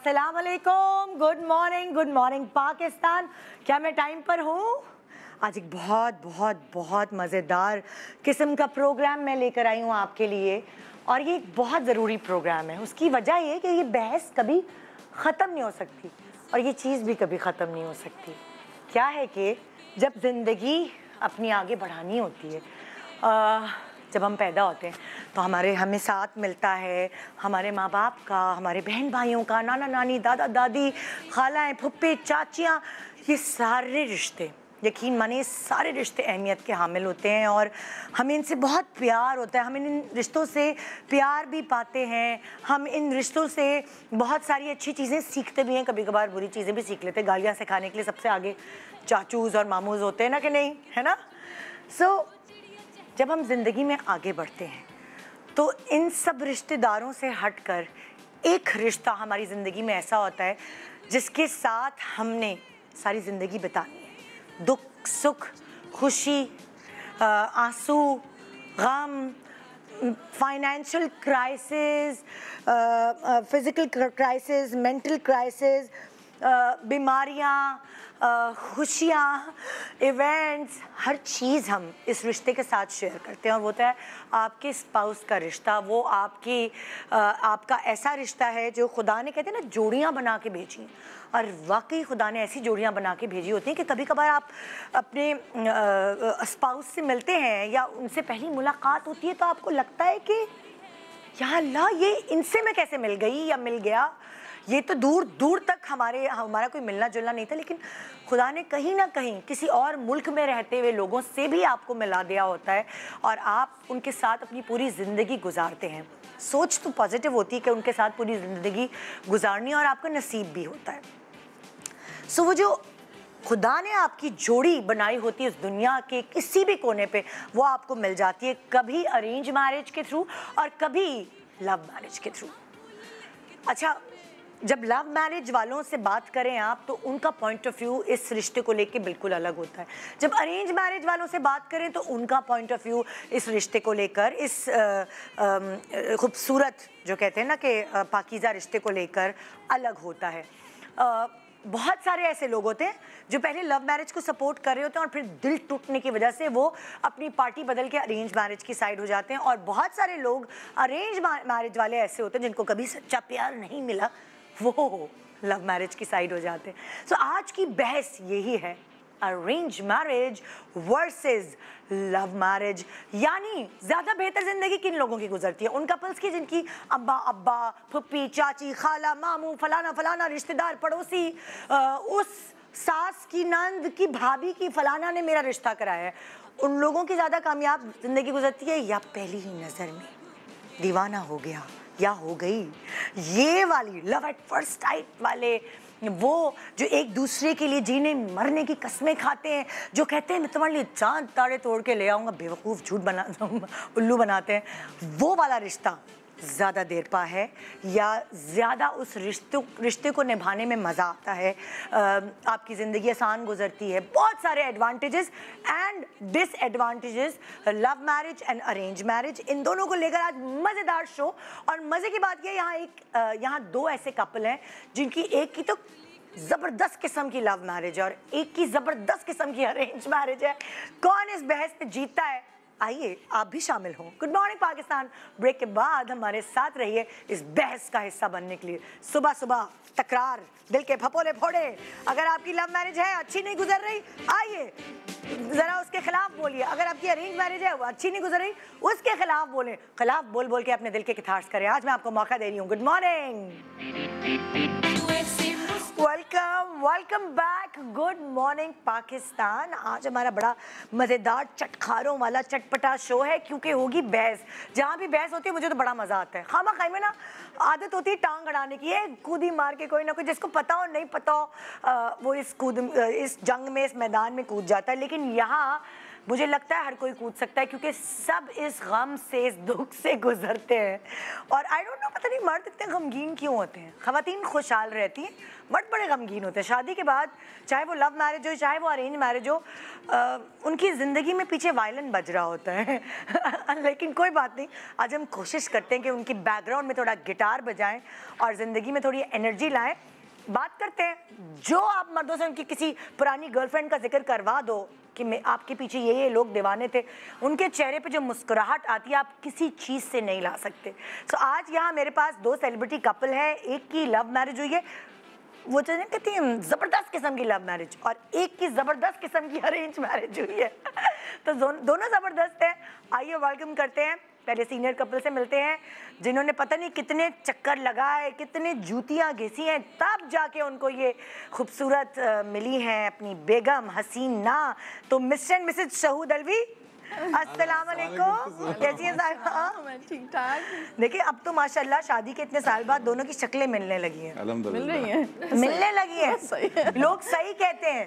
अस्सलाम वालेकुम, good morning Pakistan. क्या मैं टाइम पर हूँ? आज एक बहुत बहुत बहुत मज़ेदार किस्म का प्रोग्राम मैं लेकर आई हूँ आपके लिए, और ये एक बहुत ज़रूरी प्रोग्राम है। उसकी वजह ये कि ये बहस कभी ख़त्म नहीं हो सकती और ये चीज़ भी कभी ख़त्म नहीं हो सकती। क्या है कि जब ज़िंदगी अपनी आगे बढ़ानी होती है, जब हम पैदा होते हैं तो हमें साथ मिलता है हमारे माँ बाप का, हमारे बहन भाइयों का, नाना नानी, दादा दादी, खालाएँ, फुप्पी, चाचियाँ, ये सारे रिश्ते, यकीन मानिए सारे रिश्ते अहमियत के हामिल होते हैं और हमें इनसे बहुत प्यार होता है। हम इन रिश्तों से प्यार भी पाते हैं, हम इन रिश्तों से बहुत सारी अच्छी चीज़ें सीखते भी हैं, कभी कभार बुरी चीज़ें भी सीख लेते हैं। गालियाँ सिखाने के लिए सबसे आगे चाचूज़ और मामूज़ होते हैं ना, कि नहीं, है ना? जब हम ज़िंदगी में आगे बढ़ते हैं तो इन सब रिश्तेदारों से हटकर एक रिश्ता हमारी ज़िंदगी में ऐसा होता है जिसके साथ हमने सारी ज़िंदगी बितानी है। दुख, सुख, खुशी, आंसू, गम, financial crisis, physical crisis, mental crisis, बीमारियाँ, खुशियाँ, इवेंट्स, हर चीज़ हम इस रिश्ते के साथ शेयर करते हैं। और वो होता है आपके स्पाउस का रिश्ता, वो आपका ऐसा रिश्ता है जो खुदा ने, कहते हैं ना, जोड़ियाँ बना के भेजी हैं। और वाकई खुदा ने ऐसी जोड़ियाँ बना के भेजी होती हैं कि कभी कभार आप अपने स्पाउस से मिलते हैं या उनसे पहली मुलाकात होती है तो आपको लगता है कि या अल्लाह, ये इनसे मैं कैसे मिल गई या मिल गया, ये तो दूर दूर तक हमारा कोई मिलना जुलना नहीं था, लेकिन खुदा ने कहीं ना कहीं किसी और मुल्क में रहते हुए लोगों से भी आपको मिला दिया होता है और आप उनके साथ अपनी पूरी ज़िंदगी गुजारते हैं। सोच तो पॉजिटिव होती है कि उनके साथ पूरी ज़िंदगी गुजारनी, और आपका नसीब भी होता है। वो जो खुदा ने आपकी जोड़ी बनाई होती है इस दुनिया के किसी भी कोने पे, वो आपको मिल जाती है, कभी अरेंज मैरिज के थ्रू और कभी लव मैरिज के थ्रू। अच्छा, जब लव मैरिज वालों से बात करें आप तो उनका पॉइंट ऑफ व्यू इस रिश्ते को लेके बिल्कुल अलग होता है। जब अरेंज मैरिज वालों से बात करें तो उनका पॉइंट ऑफ व्यू इस रिश्ते को लेकर, इस खूबसूरत जो कहते हैं ना कि पाकीज़ा रिश्ते को लेकर अलग होता है। बहुत सारे ऐसे लोग होते हैं जो पहले लव मैरिज को सपोर्ट कर रहे होते हैं और फिर दिल टूटने की वजह से वो अपनी पार्टी बदल के अरेंज मैरिज की साइड हो जाते हैं, और बहुत सारे लोग अरेंज मैरिज वाले ऐसे होते हैं जिनको कभी सच्चा प्यार नहीं मिला, वो लव मैरिज की साइड हो जाते हैं। आज की बहस यही है, arrange marriage versus love marriage, यानी ज़्यादा बेहतर ज़िंदगी किन लोगों की गुजरती है? उन कपल्स की जिनकी अब्बा, फुप्पी, चाची, खाला, मामू, फलाना फलाना रिश्तेदार, पड़ोसी, उस सास की, नंद की, भाभी की, फलाना ने मेरा रिश्ता कराया है। उन लोगों की ज़्यादा कामयाब ज़िंदगी गुजरती है, या पहली ही नज़र में दीवाना हो गया या हो गई, ये वाली लव एट फर्स्ट साइट वाले, वो जो एक दूसरे के लिए जीने मरने की कस्में खाते हैं, जो कहते हैं मैं तुम्हारे लिए चांद तारे तोड़ के ले आऊँगा, बेवकूफ़ झूठ बना उल्लू बनाते हैं, वो वाला रिश्ता ज़्यादा देर पा है या ज़्यादा उस रिश्ते को निभाने में मज़ा आता है, आपकी ज़िंदगी आसान गुजरती है। बहुत सारे advantages and disadvantages love marriage and arrange marriage, इन दोनों को लेकर आज मज़ेदार शो। और मज़े की बात यह यहाँ दो ऐसे कपल हैं जिनकी एक की तो ज़बरदस्त किस्म की लव मैरिज है और एक की ज़बरदस्त किस्म की अरेंज मैरिज है। कौन इस बहस में जीतता है, आइए आप भी शामिल हों। गुड मॉर्निंग पाकिस्तान ब्रेक के बाद हमारे साथ रहिए इस बहस का हिस्सा बनने के लिए। सुबह सुबह तकरार, दिल के फपोले फोड़े। अगर आपकी लव मैरिज है, अच्छी नहीं गुजर रही, आइए ज़रा उसके खिलाफ बोलिए। अगर आपकी अरेंज मैरिज है, वो अच्छी नहीं गुजर रही, उसके खिलाफ बोलें। खिलाफ बोल बोल के अपने दिल के कितार्स करें। आज मैं आपको मौका दे रही हूँ। Good morning, welcome back, good morning Pakistan. आज हमारा बड़ा मज़ेदार चटखारों वाला चटपटा शो है, क्योंकि होगी बहस। जहाँ भी बहस होती है मुझे तो बड़ा मज़ा आता है। खामा खाई में ना आदत होती है टांग अड़ाने की, है कूदी मार के कोई ना कोई, जिसको पता हो नहीं पता हो वो इस जंग में, इस मैदान में कूद जाता है। लेकिन यहाँ मुझे लगता है हर कोई कूद सकता है क्योंकि सब इस गम से, इस दुख से गुजरते हैं। और आई डोंट नो, पता नहीं मर्द इतने गमगीन क्यों होते हैं। ख़वातीन खुशहाल रहती हैं, मर्द बड़े गमगीन होते हैं शादी के बाद, चाहे वो लव मैरिज हो चाहे वो अरेंज मैरिज हो। उनकी ज़िंदगी में पीछे वायलिन बज रहा होता है लेकिन कोई बात नहीं, आज हम कोशिश करते हैं कि उनकी बैकग्राउंड में थोड़ा गिटार बजाएं और ज़िंदगी में थोड़ी एनर्जी लाएं। बात करते हैं जो आप मर्दों से उनकी किसी पुरानी गर्लफ्रेंड का जिक्र करवा दो कि मैं आपके पीछे ये लोग दीवाने थे, उनके चेहरे पे जो मुस्कुराहट आती है आप किसी चीज़ से नहीं ला सकते। सो आज यहाँ मेरे पास 2 सेलिब्रिटी कपल है, एक की लव मैरिज हुई है, वो जो कहती हैं ज़बरदस्त किस्म की लव मैरिज, और एक की ज़बरदस्त किस्म की अरेंज मैरिज हुई है तो दोनों ज़बरदस्त हैं। आइए वेलकम करते हैं, पहले सीनियर कपल से मिलते हैं जिन्होंने पता नहीं कितने चक्कर लगाए, कितने जूतियाँ घिसी हैं, तब जाके उनको ये खूबसूरत मिली हैं अपनी बेगम हसीना। तो mister and Mrs Shahood Alvi, अस्सलाम वालेकुम, कैसी हैं साहिबा? मैं ठीक ठाक। देखिए अब तो माशाल्लाह शादी के इतने साल बाद दोनों की शक्लें मिलने लगी हैं। मिल रही हैं, मिलने लगी हैं, लोग सही कहते हैं।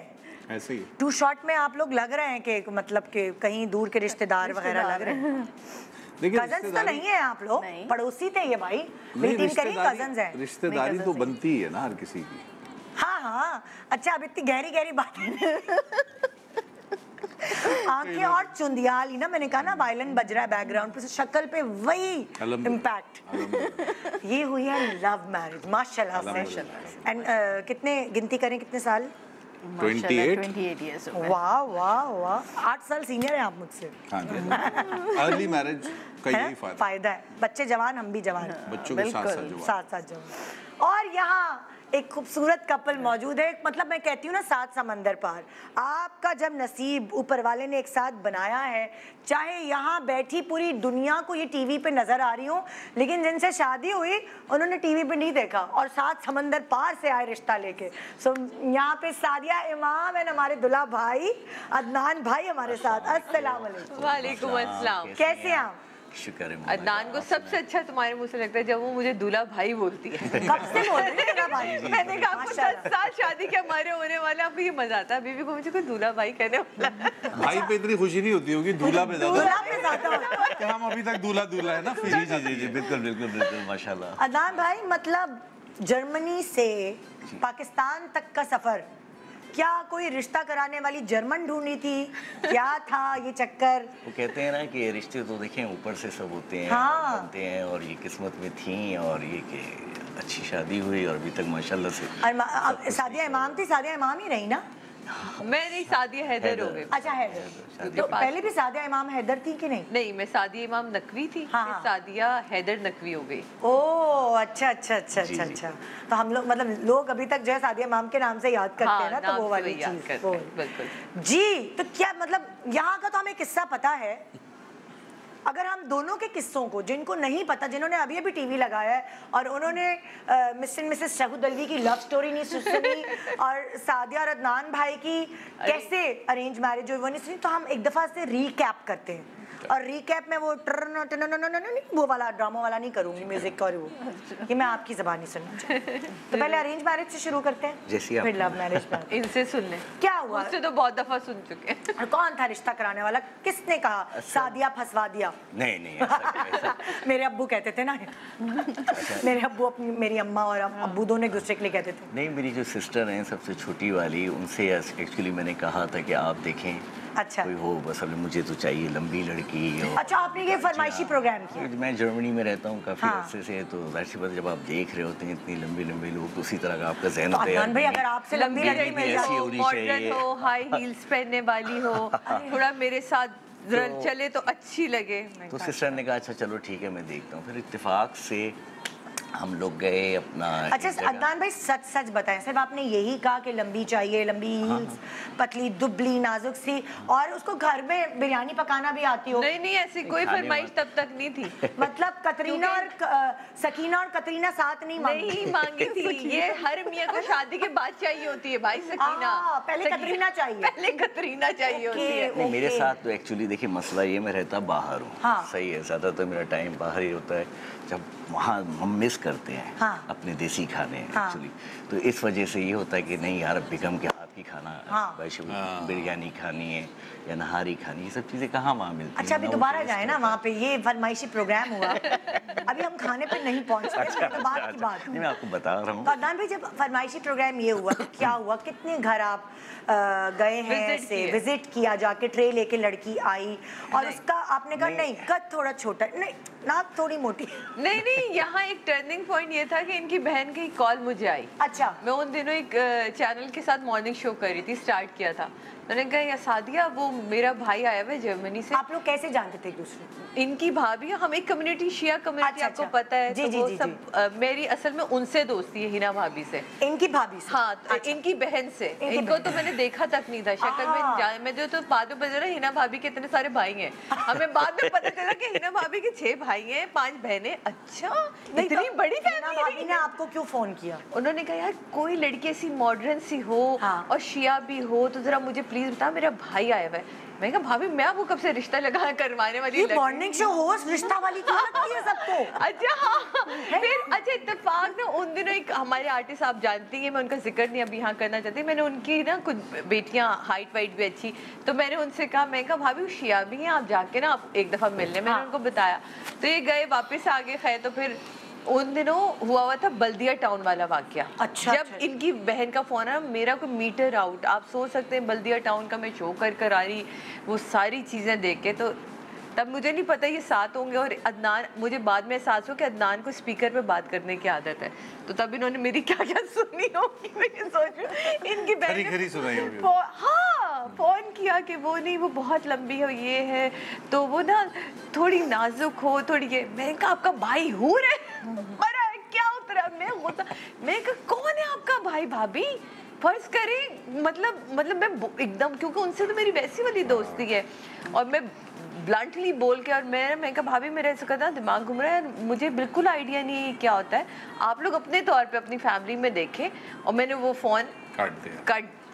ऐसे ही टू शॉट में आप लोग लग रहे हैं कि मतलब कि कहीं दूर के रिश्तेदार वगैरह लग रहे हैं। कजन्स तो नहीं है आप लोग, पड़ोसी थे ये भाई, मेरी करी कजन्स हैं। रिश्तेदारी तो बनती है ना हर किसी की। हाँ हाँ, अच्छा अब इतनी गहरी गहरी बातें आंखें और चुंदियाली ना, मैंने कहा ना वायलिन बज रहा है बैकग्राउंड पे, शक्ल पे वही इम्पैक्ट। ये हुई है लव मैरिज माशाल्लाह से। एंड कितने गिनती करें कितने साल? 28 इयर्स। वाह वाह वाह, 8 साल सीनियर हैं आप मुझसे। हाँ जी, अर्ली मैरिज का यही फायदा है, बच्चे जवान हम भी जवान, बच्चों के साथ साथ जवान। और यहाँ एक खूबसूरत कपल मौजूद है, मतलब मैं कहती हूँ ना 7 समंदर पार। आपका जब नसीब ऊपर वाले ने एक साथ बनाया है, चाहे यहाँ बैठी पूरी दुनिया को ये टीवी पे नजर आ रही हो, लेकिन जिनसे शादी हुई उन्होंने टीवी पे नहीं देखा और 7 समंदर पार से आए रिश्ता लेके। सो यहाँ पे सादिया इमाम है, हमारे दुल्हा भाई अदनान भाई हमारे साथ। अस्सलाम वालेकुम। वालेकुम अस्सलाम। कैसे हैं आप? शुक्र है। अदनान को सबसे अच्छा तुम्हारे मुंह से लगता है जब वो मुझे दूल्हा भाई बोलती है। कब से बोल रही है दूल्हा भाई? मैंने कहा आपको 10 साल शादी के हमारे होने वाले, अब ये मजा आता है बीवी को मुझे कोई दूल्हा भाई कहने वाला। भाई पे इतनी खुशी नहीं होती होगी, दूल्हा पे ज्यादा ज्यादा। हम अभी तक दूल्हा दूल्हा है ना। जी जी जी जी, बिल्कुल बिल्कुल बिल्कुल, माशाल्लाह। अदनान भाई, मतलब जर्मनी से पाकिस्तान तक का सफर, क्या कोई रिश्ता कराने वाली जर्मन ढूंढी थी, क्या था ये चक्कर? वो कहते हैं ना कि रिश्ते तो देखें ऊपर से सब होते हैं, हाँ। बनते हैं, और ये किस्मत में थी और ये कि अच्छी शादी हुई और अभी तक माशाल्लाह से। और सादिया इमाम थी, सादिया इमाम ही रही ना? मैं नहीं, सादिया हैदर हो गई। अच्छा हैदर, तो पहले भी सादिया इमाम हैदर थी कि नहीं? नहीं, मैं सादिया इमाम नकवी थी, हाँ। फिर सादिया हैदर नकवी हो गई। ओह अच्छा अच्छा अच्छा जी, अच्छा जी। अच्छा। तो हम लोग मतलब लोग अभी तक जो है सादिया इमाम के नाम से याद करते हैं ना, तो वो वाली चीज। बिल्कुल जी, तो क्या मतलब यहाँ का तो हमें किस्सा पता है, अगर हम दोनों के किस्सों को, जिनको नहीं पता, जिन्होंने अभी अभी टीवी लगाया है और उन्होंने mister and Mrs Shahood Alvi की लव स्टोरी नहीं सुनी और सादिया और अदनान भाई की कैसे अरेंज मैरिज हुई वो नहीं सुनी, तो हम एक दफ़ा से रीकैप करते हैं। और रीकैप में वो वो वाला ड्रामा वाला नहीं करूंगी, म्यूजिक और वो कि मैं आपकी ज़बानी सुनना। तो पहले अरेंज मैरिज से शुरू करते हैं, जैसी आप फिर लव मैरिज पर। इनसे सुन ले, क्या हुआ? उससे तो बहुत दफा सुन चुके हैं। और कौन था रिश्ता कराने वाला, किसने कहा सादिया फंसवा दिया? नहीं नहीं, ऐसा मेरे अब्बू कहते थे ना, मेरे अब्बू अपनी, मेरी अम्मा और अब्बू दोनों एक दूसरे के लिए कहते थे। नहीं, मेरी जो सिस्टर हैं सबसे छोटी वाली, उनसे एक्चुअली मैंने कहा था कि आप देखें अच्छा कोई हो, बस अभी मुझे तो चाहिए लंबी लड़की। अच्छा, आपने ये फरमाइशी प्रोग्राम किया? मैं जर्मनी में रहता हूँ काफ़ी हाँ। अरसे से, तो जाहिर सी बात जब आप देख रहे होते हैं इतनी लंबी लंबी लोग, तो उसी तरह का आपका जहन तो तैयार अदनान भाई, अगर आपसे लंबी लड़की मिल ऐसी जाए, होनी मॉडर्न चाहिए। हो, हाई हील्स पहनने वाली हो, थोड़ा मेरे साथ चले तो अच्छी लगे। तो सिस्टर ने कहा अच्छा चलो ठीक है मैं देखता हूँ। फिर इत्तेफाक से हम लोग गए अपना। अच्छा अदनान भाई, सच सच बताएं, सिर्फ आपने यही कहा कि लंबी चाहिए, लंबी हील्स, पतली दुबली नाजुक सी, और उसको घर में बिरयानी पकाना भी आती हो? नहीं नहीं, ऐसी कोई फरमाइश तब तक नहीं थी। मतलब कतरीना और सकीना और कतरीना साथ नहीं मांगी थी। ये हर मियाँ को शादी के बाद चाहिए होती है भाई सकीना। पहले कतरीना चाहिए, पहले कतरीना चाहिए होती है। नहीं, मेरे साथ तो एक्चुअली देखिए मसला ये, मैं रहता बाहर हूँ। हाँ। सही है, ज़्यादातर मेरा टाइम बाहर ही होता है। जब वहाँ हम मिस करते हैं हाँ। अपने देसी खाने हाँ। एक्चुअली, तो इस वजह से ये होता है कि नहीं यार, बेगम के हाथ रात की खाना हाँ। वैसे बिरयानी खानी है या नहारी खानी, ये सब चीज़ें कहाँ वहाँ मिलती हैं। अच्छा अभी ना वो दोबारा टेस्ट जाए ना होता है। वहाँ पे, ये फरमाइशी प्रोग्राम हुआ अभी हम खाने पे नहीं पहुँच रहे, तो बात की बात नहीं, मैं आपको बता रहा हूँ। तो अदनान भाई जब फरमाइशी प्रोग्राम ये हुआ तो क्या हुआ, कितने घर आप गए हैं Visit ऐसे किए। विजिट किया, जाके ट्रे लेके लड़की आई और नहीं। उसका आपने कहा नहीं कद थोड़ा छोटा, नहीं नाक थोड़ी मोटी नहीं नहीं, यहाँ एक टर्निंग पॉइंट ये था कि इनकी बहन की कॉल मुझे आई। अच्छा मैं उन दिनों एक चैनल के साथ मॉर्निंग शो कर रही थी, स्टार्ट किया था। मैंने कहा या सादिया, वो मेरा भाई आया हुआ है जर्मनी से। आप लोग कैसे जानते थे एक दूसरे को? इनकी भाभी, हम एक कम्युनिटी, शिया कम्युनिटी, अच्छा, आपको अच्छा। पता है। जी, तो जी, वो जी, सब मेरी असल में उनसे दोस्ती है, हिना भाभी से। इनकी भाभी से? हाँ, तो अच्छा। इनकी बहन से। इनकी इनको बहन। तो मैंने देखा तक नहीं था शक्ल में, मैं जो तो बाद में पता चला हिना भाभी के इतने सारे भाई हैं। हमें बाद में पता चला कि हिना भाभी के 6 भाई हैं, 5 बहनें। अच्छा, नहीं, इतनी तो बड़ी हिना फैमिली भाभी ने है। आपको क्यों फोन किया? उन्होंने कहा यार कोई लड़की ऐसी मॉडर्न सी हो हाँ। और शिया भी हो तो जरा मुझे प्लीज बता, मेरा भाई आया हुआ है। मैं कहा भाभी मैं आपको कब से रिश्ता लगा करवाने वाली ये लड़की मॉर्निंग शो होस्ट रिश्ता वाली क्यों लगती है सबको? अच्छा हाँ, फिर अच्छा इत्तेफाक ना उन दिनों एक हमारे आर्टिस्ट, आप जानती हैं, मैं उनका जिक्र नहीं अभी यहाँ करना चाहती, मैंने उनकी ना कुछ बेटियाँ हाइट वाइट भी अच्छी, तो मैंने उनसे कहा, मैं कहा भाभी वो शिया भी हैं, आप जाके ना आप एक दफ़ा मिलने। मैंने उनको बताया तो ये गए, वापस आ गए खैर। तो फिर उन दिनों हुआ था बल्दिया टाउन वाला वाकया। अच्छा, जब अच्छा। इनकी बहन का फोन आया, मेरा कोई मीटर आउट, आप सोच सकते हैं बल्दिया टाउन का मैं शो कर आ रही, वो सारी चीज़ें देख के, तो तब मुझे नहीं पता ये साथ होंगे। और अदनान, मुझे बाद में एहसास हो कि अदनान को स्पीकर पे बात करने की आदत है, तो तब इन्होंने मेरी क्या क्या सुनी होगी। मैं ये सोच रही हूँ इनकी खरी बहन खरी सुनाई होगी। हाँ, फोन किया कि वो नहीं, वो बहुत लंबी है, ये है तो वो ना थोड़ी नाजुक हो, थोड़ी ये। मैंने कहा आपका भाई हूर है? मरा है क्या उतरा? मैं कहा कौन है आपका भाई? भाभी फर्ज करें, मतलब मैं एकदम, क्योंकि उनसे तो मेरी वैसी वाली दोस्ती है, और मैं ब्लंटली बोल के, और मैं कहा भाभी मेरा ऐसा करना दिमाग घूम रहा है, मुझे बिल्कुल आइडिया नहीं है क्या होता है, आप लोग अपने तौर पे अपनी फैमिली में देखें। और मैंने वो फोन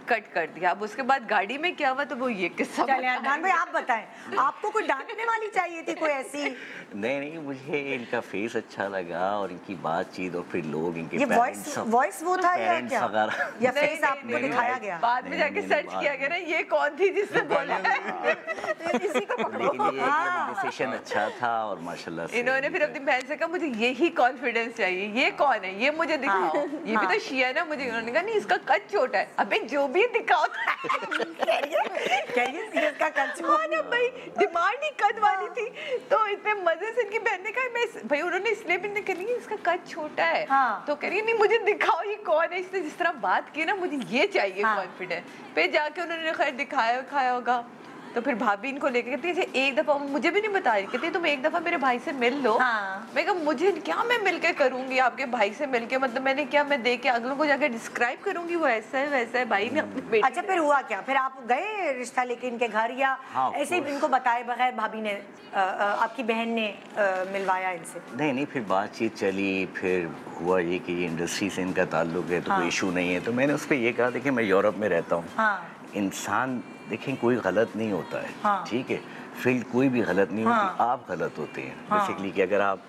कट कर दिया। अब उसके बाद गाड़ी में क्या हुआ, तो वो ये किस्सा। चलिए अदनान भाई आप बताएं, आपको कोई डांटने वाली चाहिए थी कोई ऐसी? नहीं, मुझे इनका फेस अच्छा लगा और इनकी बातचीत, और फिर लोग इनके ये पेरेंट्स वॉइस वो था या पेरेंट्स क्या? वगैरह। या नहीं, फेस नहीं, आपको नहीं, दिखाया गया? बाद में जाके सर्च किया गया ना, ये कौन थी जिसने बोला इसी को पकड़ो। लेकिन ये डिसीजन अच्छा था और माशाल्लाह से इन्होंने फिर अपनी बहन से कहा मुझे यही कॉन्फिडेंस चाहिए, ये कौन है, ये मुझे दिखाओ। ये भी तो शिया ना, मुझे उन्होंने कहा नहीं इसका कद छोटा है। अबे जो भी दिखाओ। कहिए सीरियस का कल हाँ ना भाई, डिमांड ही कद वाली थी, तो इतने मजे से इनकी बहन ने कहा, मैं भाई उन्होंने इसलिए भी नहीं करी इसका कद छोटा है। हाँ। तो कह रही नहीं मुझे दिखाओ ये कौन है, इसने जिस तरह बात की ना, मुझे ये चाहिए कॉन्फिडेंस। फिर जाके उन्होंने खैर दिखाया खाया होगा, तो फिर भाभी इनको लेके कहती है एक दफा, मुझे भी नहीं बता रही, कहती तुम एक दफा मेरे भाई से मिल लो। हाँ। मैं कहा मुझे क्या, मैं मिलके करूंगी आपके भाई से मिलके, मतलब मैंने क्या, मैं देख के अगलों को जाके डिस्क्राइब करूंगी वो ऐसा है वैसा है। भाई ने अपनी बेटी अच्छा फिर हुआ क्या? फिर आप गए रिश्ता लेके इनके घर, या हाँ, ऐसे ही इनको बताए बगैर भाभी ने आपकी बहन ने मिलवाया इनसे? नहीं, फिर बातचीत चली, फिर हुआ ये कि ये इंडस्ट्री से इनका ताल्लुक है तो हाँ। कोई इशू नहीं है। तो मैंने उस पर ये कहा, देखिए मैं यूरोप में रहता हूँ, हाँ। इंसान देखें कोई गलत नहीं होता है, हाँ। ठीक है, फील्ड कोई भी गलत नहीं हाँ। होती, आप गलत होते हैं हाँ। बेसिकली। कि अगर आप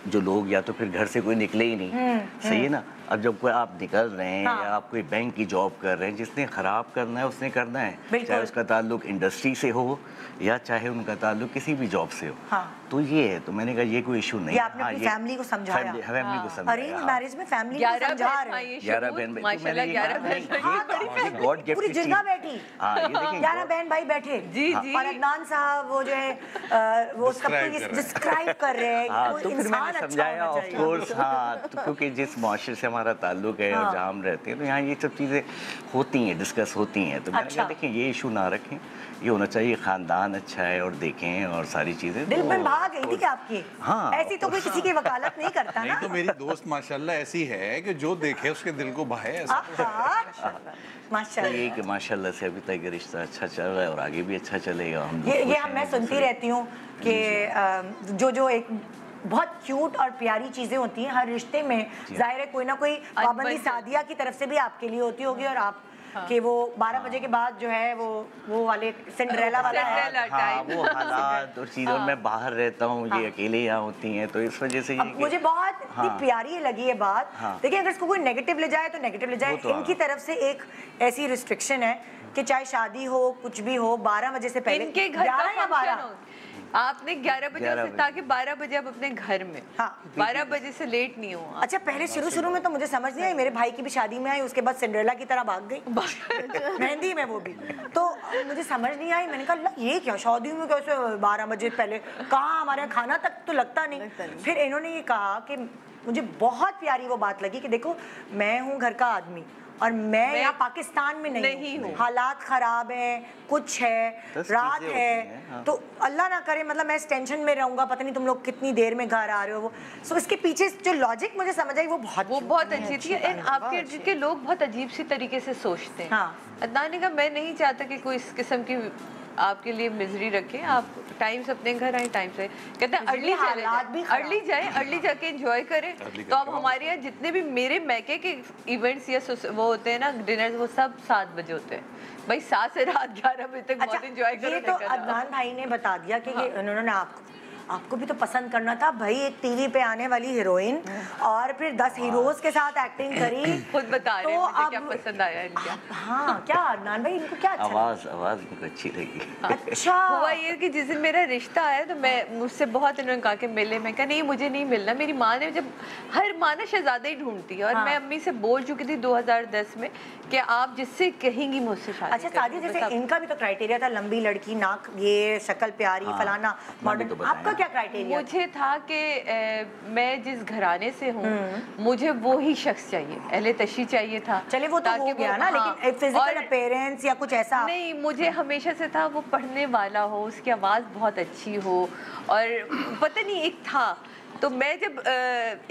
जो लोग या तो फिर घर से कोई निकले ही नहीं, सही है ना, अब जब कोई आप निकल रहे हैं हाँ। या आप कोई बैंक की जॉब कर रहे हैं, जिसने खराब करना है उसने करना है, बिल्कुल। चाहे उसका ताल्लुक इंडस्ट्री से हो या चाहे उनका ताल्लुक किसी भी जॉब से हो। हाँ। तो ये है, तो मैंने कहा ये कोई इशू नहीं ये है। आपने हाँ, अपनी ये फैमिली को समझाया? फैमिली को समझाया। अरेंज मैरिज में फैमिली को 11 समझा बहन रहे हैं। 11 बहन, तो माशाल्लाह मैंने 11 ये बहन। ये गॉड गिफ्ट पूरी जगह बैठी, हाँ, ये देखिए 11 बहन भाई बैठे। जी, जी। और अदनान साहब वो जो है वो सबको डिस्क्राइब कर रहे हैं हाँ, कोई तो फिर इंसान मैंने अच्छा समझाया होना ऑफ चाहिए। कोर्स। हाँ, तो क्योंकि जिस माशरे से हमारा ताल्लुक है हाँ। और जहाँ हम रहते हैं, तो यहाँ ये सब चीज़ें होती हैं, डिस्कस होती हैं। तो मैंने अच्छा। कहा देखिए ये इशू ना रखें, ये होना चाहिए ख़ानदान अच्छा है और देखें और सारी चीज़ें। दिल तो में भाग गई थी क्या आपकी? हाँ। ऐसी तो कोई किसी की वकालत नहीं करता नहीं ना। तो मेरी दोस्त माशाल्लाह ऐसी है कि जो देखे उसके दिल को भाए ऐसा। आहा, तो माशाल्लाह। ये कि माशाल्लाह से अभी तक ये रिश्ता अच्छा चल रहा है और आगे भी अच्छा चलेगा। हम लोग ये खुश हम हैं मैं एक सुनती दूसरे- रहती हूँ कि जो एक बहुत क्यूट और प्यारी चीजें होती हैं हर रिश्ते में, जाहिर है कोई ना कोई पाबंदी अनबन- सादिया की तरफ से भी आपके लिए होती होगी और आप कि वो 12 बजे के बाद जो है वो वाले सिंड्रेला वाला है। सिंड्रेला हाँ, टाइप। वो हालात और चीज़ों में बाहर रहता हूँ, ये अकेले यहाँ होती हैं, तो इस वजह से ये अब मुझे बहुत इतनी प्यारी लगी ये बात। हाँ। देखिए अगर इसको कोई नेगेटिव ले जाए तो नेगेटिव ले जाए, वो तो इनकी तरफ से एक ऐसी रिस्ट्रिक्शन है कि चाहे शादी हो कुछ भी हो 12 बजे से पहले, इनके घर का 11 या फंक्शन 12 हो, आपने 11 बजे 11 से ताकि 12 बजे आप अपने घर में, हाँ। 12 बजे से लेट नहीं हो आप। अच्छा पहले शुरू में तो मुझे समझ नहीं आई, मेरे भाई की भी शादी में आई, उसके बाद सिंड्रेला की तरह भाग गई मेहंदी में वो भी, तो मुझे समझ नहीं आई। मैंने कहा ये क्या शादी में कैसे 12 बजे पहले, कहाँ हमारे यहाँ खाना तक तो लगता नहीं। फिर इन्होंने ये कहा कि मुझे बहुत प्यारी वो बात लगी कि देखो मैं हूँ घर का आदमी और मैं यहाँ पाकिस्तान में नहीं हूँ, हालात खराब हैं, कुछ है, रात है, हाँ। तो अल्लाह ना करे मतलब मैं इस टेंशन में रहूंगा, पता नहीं तुम लोग कितनी देर में घर आ रहे हो। वो सो इसके पीछे जो लॉजिक मुझे समझ आई वो बहुत अच्छी थी। एंड आपके इर्द के लोग बहुत अजीब सी तरीके से सोचते हैं। हाँ। अदनान ने कहा मैं नहीं चाहता कि कोई इस किस्म की आपके लिए मिजरी रखे, आप टाइम से अपने घर आए, टाइम से कहते हैं अर्ली चले जाए, अर्ली जाके एंजॉय करें। तो अब हमारे यहाँ जितने भी मेरे मैके के इवेंट्स या वो होते हैं ना डिनर, वो सब 7 बजे होते हैं भाई, 7 से रात 11 बजे तक बहुत एंजॉय करो। ये तो अदनान भाई ने बता दिया कि ये उन्होंने आपको भी तो पसंद करना था भाई, एक टीवी पे आने वाली हीरोइन और फिर 10 हीरोज के साथ एक्टिंग करी। खुद बता रहे हैं तो मुझे क्या पसंद आया इनका। हाँ क्या अदनान भाई इनको क्या अच्छा आवाज इनको अच्छी लगी। अच्छा हुआ ये कि जिस दिन मेरा रिश्ता आया तो मैं मुझसे बहुत इन्होंने कहा कि मिले, मैं कहा नहीं मुझे नहीं मिलना। मेरी माँ ने, जब हर माँ ना शहजादा ही ढूंढती है, और मैं अम्मी से बोल चुकी थी 2010 में कि आप जिससे कहेंगी मुझसे शादी। अच्छा शादी जैसे इनका भी तो क्राइटेरिया था, लंबी लड़की, नाक, ये शक्ल प्यारी, फलाना मॉडर्न, आपका क्या क्राइटेरिया? मुझे था कि मैं जिस घराने से हूँ मुझे वो ही शख्स चाहिए, अहले तशी चाहिए था। चले वो तो हो गया ना, लेकिन फिजिकल अपीयरेंस या कुछ ऐसा नहीं, मुझे हमेशा से था वो पढ़ने वाला हो, उसकी आवाज़ बहुत अच्छी हो, और पता नहीं एक था। तो मैं जब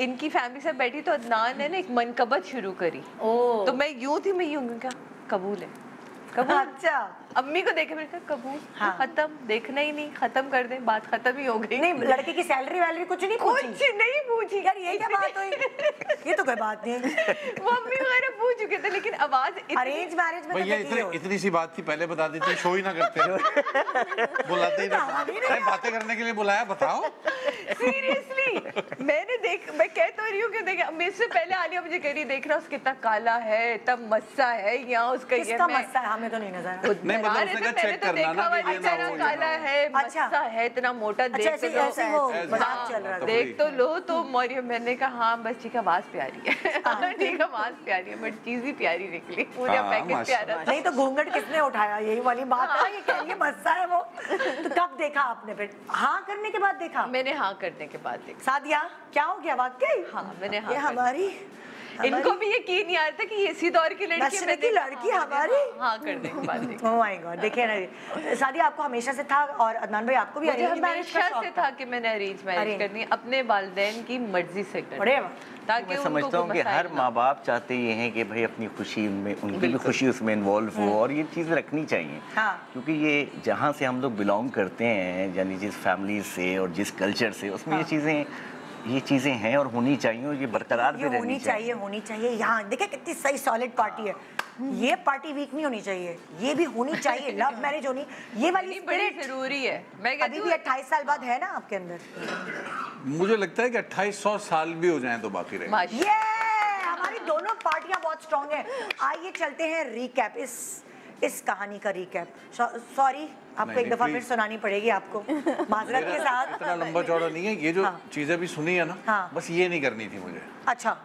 इनकी फैमिली से बैठी तो अदनान ने ना एक मनकबत शुरू करी। तो मैं यूं थी, मैं यूं क्या कबूल है, कबूल। अच्छा अम्मी को देखे मैंने कहा कबूल। हाँ। खत्म, देखना ही नहीं, खत्म कर दे, बात खत्म ही हो गई। नहीं लड़के की सैलरी वैलरी कुछ नहीं पूछी? कुछ नहीं पूछी यार ये क्या बात हुई? ये तो कोई बात नहीं। वो अम्मी वगैरह पूछ चुके थे, लेकिन आवाज अरेंज मैरिज में तो भैया देखिए इतनी सी बात थी, पहले बता देती शो ही ना करते। बुलाते ही ना, बातें करने के लिए बुलाया, बताओ। सीरियसली मैं कह तो रही हूँ कि देख, मेरे से पहले आलिया मुझे कह रही देख रहा उसका कितना काला है, इतना मस्सा है, यहाँ उसका किसका मस्सा है? हमें तो नहीं नजर आया। नहीं मतलब उसने कहा चेक करना ना कि ये ना हो, ये काला ना हो। है, मस्सा है, इतना मोटा, देख ऐसे वो मजाक चल रहा था। देख तो लो। तो मरियम, मैंने कहा हाँ बस ठीक है, आवाज प्यारी है, ठीक है आवाज प्यारी है, बट चीज ही प्यारी निकली, पूरा पैकेज प्यारा था। नहीं तो घूंघट किसने उठाया? यही वाली बात है, ये कह रही है मस्सा है वो। तो कब देखा आपने? फिर हाँ करने के बाद देखा? मैंने हाँ करने के बाद देखा। सादिया क्या हो गया वाकई? हाँ मैंने हाँ ये हमारी इनको भी यकीन नहीं आ रहा था कि ये इसी दौर की लड़की है। दशरथ की लड़की हमारी। हाँ करने के बाद देखा। Oh my God. देखिए ना सादिया, आपको हमेशा से था, और अदनान भाई आपको भी मुझे अरेंज मैरिज का हमेशा से शौक था कि मैंने अरेंज मैरिज करनी है, अपने वालिदैन की मर्जी से करनी, बड़े वाह। ताकि मैं उनको समझता हूँ कि कोई हर मसाइल ना माँ बाप चाहते ये हैं कि भाई अपनी खुशी में, उनकी भी खुशी उसमें इन्वॉल्व हो, और ये चीज़ रखनी चाहिए। हाँ। क्योंकि ये जहाँ से हम लोग बिलोंग करते हैं, यानी जिस फैमिली से और जिस कल्चर से, उसमें ये चीज़ें हैं और होनी चाहिए, और ये बरकरार भी ये रहनी चाहिए। होनी चाहिए। यहाँ देखिए कितनी सही सॉलिड पार्टी है। ये पार्टी वीक नहीं होनी चाहिए, ये भी होनी चाहिए। लव मैरिज होनी, ये वाली बड़ी स्पिरिट जरूरी है। मैं अभी कहती भी हूँ 28 साल बाद है ना आपके अंदर? मुझे लगता है कि 2800 साल भी हो जाएं तो बाकी रहे। माशाल्लाह। ये हमारी दोनों पार्टियां बहुत स्ट्रांग हैं। आइए चलते हैं रिकैप, इस कहानी का रिकैप। सॉरी आपको एक दफा फिर सुनानी पड़ेगी आपको, माजरत के साथ। इतना लंबा चौड़ा नहीं है, ये जो चीजें भी सुनी है ना, हाँ। बस ये नहीं करनी थी मुझे। अच्छा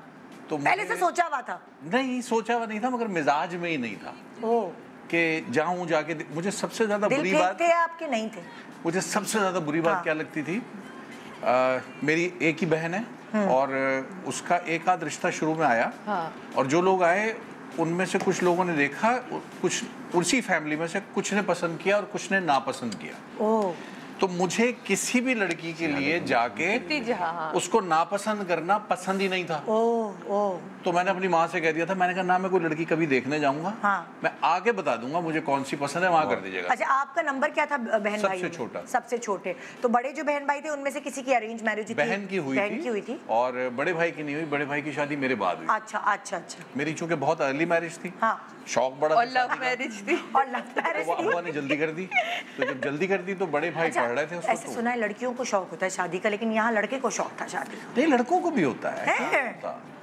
तो पहले से सोचा हुआ था? नहीं सोचा हुआ नहीं था, मगर मिजाज में ही नहीं था ओ कि जाऊं जाके। मुझे सबसे ज्यादा दिल बुरी फेंक बात, थे आपके? नहीं थे? मुझे सबसे ज्यादा बुरी बात हाँ। क्या लगती थी, मेरी एक ही बहन है और उसका एक आध रिश्ता शुरू में आया, और जो लोग आए उनमें से कुछ लोगों ने देखा, कुछ उसी फैमिली में से कुछ ने पसंद किया और कुछ ने नापसंद किया। ओ तो मुझे किसी भी लड़की के लिए जाके उसको नापसंद करना पसंद ही नहीं था। तो मैंने अपनी माँ से कह दिया था, मैंने कहा ना मैं कोई लड़की कभी देखने जाऊंगा, मैं आगे बता दूंगा मुझे कौन सी पसंद है, वहां कर दीजिएगा। अच्छा, आपका नंबर क्या था बहन भाई? सबसे छोटा। सबसे छोटे। तो बड़े जो बहन भाई थे उनमें से किसी की अरेंज मैरिज थी? बहन की हुई थी और बड़े भाई की नहीं हुई। बड़े भाई की शादी मेरे बाद हुई। अच्छा अच्छा अच्छा। मेरी चूंकि बहुत अर्ली मैरिज थी, शौक बड़ा और लव मैरिज थी। और लव मैरिज थी। अब्बा ने जल्दी कर दी, तो जब जल्दी कर दी तो बड़े भाई पढ़ रहे थे उसको। ऐसे सुना है लड़कियों को शौक होता है शादी का, लेकिन यहाँ लड़के को शौक था शादी का। नहीं, लड़कों को भी होता है।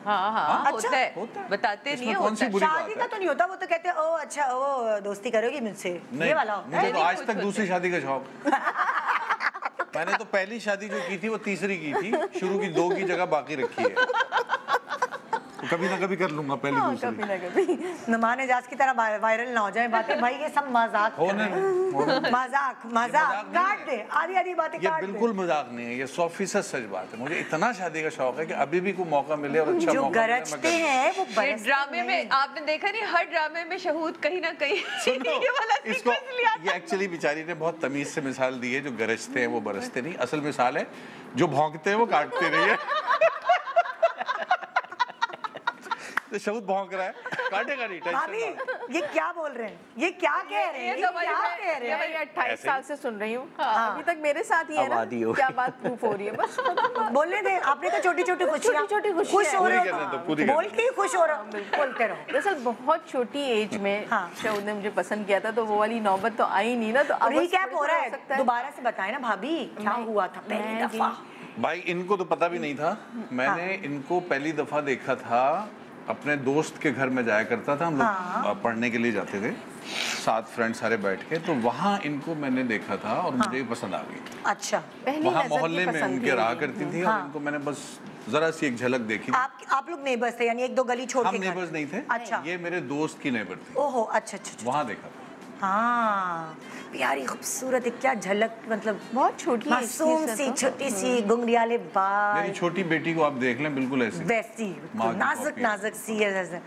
हाँ, अच्छा, होता है। बताते नहीं है, कौन सी बुरी शादी बात का है? तो नहीं होता, वो तो कहते हैं ओ अच्छा ओ दोस्ती करोगी मुझसे, ये वाला होता मुझे है। तो आज तक दूसरी शादी का शौक। मैंने तो पहली शादी जो की थी वो तीसरी की थी, शुरू की 2 की जगह बाकी रखी है। तो कभी ना कभी कर लूंगा पहली दूसरी। कभी ना कभी नुमान एजाज की तरह वायरल ना हो जाए बातें भाई, ये सब मजाक कर रहे हैं। मजाक काट दे, आधी आधी बातें ये काट दे। बिल्कुल मजाक नहीं है, ये 100% सच बात है। मुझे इतना शादी का शौक है कि अभी भी कोई मौका मिले और अच्छा जो मौका मिले, मैं गरजते कर हैं वो ये बरसते ड्रामे नहीं। में आपने देखा नहीं, हर ड्रामे में शहूद कहीं ना कहीं ये वाला इसको सीक्वेंस लिया ये एक्चुअली बेचारी ने बहुत तमीज से मिसाल दी है। जो गरजते हैं वो बरसते नहीं, असल मिसाल है जो भौंकते हैं वो काटते नहीं है। तो शहूद भौंक रहा है, काटेगा नहीं, भाभी ये क्या बोल रहे हैं, ये क्या कह रहे हैं, ये क्या कह रहे हैं? 28 साल से सुन रही हूँ, अभी तक मेरे साथ ही है ना, क्या बात प्रूफ हो रही है बस। बोलने दे, आपने तो छोटी छोटी खुशियाँ, छोटी-छोटी खुशियाँ। खुश हो रहे पूरी करने दो, हो, पूरी बोल करने के ही खुश हो रहे हो, बोलते रहो। दरअसल बहुत छोटी एज में शहूद ने मुझे पसंद किया था, तो वो वाली नौबत तो आई नहीं ना, तो अब रिकैप हो रहा है, दोबारा से बताएं ना भाभी क्या हुआ था पहली दफा। भाई इनको तो पता भी नहीं था, मैंने इनको पहली दफा देखा था अपने दोस्त के घर में जाया करता था, हम लोग पढ़ने के लिए जाते थे 7 फ्रेंड सारे बैठ के, तो वहाँ इनको मैंने देखा था और मुझे पसंद आ गई। अच्छा, वहाँ मोहल्ले में उनके रहा करती थी और इनको मैंने बस जरा सी एक झलक देखी। आप लोग नेबर्स थे, यानी 1-2 गली छोड़ के? हम नेबर्स नहीं थे। अच्छा, ये मेरे दोस्त की नेबर थी। ओहो, अच्छा। वहाँ देखा था। हाँ, प्यारी खूबसूरत, क्या झलक, मतलब बहुत छोटी मासूम सी, छोटी सी, घुंघराले बाल। मेरी छोटी बेटी को आप देख लें, बिल्कुल ऐसी वैसी नाजुक सी है।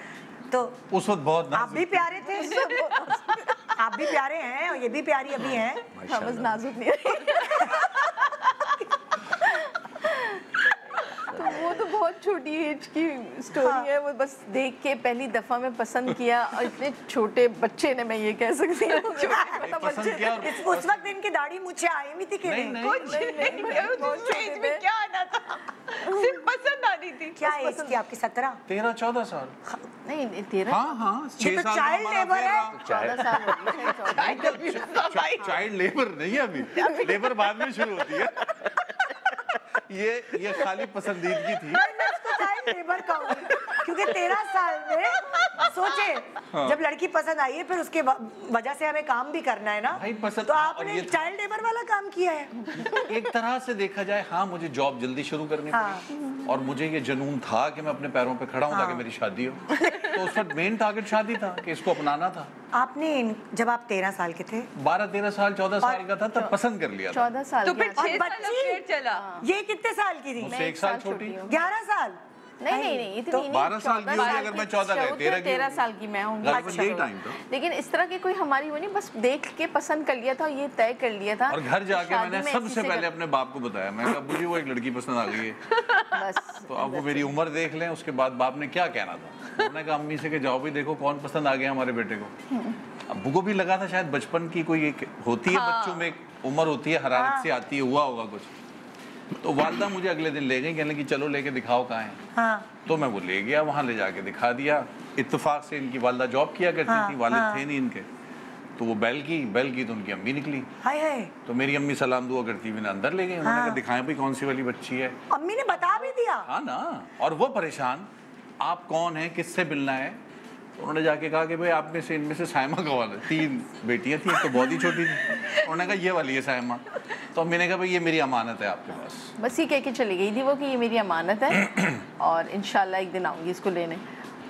तो उस वक्त बहुत आप भी प्यारे थे। आप भी प्यारे हैं और ये भी प्यारी अभी हैं। बस नाजुक नहीं। तो वो तो बहुत छोटी एज की स्टोरी है, वो बस देख के पहली दफा में पसंद किया, और इतने छोटे बच्चे ने, मैं ये कह सकती हूँ, उस वक्त इनकी दाढ़ी मुझे आई भी थी कि नहीं? कुछ नहीं, क्या आना था, सिर्फ पसंद आनी थी। क्या एज थी आपकी? 17? 13-14 साल। नहीं 13। हाँ, 6 तो साल चाइल्ड लेबर है। 14 साल चाइल्ड लेबर नहीं है अभी, लेबर बाद में शुरू होती है। ये खाली पसंदीदगी थी। मैं इसको चाइल्ड लेबर कहूँगी, क्योंकि 13 साल में सोचे जब लड़की पसंद आई है, फिर उसके वजह से हमें काम भी करना है ना भाई, पसंद तो आपने चाइल्ड लेबर वाला काम किया है। एक तरह से देखा जाए, हाँ, मुझे जॉब जल्दी शुरू करनी पड़ी और मुझे ये जुनून था कि मैं अपने पैरों पे खड़ा हूँ ताकि मेरी शादी हो। तो उस वक्त मेन टारगेट शादी था कि इसको अपनाना था। आपने जब आप 13 साल के थे, 12-13 साल 14 साल का था तब पसंद कर लिया था। 14 साल तो फिर 6 साल बच्ची अफेयर चला। ये कितने साल की थी? मुझसे 1 साल छोटी। 11 साल? नहीं इतनी नहीं, 12 साल की होगी अगर मैं 14 का, 13 साल की मैं हूँ। लगभग यही टाइम था। लेकिन इस तरह की कोई हमारी वो नहीं, बस देख के पसंद कर लिया था, ये तय कर लिया था। और घर जाके शादी मैंने में सबसे इसी से पहले अपने बाप को बताया, मैं कहा अब्बू जी वो एक लड़की पसंद आ गई है। बस तो अब वो मेरी उम्र देख लें, उसके बाद बाप ने क्या कहना था। उन्होंने कहा अम्मी से कि जाओ भी देखो कौन पसंद आ गया हमारे बेटे को। अब्बू को भी लगा था शायद बचपन की कोई एक होती है, बच्चों में एक उम्र होती है, हरारत से आती है, हुआ होगा कुछ। तो वालदा मुझे अगले दिन ले गई, कहने की चलो लेके दिखाओ कहाँ है। तो मैं वो ले गया, वहाँ ले जाके दिखा दिया। इत्तेफाक से इनकी वालदा जॉब किया करती थी, वालिद थे नहीं इनके, तो वो बैल की तो उनकी अम्मी निकली। हाय तो मेरी अम्मी सलाम दुआ करती हुई अंदर ले गई। उन्होंने कहा दिखाएं भाई कौन सी वाली बच्ची है। अम्मी ने बता भी दिया? हाँ ना, और वो परेशान, आप कौन है, किससे मिलना है। उन्होंने जाके कहा कि भाई आप में से इनमें से सायमा का वाला, 3 बेटियां थी, एक तो बहुत ही छोटी थी। उन्होंने कहा ये वाली है सायमा। तो मैंने कहा भाई ये मेरी अमानत है आपके पास। बस ये कह के चली गई थी वो कि ये मेरी अमानत है और इंशाल्लाह एक दिन आऊंगी इसको लेने।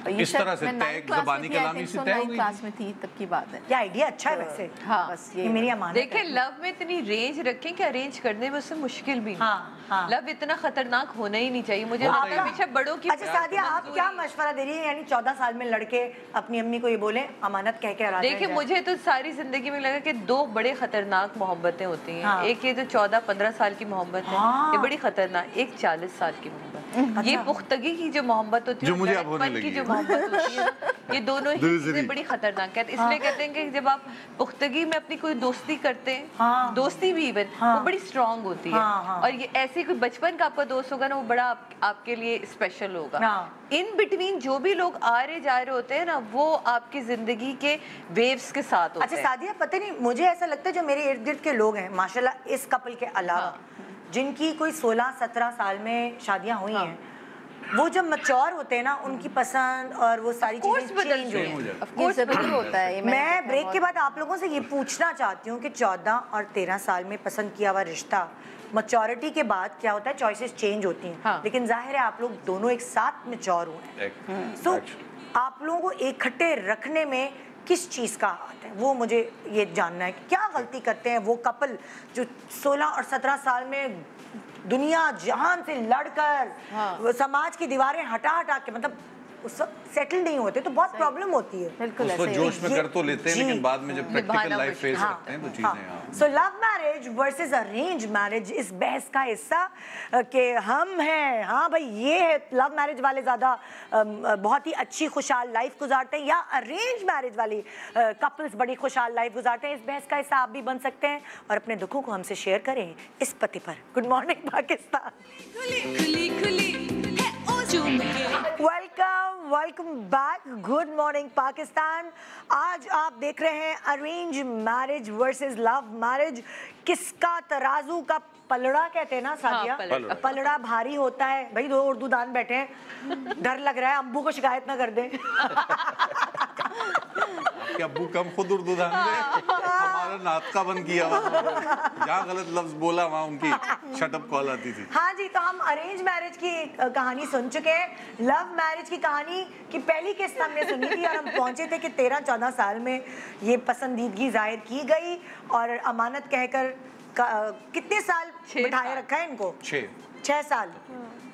ये इस तरह से मैं तय, 9th क्लास ज़बानी में थी, I कलामी think से so, तय हो 9th गई। क्लास में थी तब की बात है। ये आइडिया अच्छा है वैसे। हाँ बस ये ये मेरी अमानत देखिए है। लव में इतनी रेंज रखें कि अरेंज करने में उससे मुश्किल भी नहीं। हाँ। लव इतना खतरनाक होना ही नहीं चाहिए। मुझे होता लगता है ही हमेशा बड़ों की अच्छा सादिया, आप क्या मशवरा दे रही है? यानी 14 साल में लड़के अपनी अम्मी को ये बोले अमानत कह के राजी देखिए, मुझे तो सारी जिंदगी में लगा कि दो बड़े खतरनाक मोहब्बतें होती हैं। हाँ। एक ये जो 14-15 साल की मोहब्बत है, हाँ। ये बड़ी खतरनाक। एक 40 साल की मोहब्बत, ये पुख्तगी की जो मोहब्बत होती है, जो मुझे अब होने लड़कपन की लगी जो है। मोहब्बत होती है ना, ये दोनों ही दूसरी। चीजें बड़ी खतरनाक है। इसलिए कहते हैं कि जब आप पुख्तगी में अपनी कोई दोस्ती करते हैं, हाँ। दोस्ती भी इवन हाँ। वो बड़ी स्ट्रांग होती है। हाँ। और ये ऐसी कोई बचपन का आपका दोस्त होगा ना, वो बड़ा आपके लिए स्पेशल होगा। हाँ। इन बिटवीन जो भी लोग आ रहे जा रहे होते हैं ना, वो आपकी जिंदगी के वेव्स के साथ होते अच्छा हैं। सादिया, पता नहीं मुझे ऐसा लगता है जो मेरे इर्द गिर्द के लोग हैं माशाल्लाह, इस कपल के अलावा जिनकी कोई 16-17 साल में शादियां हुई हैं, वो जब मैच्योर होते हैं ना, उनकी पसंद और वो सारी course चीजें बदलती चेंज हैं। होती हैं। हो जाए। ये जरूर होता है ये मैंने मैं देखा ब्रेक बहुत। के बाद आप लोगों से ये पूछना चाहती हूँ कि 14 और 13 साल में पसंद किया हुआ रिश्ता मैच्योरिटी के बाद क्या होता है, चॉइसेस चेंज होती हैं। हाँ। लेकिन जाहिर है आप लोग दोनों एक साथ मैच्योर हुए हैं, सो आप लोगों को इकट्ठे रखने में किस चीज़ का हाथ है, वो मुझे ये जानना है कि क्या गलती करते हैं वो कपल जो 16 और 17 साल में दुनिया जहान से लड़कर वो समाज की दीवारें हटा हटा के, मतलब उस वक्त सेटल नहीं होते तो बहुत प्रॉब्लम होती है। बिल्कुल उसको ऐसे ही जोश में ये- कर तो लेते हैं, जी। लेकिन बाद में जब प्रैक्टिकल निभाना लाइफ फेस मुश्किल। करते हैं तो चीजें हाँ। So love marriage versus arrange marriage, इस बहस का हिस्सा कि हम हैं, हाँ भाई ये है लव मैरिज वाले ज़्यादा बहुत ही अच्छी खुशहाल लाइफ गुजारते हैं या अरेंज मैरिज वाली कपल्स बड़ी खुशहाल लाइफ गुजारते हैं। इस बहस का हिस्सा आप भी बन सकते हैं और अपने दुखों को हमसे शेयर करें इस पते पर। Good morning Pakistan, welcome back. Good morning Pakistan. आज आप देख रहे हैं arrange marriage versus love marriage. किसका तराजू का पलड़ा कहते हैं ना सादिया, पलड़ा। पलड़ा भारी होता है। भाई दो उर्दू दान बैठे हैं, डर लग रहा है अम्बू को शिकायत ना कर दें। कि अब्बू कम खुद उर्दू दान दे, हमारा नाटका बन किया हुआ। जहाँ गलत लफ्ज बोला वहाँ उनकी शटअप कॉल आती थी। हाँ जी, तो हम अरेंज मैरिज की कहानी सुन चुके हैं। लव मैरिज की कहानी की पहली किस्त हमने सुनी थी और हम पहुंचे थे कि 13-14 साल में ये पसंदीदगी जाहिर की गई और अमानत कहकर कितने साल 6 बिठाए साल। रखा है इनको? 6 साल।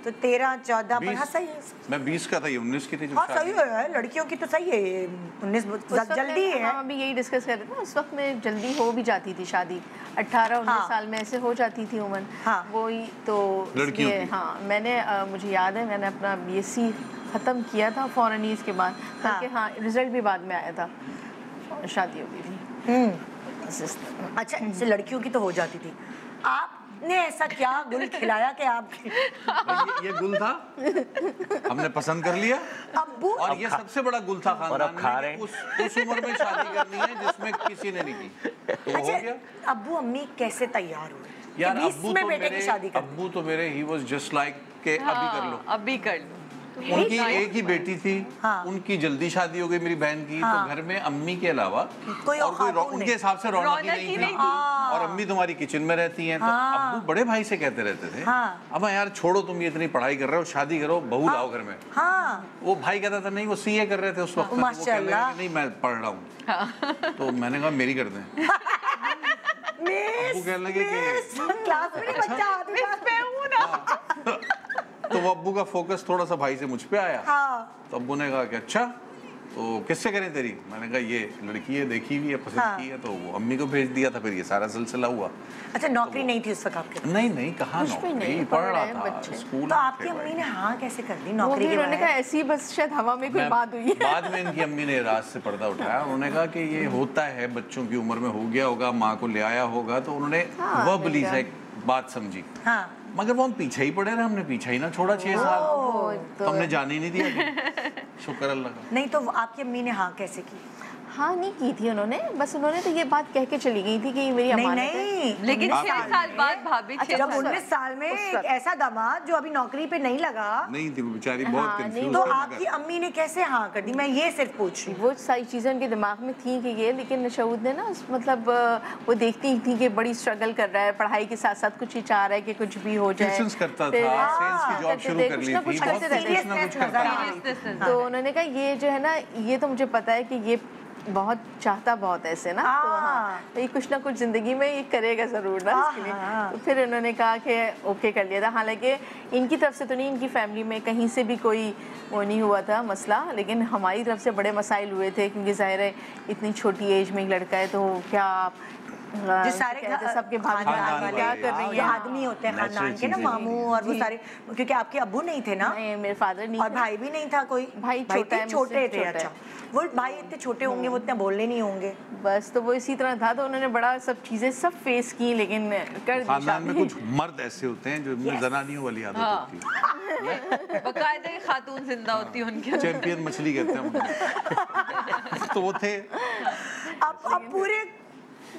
तो 13-14 पर हाँ सही है। मैं 20 का था, ये 19 की थी जब हाँ शादी सही है, लड़कियों की तो सही है ये 19 उस वक्त जल्दी में है। हम अभी यही डिस्कस कर रहे थे ना, उस वक्त में जल्दी हो भी जाती थी शादी, 18-19 हाँ। साल में ऐसे हो जाती थी उम्र। हाँ। वही तो लड़कियों इसलिए की। हाँ मुझे याद है मैंने अपना BSc ख़त्म किया था फौरन ही इसके बाद, हाँ। बल्कि हाँ रिजल्ट भी बाद में आया था, शादी हो गई थी। बस इस तरह। अच्छा, इनसे लड़कियों की तो हो जाती थी। आपने ऐसा क्या गुल खिलाया कि आप ये गुल था, हमने पसंद कर लिया। अब्बू और ये सबसे बड़ा गुल था और अब खानदान खा में रहे कि उस उम्र में शादी करनी है जिसमें किसी ने नहीं की, तो वो हो गया। अब्बू अम्मी कैसे तैयार हुए यार कि 20 अब्बू में तो बेटे की शादी कर अब्बू तो मेरे ही वाज जस्ट लाइक के अभी कर लो। अभी कर लो। उनकी एक ही बेटी थी, हाँ। उनकी जल्दी शादी हो गई मेरी बहन की, हाँ। तो घर में अम्मी के अलावा कोई और कोई खातून उनके नहीं। हिसाब से रौनक ही रौनक नहीं ही थी। नहीं थी। और अम्मी तुम्हारी किचन में रहती हैं, तो हाँ। अब्बू बड़े भाई से कहते रहते थे, हाँ। अब यार छोड़ो तुम ये इतनी पढ़ाई कर रहे हो, शादी करो, बहू लाओ घर में। हाँ वो भाई कहता था नहीं, वो CA कर रहे थे उस वक्त, तो वो कहने माशाल्लाह। लगे, नहीं मैं पढ़ रहा हूँ। तो मैंने कहा मेरी कर दें। अब्बू कहने लगे कि क्लास में नहीं बच्चा हाथ उठा- तो वो अब्बू का फोकस थोड़ा सा भाई से मुझ पे आया। हाँ तो अब्बू ने कहा कि अच्छा तो किससे करें तेरी? मैंने कहा ये लड़की है, देखी हुई है, पसंद हाँ। की है, तो वो अम्मी को भेज दिया था। फिर ये सारा सिलसिला हुआ। अच्छा, नौकरी नहीं थी उस वक्त आपके? नहीं कहाँ कुछ भी नौकरी, नहीं, पढ़ पढ़ रहा रहे हैं था बच्चे। स्कूल तो में आपकी थे अम्मी भाई। ने हाँ कैसे कर दी वो नौकरी भी के उन्होंने कहा बाद? ऐसी बस शायद हवा में कोई मैं- बात हुई है। बाद में इनकी अम्मी ने रात से पर्दा उठाया। उन्होंने कहा कि ये होता है, बच्चों की उम्र में हो गया होगा, माँ को ले आया होगा, तो उन्होंने हाँ, वर्बली देखा। से एक बात समझी। हाँ मगर वो हम पीछे ही पड़े रहे, हमने पीछा ही ना छोड़ा 6 साल, वो तो हमने जाने ही नहीं दिया। शुक्र अल्लाह का। नहीं तो आपकी अम्मी ने हाँ कैसे की? हाँ नहीं की थी उन्होंने, बस उन्होंने तो ये बात कह के चली गई थी कि मेरी नहीं अमानत है। नहीं, लेकिन 19 6 साल बाद भाभी, 6 जब साल 19 साल में उस एक वक्त। ऐसा दामाद जो अभी नौकरी पे नहीं लगा, नहीं थी वो बेचारी, बहुत हाँ, कंफ्यूज तो थी आपकी मगर। अम्मी ने कैसे हाँ कर दी, मैं ये सिर्फ पूछ रही हूँ। वो सारी चीज़ें उनके दिमाग में थी कि ये, लेकिन शऊद ने ना मतलब वो देखती थी कि बड़ी स्ट्रगल कर रहा है, पढ़ाई के साथ साथ कुछ ही चाह रहा है कि कुछ भी हो जाए। ट्यूशंस करता फिर- था, सेल्स की जॉब करते शुरू थे, कर कुछ ली ना थी, कुछ बहुत करते रहते कुछ ना कुछ करता था। Seriousness तो उन्होंने कहा ये जो है ना, ये तो मुझे पता है कि ये बहुत चाहता बहुत ऐसे ना, तो हाँ तो ये कुछ ना कुछ जिंदगी में ये करेगा जरूर ना इसके लिए। तो फिर उन्होंने कहा कि ओके कर लिया था। हालांकि इनकी तरफ से तो नहीं, इनकी फैमिली में कहीं से भी कोई वो नहीं हुआ था मसला, लेकिन हमारी तरफ से बड़े मसाइल हुए थे, क्योंकि जाहिर है इतनी छोटी एज में एक लड़का है, तो क्या आप जो सारे कहते हैं, सबके भाभी खानदान बहन क्या वाले, कर रही जो है। आदमी होते हैं Natural खानदान के ना, चीजें मामू और वो सारे, क्योंकि आपके अब्बू नहीं थे ना, नहीं मेरे फादर नहीं और थे। भाई भी नहीं था कोई, भाई छोटा है, छोटे मुझसे थे। छोटा अच्छा, है। वो भाई इतने छोटे होंगे, वो इतने बोलने नहीं होंगे। बस तो वो इसी तरह था, तो उन्होंने बड़ा सब चीज़ें सब फेस की, लेकिन कर दी खानदान में शादी। कुछ मर्द ऐसे होते हैं जो उनमें जनानियों वाली आदत हाँ। होती है। बकायदा एक खातून जिंदा होती है उनके। चैंपियन मछली कहते हैं उनको। तो वो थे। अब पूरे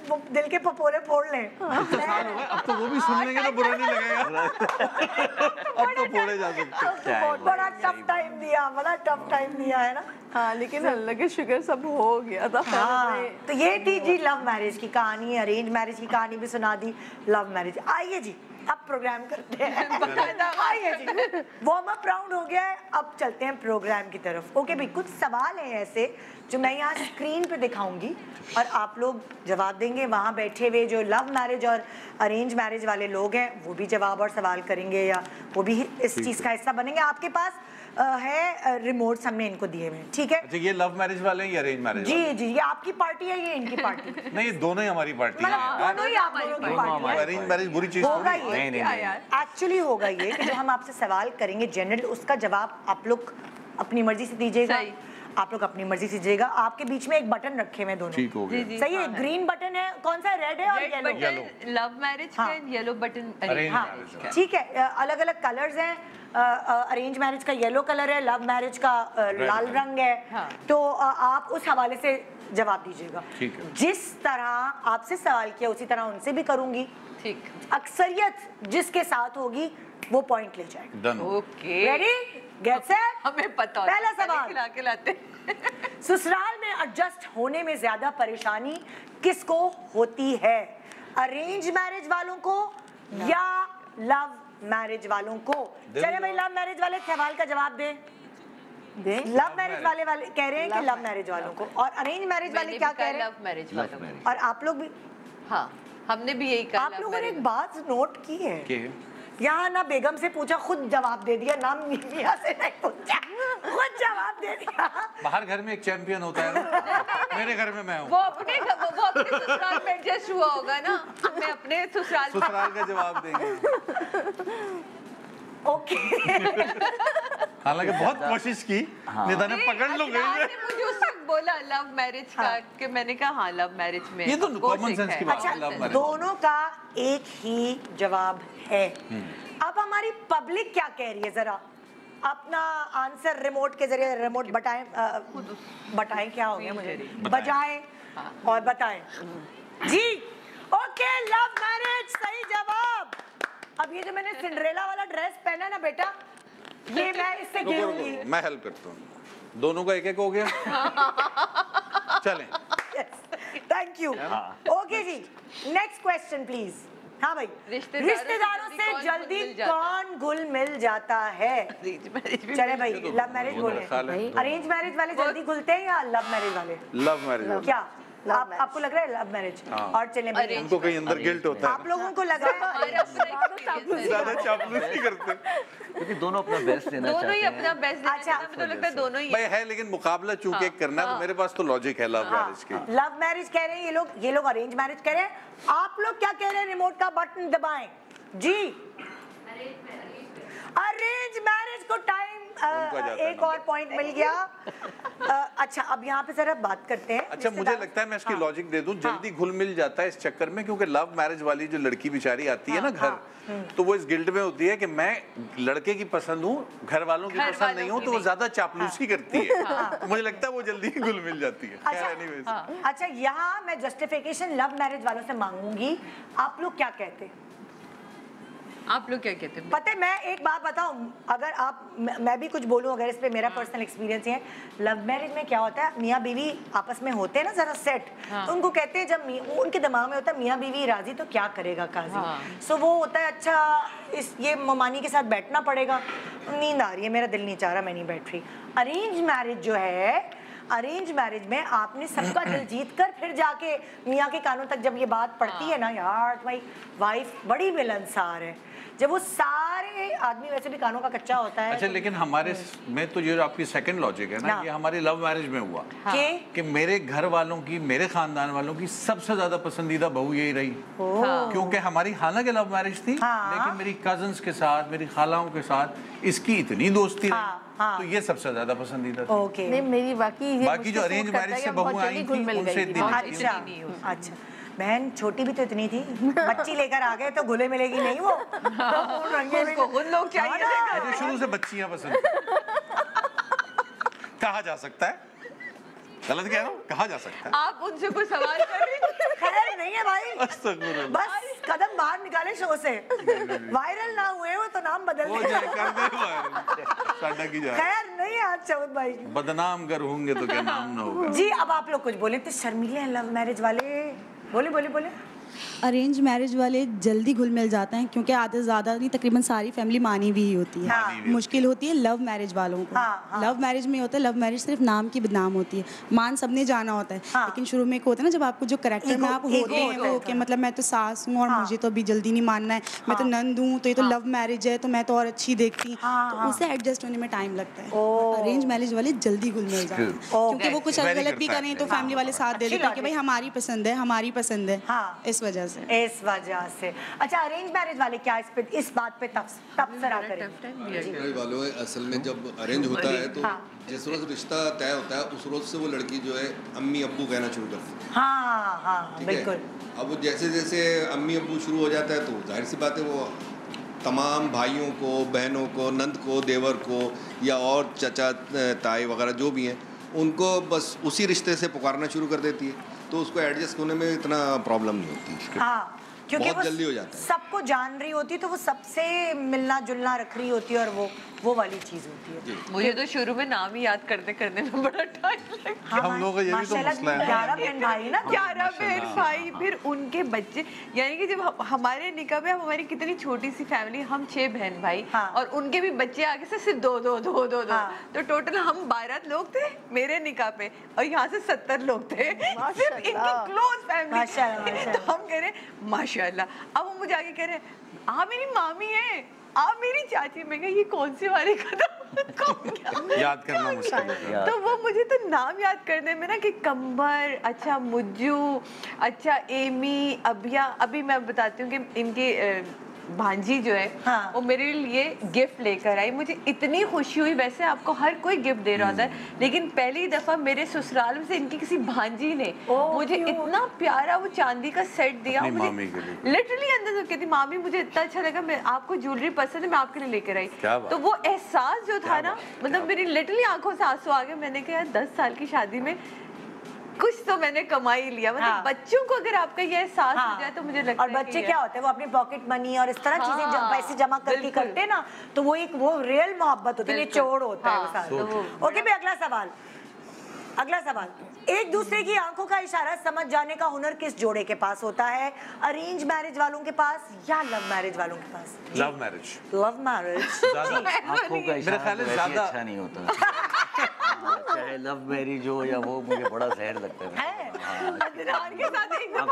वो दिल के पपोरे फोड़ लें। अब तो वो भी सुन लेंगे तो बुरा नहीं लगेगा। अब तो फोड़े जा सकते हैं। बड़ा टफ टाइम दिया, बड़ा टफ टाइम दिया है ना। हाँ लेकिन अल्लाह के शुक्र सब हो गया था। हाँ, तो ये थी जी लव मैरिज की कहानी, अरेंज मैरिज की कहानी भी सुना दी, लव मैरिज। आइए जी अब प्रोग्राम करते हैं। आइए जी, वार्म अप राउंड हो गया है, अब चलते हैं प्रोग्राम की तरफ। ओके भाई, कुछ सवाल हैं ऐसे जो मैं यहाँ स्क्रीन पे दिखाऊंगी और आप लोग जवाब देंगे। वहाँ बैठे हुए जो लव मैरिज और अरेंज मैरिज वाले लोग हैं वो भी जवाब और सवाल करेंगे, या वो भी इस चीज़ का हिस्सा बनेंगे। आपके पास है रिमोट्स, हमने इनको दिए हुए हैं, ठीक है अच्छा, ये लव मैरिज वाले हैं या अरेंज मैरिज जी वाले? जी। ये आपकी पार्टी है, ये इनकी पार्टी है। नहीं, ये दोनों ही हमारी पार्टी है। मतलब दोनों ही आप लोगों की पार्टी है। अरेंज मैरिज बुरी चीज होगा थोड़ी है। ये, नहीं। एक्चुअली होगा ये कि जो हम आपसे सवाल करेंगे जनरल, उसका जवाब आप लोग अपनी मर्जी से दीजिएगा। सही। आप लोग अपनी मर्जी से दीजिएगा। आपके बीच में एक बटन रखे हुए हैं दोनों। ठीक हो जी, गया। जी। सही है, हाँ, ग्रीन बटन है, कौन सा है? रेड है और red yellow. Button love marriage का, येलो बटन Arrange अरेंज हाँ marriage का। ठीक है, अलग अलग कलर्स हैं। अरेंज मैरिज का येलो कलर है, लव मैरिज का लाल है। रंग है। हाँ। तो आप उस हवाले से जवाब दीजिएगा। ठीक है। जिस तरह आपसे सवाल किया उसी तरह उनसे भी करूंगी। ठीक। अक्सरियत जिसके साथ होगी वो पॉइंट ले जाएगा। Done. Okay, ready, get set. हमें पता होता है, पहला पहले सवाल। खिला के लाते। ससुराल में एडजस्ट होने में ज्यादा परेशानी किसको होती है? अरेंज मैरिज वालों को या लव मैरिज वालों को? चले भाई, लव मैरिज वाले सवाल का जवाब दें। लव मैरिज वाले कह रहे हैं कि लव मैरिज वालों को, और अरेंज मैरिज वाले क्या कह रहे हैं? लव मैरिज लव वालों को। मैरिज। और आप लोग भी, हाँ, हमने भी यही कहा। आप लोगों ने एक बात नोट की है, के यहाँ ना बेगम से पूछा, खुद जवाब दे दिया, ना मियां से नहीं पूछा, खुद जवाब दे दिया। बाहर घर में एक चैंपियन होता है ना, मेरे घर में मैं हूँ। वो अपने ससुराल में एडजस्ट हुआ होगा ना, मैं अपने ससुराल ससुराल का जवाब देंगे। ओके हालांकि बहुत कोशिश की, नेता ने पकड़ लो गई। आपने मुझे उस वक्त बोला लव मैरिज का, कि मैंने कहा हाँ लव मैरिज में ये तो of course common एक sense है। की बात अच्छा, है, love marriage। दोनों का एक ही जवाब है। अब हमारी पब्लिक क्या कह रही है, जरा अपना आंसर रिमोट के जरिए, रिमोट बताएं, बताएं क्या हो गया मुझे, बजाएं और बताएं जी। ओके, लव मैरिज सही जवाब। अब ये जो मैंने सिंड्रेला वाला ड्रेस पहना है ना बेटा, ये मैं इससे खेलूंगी। मैं हेल्प करता हूँ, दोनों का एक एक हो गया। चलें। Thank you. ओके जी, नेक्स्ट क्वेश्चन प्लीज। हाँ भाई, रिश्तेदारों से जल्दी कौन घुल मिल जाता है? चले भाई, लव मैरिज बोले, अरेंज मैरिज वाले जल्दी घुलते हैं या लव मैरिज वाले? Love marriage. क्या आपको लग रहा है लव मैरिज? और चले भाई, उनको कहीं अंदर गिल्ट होता आप लोगों को लग रहा है है, ज्यादा चापलूसी करते। क्योंकि दोनों अपना बेस्ट देना दोनों ही चाहते अपना हैं। बेस्ट देना अच्छा। चाहते हैं, मुझे तो लगता है दोनों ही भाई है, लेकिन मुकाबला चूंकि करना है, तो मेरे पास तो लॉजिक है लव मैरिज की। लव मैरिज कह रहे हैं ये लोग अरेंज मैरिज कह रहे हैं। आप लोग क्या कह रहे हैं? रिमोट का बटन दबाएं जी। अरेंज मैरिज को टाइम जाता एक और पॉइंट मिल गया। अच्छा, अब यहाँ पे जरा बात करते हैं। अच्छा, मुझे लगता है मैं इसकी लॉजिक दे दूं, जल्दी घुल मिल जाता है इस चक्कर में, क्योंकि लव मैरिज वाली जो लड़की बेचारी आती है ना घर, तो वो इस गिल्ट में होती है कि मैं लड़के की पसंद हूँ, घर वालों की पसंद नहीं हूँ, तो वो ज्यादा चापलूसी करती है। तो मुझे लगता है वो जल्दी घुल मिल जाती है। अच्छा, यहाँ मैं जस्टिफिकेशन लव मैरिज वालों से मांगूंगी, आप लोग क्या कहते हैं? आप लोग क्या कहते हैं? पता है, मैं एक बात बताऊं, अगर आप मैं भी कुछ बोलूं, अगर इस पे मेरा पर्सनल एक्सपीरियंस है, लव मैरिज में क्या होता है, मियाँ बीवी आपस में होते हैं ना जरा सेट, तो उनको कहते हैं, जब उनके दिमाग में होता है मियाँ बीवी राजी तो क्या करेगा काजी, सो वो होता है अच्छा ये ममानी के साथ बैठना पड़ेगा, नींद आ रही है, मेरा दिल नहीं चाह रहा, मैं नहीं बैठ रही। अरेंज मैरिज जो है, अरेंज मैरिज में आपने सबका दिल जीत कर फिर जाके मियाँ के कानों तक जब ये बात पड़ती है ना, यार तुम्हारी वाइफ बड़ी मिलनसार है, जब वो सारे आदमी वैसे भी कानों का कच्चा होता है। अच्छा, लेकिन हमारे में तो ये आपकी सेकंड लॉजिक है ना, ये हमारी लव मैरिज में हुआ कि मेरे घर वालों की, मेरे खानदान वालों की सबसे ज्यादा पसंदीदा बहू यही रही, क्योंकि हमारी हालांकि लव मैरिज थी, लेकिन मेरी कजन्स के साथ, मेरी खालाओं के साथ इसकी इतनी दोस्ती रही, तो ये सबसे ज्यादा पसंदीदा थी। नहीं, मेरी बाकी जो अरेंज मैरिज से बहू आई थी उनसे इतनी। अच्छा, बहन छोटी भी तो इतनी थी, बच्ची लेकर आ गए तो घुले मिलेगी नहीं वो, उन लोग चाहिए। मुझे शुरू से बच्चियां पसंद कहा जा सकता है, गलत कह रहा हूँ, कहा जा सकता है। आप उनसे कोई सवाल कर रहे हैं? खैर नहीं है भाई, बस कदम बाहर निकाले शो से, वायरल ना हुए हो तो नाम बदल दे। खैर नहीं है आज चौथ भाई, बदनाम अगर होंगे तो क्या नाम ना होगा। जी, अब आप लोग कुछ बोले तो शर्मीले हैं लव मैरिज वाले, बोले बोले बोले। अरेंज मैरिज वाले जल्दी घुल मिल जाते हैं, क्योंकि आधे से ज़्यादा नहीं तकरीबन सारी फैमिली मानी भी ही होती है। मुश्किल होती है लव मैरिज वालों को। लव मैरिज में होता है, लव मैरिज सिर्फ नाम की बदनाम होती है, मान सबने जाना होता है, लेकिन शुरू में एक होता है ना, जब आपको जो करेक्टर में आप होते हैं वो कि मतलब मैं तो सास हूँ और मुझे तो अभी जल्दी नहीं मानना है, मैं तो नंद हूँ, तो ये तो लव मैरिज है तो मैं तो और अच्छी देखती, तो उसे एडजस्ट होने में टाइम लगता है। अरेंज मैरिज वाले जल्दी घुल मिल जाते हैं, क्योंकि वो कुछ गलत भी करें तो फैमिली वाले साथ दे देते हैं कि भाई हमारी पसंद है, हमारी पसंद है, इस वजह से। अच्छा, अरेंज मैरिज वाले क्या इस बात पे तबसरा करें? वालों असल में जब अरेंज होता है तो जिस रोज रिश्ता तय होता है उस रोज से वो लड़की जो है अम्मी अब्बू कहना शुरू करती है। हाँ, बिल्कुल। अब जैसे जैसे अम्मी अब्बू शुरू हो जाता है तो जाहिर सी बात है वो तमाम भाइयों को, बहनों को, नंद को, देवर को या और चचा ताई वगैरह जो भी हैं उनको बस उसी रिश्ते से पुकारना शुरू कर देती है, तो उसको एडजस्ट होने में इतना प्रॉब्लम नहीं होती। क्योंकि बहुत जल्दी हो जाता है, सबको जान रही होती है, तो वो सबसे मिलना जुलना रख रही होती है, और वो वाली चीज होती है। मुझे तो शुरू में नाम ही याद करने में बड़ा टाइम लगता। हम लोग का ये भी तो मसला है। 11 बहन भाई ना, 11 बहन भाई, फिर उनके बच्चे, यानी कि जब हमारे निकाह में हमारी कितनी छोटी सी फैमिली, हम 6 बहन भाई और उनके भी बच्चे आगे से सिर्फ 2 तो टोटल हम 12 लोग थे मेरे निकाह पे, और यहाँ से 70 लोग थे सिर्फ इनकी क्लोज फैमिली। तो हम कह रहे माशाल्लाह। अब वो मुझे आगे कह रहे आप मेरी मामी है, आप मेरी चाची। मैं कहा ये कौन सी वाली कदम याद करना मुश्किल है। तो वो मुझे तो नाम याद करने में ना कि कंबर, अच्छा मुज्जू, अच्छा एमी, अबिया। अभी मैं बताती हूँ कि इनके भांजी जो है वो मेरे लिए गिफ्ट लेकर आई, मुझे इतनी खुशी हुई। वैसे आपको हर कोई गिफ्ट दे रहा होता है, लेकिन पहली दफा मेरे ससुराल से इनकी किसी भांजी ने मुझे इतना प्यारा वो चांदी का सेट दिया। मुझे लिटरली अंदर से कहती मामी मुझे इतना अच्छा लगा, मैं आपको ज्वेलरी पसंद है, मैं आपके लिए लेकर आई। तो वो एहसास जो था ना, मतलब मेरी लिटरली आंखों से आंसू आ गए। मैंने कहा 10 साल की शादी में कुछ तो मैंने कमाई लिया। मतलब बच्चों को अगर आपका ये एहसास हो जाए तो मुझे लगता है। और बच्चे क्या होते हैं, वो अपनी पॉकेट मनी और इस तरह चीजें पैसे जमा करके करते हैं ना, तो वो एक वो रियल मोहब्बत होती है, निचोड़ होता है वो साथ। ओके भाई, अगला सवाल। एक दूसरे की आंखों का इशारा समझ जाने का हुनर किस जोड़े के पास होता है, अरेंज मैरिज वालों के पास या लव मैरिज वालों के पास? Love marriage. आंखों का इशारा ख्याल है ज्यादा अच्छा नहीं होता। चाहे लव मैरिज हो या वो, मुझे बड़ा जहर लगता है।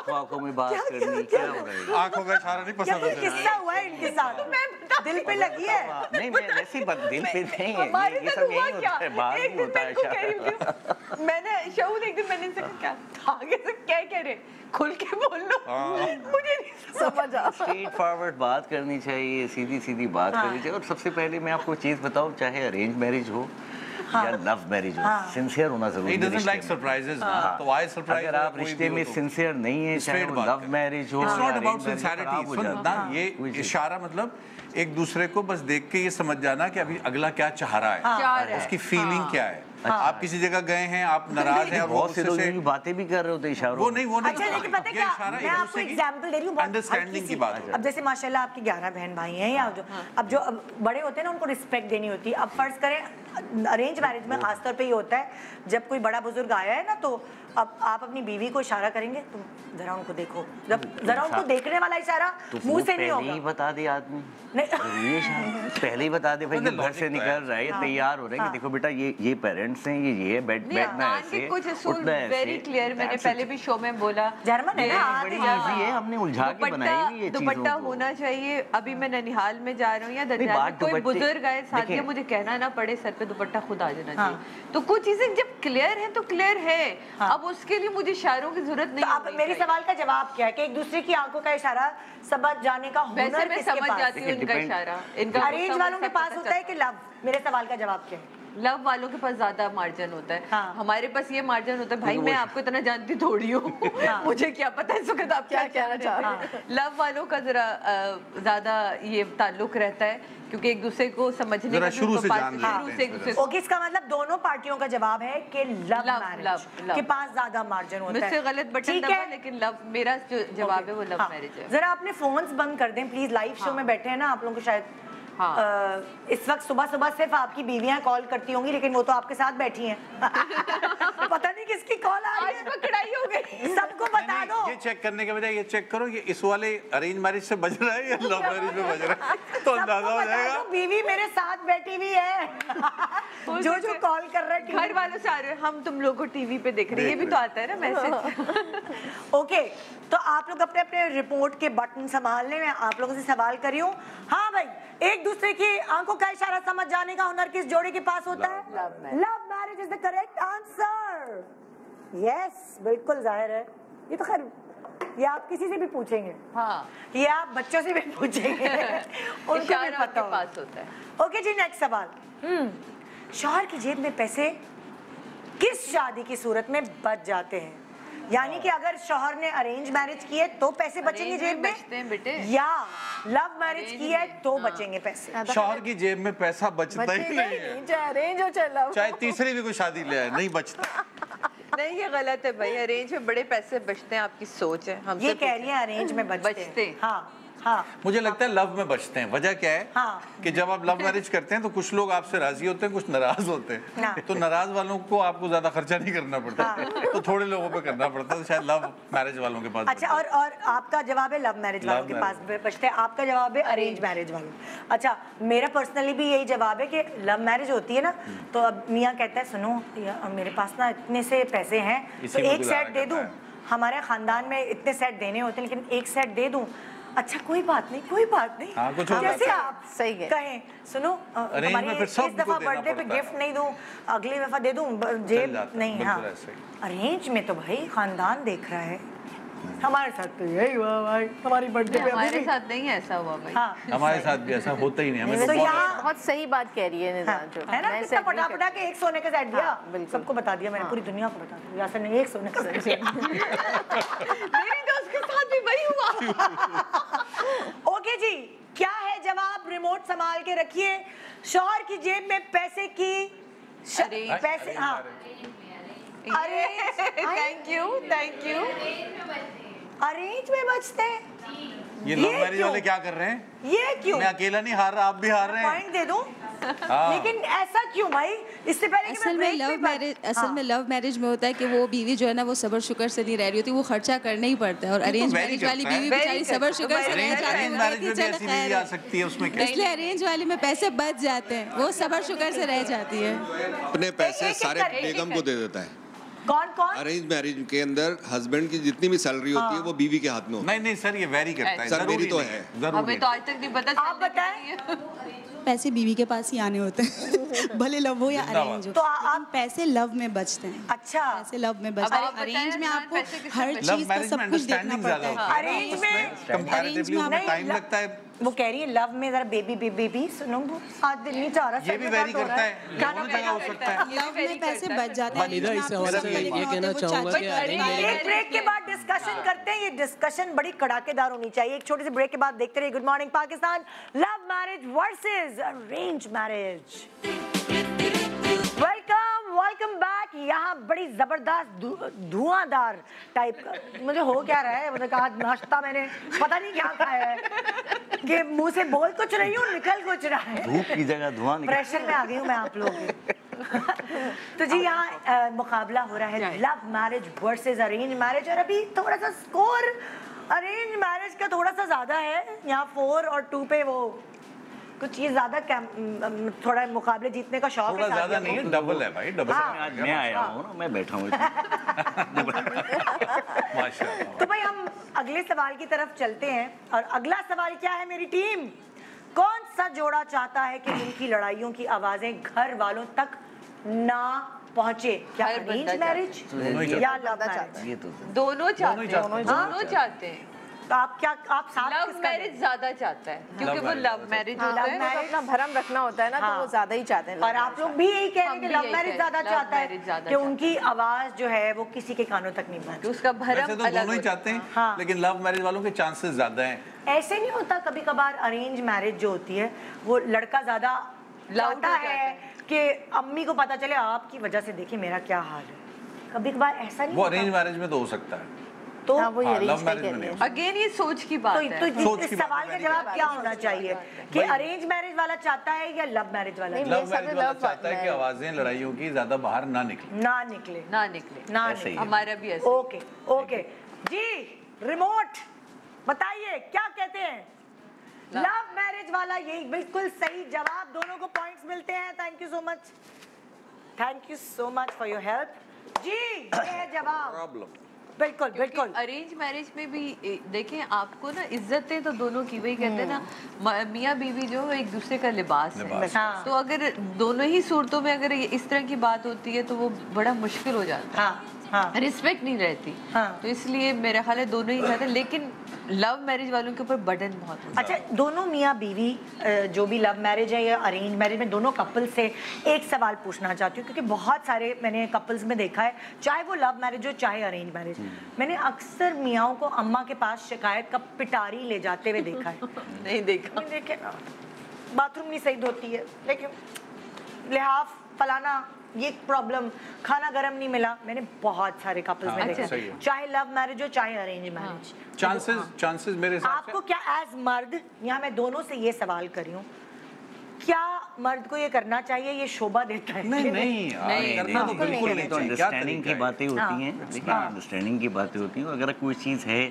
आंखों में बात करनी, क्या हो रहा है? आंखों का इशारा नहीं पसंद होता। किस्सा हुआ है इनके साथ, दिल पे लगी है? नहीं, मैं ऐसी बात दिल पे नहीं है, ये सब यही होता है, बाहर नहीं होता है। मैंने शाहूद एक दिन मैंने इनसे कहा क्या आगे से क्या कह रहे खुल के बोल लो मुझे नहीं समझ आ स्ट्रेट फॉरवर्ड बात करनी चाहिए, सीधी सीधी बात करनी चाहिए। और सबसे पहले मैं आपको चीज़ बताऊं, चाहे अरेंज मैरिज हो या लव मैरिज हो, सिंसियर होना जरूरी है। He doesn't like surprises ना, तो why surprise? अगर आप रिश्ते में सिंसियर नहीं है, चाहे वो लव मैरिज हो, It's not about sincerity. सुन ना, ये इशारा मतलब एक दूसरे को बस देख के ये समझ जाना कि अभी अगला क्या चाह रहा है, उसकी फीलिंग क्या है। आप किसी जगह गए हैं, आप नाराज हैं और वो बहुत से लोग ये बातें भी कर रहे होते इशारों। वो नहीं अच्छा, लेकिन पता है क्या, मैं आपको एग्जांपल दे रही हूँ, अंडरस्टैंडिंग की बात है। अब जैसे माशाल्लाह आपकी 11 बहन भाई हैं, या जो अब बड़े होते हैं ना, उनको रिस्पेक्ट देनी होती है। अब फर्ज करें अरेंज मैरिज में खासतौर पे ये होता है, जब कोई बड़ा बुजुर्ग आया है ना, तो अब आप अपनी बीवी को इशारा करेंगे, तुम जरा उनको देखो, जब जरा उनको देखने वाला इशारा मुंह से नहीं होगा। पहले ही बता दे आदमी, नहीं पहले ही बता दे भाई, जब घर से निकल रहा है, तैयार हो रहे हैं कि देखो बेटा ये पेरेंट्स हैं, ये है, बैठना ऐसे, कुछ असूल वेरी क्लियर, मैंने पहले भी शो में बोला, जर्मन है ना, बड़ी इजी है, हमने उलझा के बनाई हुई ये चीज़ों को। दुपट्टा होना चाहिए। अभी मैं ननिहाल में जा रही हूँ या दरिया में, कोई बुजुर्ग आए साथ में, मुझे कहना ना पड़े, सर पे दुपट्टा खुद आ जाना चाहिए। तो कुछ चीजें जब क्लियर है तो क्लियर है, अब उसके लिए मुझे इशारों की जरूरत नहीं। अब मेरे सवाल का जवाब क्या है कि एक दूसरे की आंखों का इशारा समझ जाने का हुनर वैसे मैं किसके समझ पास जाती हूँ इनका इशारा, इनका अरेंज वालों के पास होता है कि लव? मेरे सवाल का जवाब क्या है? लव वालों के पास ज्यादा मार्जिन होता है। हमारे पास ये मार्जिन होता है, भाई मैं आपको इतना जानती थोड़ी हूँ, मुझे क्या पता इस वक्त आप क्या कहना चाह रहे हैं। लव वालों का जरा ज्यादा ये ताल्लुक रहता है, क्योंकि एक दूसरे को समझने का शुरू से जान लेते हैं। ओके, इसका मतलब दोनों पार्टियों का जवाब है कि लव मैरिज के पास ज्यादा मार्जिन होता है। मुझसे गलत बटन दबा, लेकिन लव, मेरा जो जवाब है वो लव मैरिज है। जरा अपने फोन्स बंद कर दें प्लीज, लाइव शो में बैठे हैं ना आप लोगों को शायद इस वक्त सुबह सुबह सिर्फ आपकी बीवियां कॉल करती होंगी, लेकिन वो तो आपके साथ बैठी हैं। पता नहीं किसकी कॉल आ रही है, आज पकड़ाई हो गई। सबको बता दो। ये चेक करने के बजाय ये चेक करो ये इस वाले अरेंज मैरिज से बज रहा है या लव मैरिज में बज रहा है, तो अंदाजा हो जाएगा। बीवी मेरे साथ बैठी हुई है, जो कॉल कर रहे हैं घर वालों से आ रहे हैं, हम तुम लोग को टीवी पे देख रहे हैं, ये भी तो आता है ना मैसेज। ओके, तो आप लोग अपने अपने रिपोर्ट के बटन संभाल लें। मैं आप लोगों से सवाल कर रही हूँ, हाँ भाई, एक दूसरे की आंखों का इशारा समझ जाने का हुनर किस जोड़े के पास होता है? Love marriage is the correct answer. Yes, बिल्कुल जाहिर है। ये तो खैर ये आप किसी से भी पूछेंगे, हाँ, ये आप बच्चों से भी पूछेंगे, उनको भी पता पास होता है। ओके जी, नेक्स्ट सवाल। शौहर की जेब में पैसे किस शादी की सूरत में बच जाते हैं? यानी कि अगर शौहर ने अरेंज मैरिज की है तो पैसे बचेंगे जेब में, बेटे, या लव मैरिज की है तो बचेंगे पैसे? शौहर की जेब में पैसा बचता ही नहीं है, चाहे अरेंज हो चाहे लव, चाहे तीसरी भी कोई शादी ले आए, नहीं बचता। नहीं, ये गलत है भाई, अरेंज में बड़े पैसे बचते हैं, आपकी सोच है। हम ये कह रही है अरेंज में बचते हैं। हाँ, हाँ। मुझे लगता है लव में बचते हैं। वजह क्या है? हाँ। कि जब आप लव मैरिज करते हैं तो कुछ लोग आपसे राजी होते हैं, कुछ नाराज होते हैं, तो नाराज वालों को आपको ज्यादा खर्चा नहीं करना पड़ता, तो थोड़े लोगों पे करना पड़ता है, तो शायद लव मैरिज वालों के पास। अच्छा, और आपका जवाब है लव मैरिज वालों के पास बचते हैं, आपका जवाब है अरेंज मैरिज वालों। अच्छा, मेरा पर्सनली भी यही जवाब है कि लव मैरिज होती है ना, तो अब मियाँ कहता है सुनो मेरे पास ना इतने से पैसे हैं, तो एक सेट दे दूं, हमारे खानदान में इतने सेट देने होते हैं, लेकिन एक सेट दे दूं। अच्छा, कोई बात नहीं, कोई बात नहीं। हाँ, कुछ जैसे आप सही कहें, सुनो हमारी इस दफा बर्थडे पे गिफ्ट नहीं दूं, अगली दफा दे दूं, जेब नहीं। हाँ, अरेंज में तो भाई खानदान देख रहा है। हमारे साथ तो यही हुआ भाई, हमारी बर्थडे पे हमारे साथ नहीं ऐसा हुआ भाई। हाँ, हमारे साथ भी ऐसा होता ही नहीं। हमें तो यहाँ बहुत सही बात कह रही है निदान, जो है ना, कितना पटा के एक सोने का सेट दिया, सबको बता दिया मैंने, पूरी दुनिया को बता दिया, यासर ने एक सोने का सेट दिया। मेरी दोस्त के साथ भी वही हुआ। ओके जी, क्या है जवाब? रिमोट संभाल के रखिए। शौहर की जेब में पैसे की पैसे, हाँ, अरे थैंक यू। अरेंज में बचते हैं। ये लव मैरिज वाले क्या कर रहे हैं? ये क्यों? मैं अकेला नहीं हार रहा, आप भी हार रहे हैं। पॉइंट दे दूं? लेकिन ऐसा क्यों भाई? इससे पहले असल में लव मैरिज में होता है कि वो बीवी जो है ना, वो सबर शुक्र से नहीं रह रही होती, वो खर्चा करना ही पड़ता है, और अरेंज मैरिज वाली बीवी बेचारी सबर शुक्र से रह जाती है, इसलिए अरेंज वाली में पैसे बच जाते हैं, वो सबर शुक्र से रह जाती है। अपने पैसे सारे बेगम को दे देता है। कौन? अरेंज मैरिज के अंदर हस्बैंड की जितनी भी सैलरी होती है वो बीवी के हाथ में होती है। नहीं सर, ये वेरी करता है। सर मेरी तो है, हमें तो आज तक नहीं पता। आप बताएं। पैसे बीवी के पास ही आने होते हैं भले लव हो या अरेंज हो। तो लेकिन पैसे लव में बचते हैं। अच्छा, पैसे लव में बचते हैं। अरेंज में आपको हर लव चीज का मैरिज में सब कुछ देखना अंडरस्टैंडिंग पड़ता ज्यादा है। होती है, अरेंज में कंपैरेटिवली उसमें नहीं, टाइम लगता है। वो कह रही है लव में जरा बेबी बेबी बेबी सुनो, आज दिल नहीं चाह रहा। ये भी वेरी करता है, दोनों जगह हो सकता है। लव में पैसे बच जाते हैं। निदा, इससे और से ये कहना चाहूंगा कि एक ब्रेक के बाद डिस्कशन करते हैं। ये डिस्कशन बड़ी कड़ाकेदार होनी चाहिए। एक छोटे से ब्रेक के बाद देखते रहिए good morning Pakistan, love marriage versus arrange marriage. Welcome back. यहाँ बड़ी जबरदस्त धुआंधार टाइप का मुझे हो क्या रहा है, मतलब कहा नाश्ता मैंने पता नहीं क्या खाया है कि मुंह से बोल कुछ रही हूँ निकल कुछ रहा है। धूप की जगह धुआं निकल। प्रेशर में आ गई हूँ मैं आप लोगों के। तो जी यहाँ मुकाबला हो रहा है love marriage versus arrange marriage, और अभी थोड़ा सा स्कोर अरेंज मैरिज का थोड़ा सा ज्यादा है। यहाँ 4 और 2 पे वो कुछ ये ज्यादा थोड़ा मुकाबले जीतने का शौक थोड़ा ज्यादा नहीं है, डबल है भाई, डबल। आज मैं आया हूँ ना, मैं बैठा हूँ। माशाल्लाह। तो भाई हम अगले सवाल की तरफ चलते हैं। और अगला सवाल क्या है मेरी टीम, कौन सा जोड़ा चाहता है कि उनकी लड़ाइयों की आवाजें घर वालों तक ना पहुंचे? क्या अरेंज मैरिज या लव मैरिज? ये तो दोनों चाहते हैं। तो आप क्या, आप साथ लव किसका मैरिज ज्यादा चाहता है क्योंकि वो लव मैरिज होता लव है। में तो अपना भरम रखना होता है ना, तो वो ज्यादा ही चाहते हैं। और आप लोग भी यही कह रहे हैं कि हम भी लव यही मैरिज कह ज्यादा रहे हैं, चाहता लव है मैरिज ज्यादा कि उनकी आवाज जो है वो किसी के कानों तक नहीं कि पहुंचे। उसका वैसे भरम तो अलग दोनों ही होता चाहते हैं, हाँ। लेकिन लव मैरिज वालों के चांसेस ज्यादा हैं। ऐसे नहीं होता कभी कभार अरेंज मैरिज जो होती है वो लड़का ज्यादा Loud चाहता हो है जाता कि अम्मी को पता चले आपकी वजह से देखिए मेरा क्या हाल है। कभी कभार ऐसा नहीं वो होता। अरेंज मैरिज में तो हो सकता है, तो हाँ, वो हाँ, अरेंज लव का मैरिज कह में रही नहीं। है। अगेन ये सोच की बात है। तो सोच इस की बात सवाल का है। जवाब क्या होना चाहिए कि अरेंज मैरिज वाला चाहता है या लव मैरिज वाला? नहीं, लव मेरे साथ मैरिज में वाला love चाहता है कि marriage। आवाजें लड़ाइयों की ज्यादा बाहर ना निकले। ना निकले ना निकले ना ऐसे ही निकले। है। हमारा भी ऐसा ओके ओके जी, रिमोट बताइए क्या कहते हैं? लव मैरिज वाला, यही बिल्कुल सही जवाब। दोनों को पॉइंट्स मिलते हैं। Thank you so much, thank you so much for your help. जी ये है जवाब। प्रॉब्लम बिल्कुल बिल्कुल। अरेंज मैरिज में भी देखें आपको ना इज्जतें तो दोनों की, वही कहते हैं ना मियाँ बीवी जो एक दूसरे का लिबास है। हाँ। तो अगर दोनों ही सूरतों में अगर इस तरह की बात होती है तो वो बड़ा मुश्किल हो जाता है। हाँ हाँ रिस्पेक्ट नहीं रहती। हाँ। तो इसलिए मेरा ख्याल है दोनों ही चाहते हैं, लेकिन लव मैरिज वालों के ऊपर बर्डन बहुत होता है। अच्छा, दोनों मियाँ बीवी जो भी लव मैरिज है या अरेंज मैरिज में, दोनों कपल से एक सवाल पूछना चाहती हूँ, क्योंकि बहुत सारे मैंने कपल्स में देखा है, चाहे वो लव मैरिज हो चाहे अरेंज मैरिज, मैंने अक्सर मियाँओं को अम्मा के पास शिकायत का पिटारी ले जाते हुए देखा है। नहीं देखा। देखे ना, बाथरूम नहीं सही धोती है, लेकिन लिहाफ फलाना ये प्रॉब्लम, खाना गर्म नहीं मिला। मैंने बहुत सारे कपल्स में हाँ, देखा सही है। चाहे लव मैरिज हो चाहे अरेंज मैरिज। चांसेस मेरे हिसाब आपको क्या एज मर्द, यहाँ मैं दोनों से ये सवाल कर रही हूँ, क्या मर्द को ये करना चाहिए, ये शोभा देता है? से नहीं करना तो बिल्कुल नहीं तो चाहिए। क्या अंडरस्टैंडिंग की तरीका है? बातें होती हैं, देखिए अंडरस्टैंडिंग की बातें होती हैं। अगर कोई चीज़ है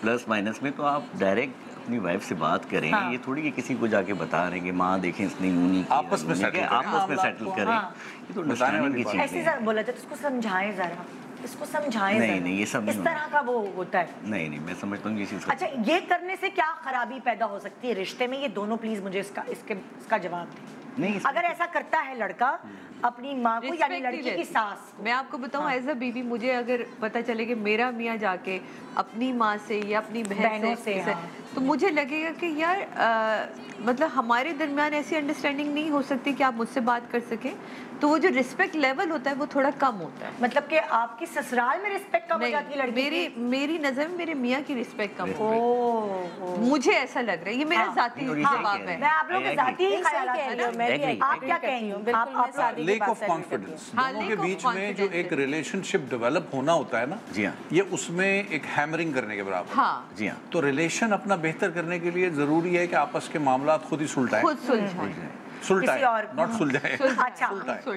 प्लस माइनस में तो आप डायरेक्ट अपनी वाइफ से बात करें। ये थोड़ी कि किसी को जाके बता रहे हैं कि माँ देखें इसने यूं नहीं किया, आपस में settle करें आपस में मामला सेटल को। करें। ये तो अंडरस्टैंडिंग की चीज़ ऐसे है। जरा बोला जाए तो इसको समझाएं जरा, इसको समझाएं नहीं, जरा। नहीं, ये सब नहीं इस तरह का वो होता है। नहीं नहीं, मैं समझता हूँ ये चीज़। अच्छा, ये करने से क्या खराबी पैदा हो सकती है रिश्ते में? ये दोनों प्लीज मुझे इसका जवाब दें। नहीं, अगर ऐसा करता है लड़का अपनी माँ को, यानी Respect लड़की नहीं की रहती। सास को, मैं आपको बताऊं एज अ बीवी, मुझे अगर पता चले कि मेरा मियाँ जाके अपनी माँ से या अपनी बहनों बहन से, से हाँ। तो मुझे लगेगा कि यार मतलब हमारे दरमियान ऐसी अंडरस्टैंडिंग नहीं हो सकती कि आप मुझसे बात कर सकें। तो वो जो रिस्पेक्ट लेवल होता है वो थोड़ा कम होता है। मतलब कि आपकी ससुराल में रिस्पेक्ट कम हो नहीं, जाती है लड़की मेरी नजर में मेरे मियाँ की रिस्पेक्ट कम हो, ओ, मुझे ऐसा लग रहा है। ये मेरा जाती नहीं, जवाब है। मैं आप लोगों के जाती ही ख्यालात कह है रही हूँ, ना। मैं भी Agree, आप क्या कह रही हूँ? आप शादी लेक ऑफ कॉन्फिडेंस, हाँ, दोनों lack के of बीच में जो confidence एक है। रिलेशनशिप डेवलप होना होता है ना, जी हाँ, ये उसमें एक हैमरिंग करने के बराबर। हाँ, जी हाँ। तो रिलेशन अपना बेहतर करने के लिए जरूरी है कि आपस के मामला खुद ही सुलझाएं। खुद सुलझाए। किसी और नॉट सुलझाए। अच्छा,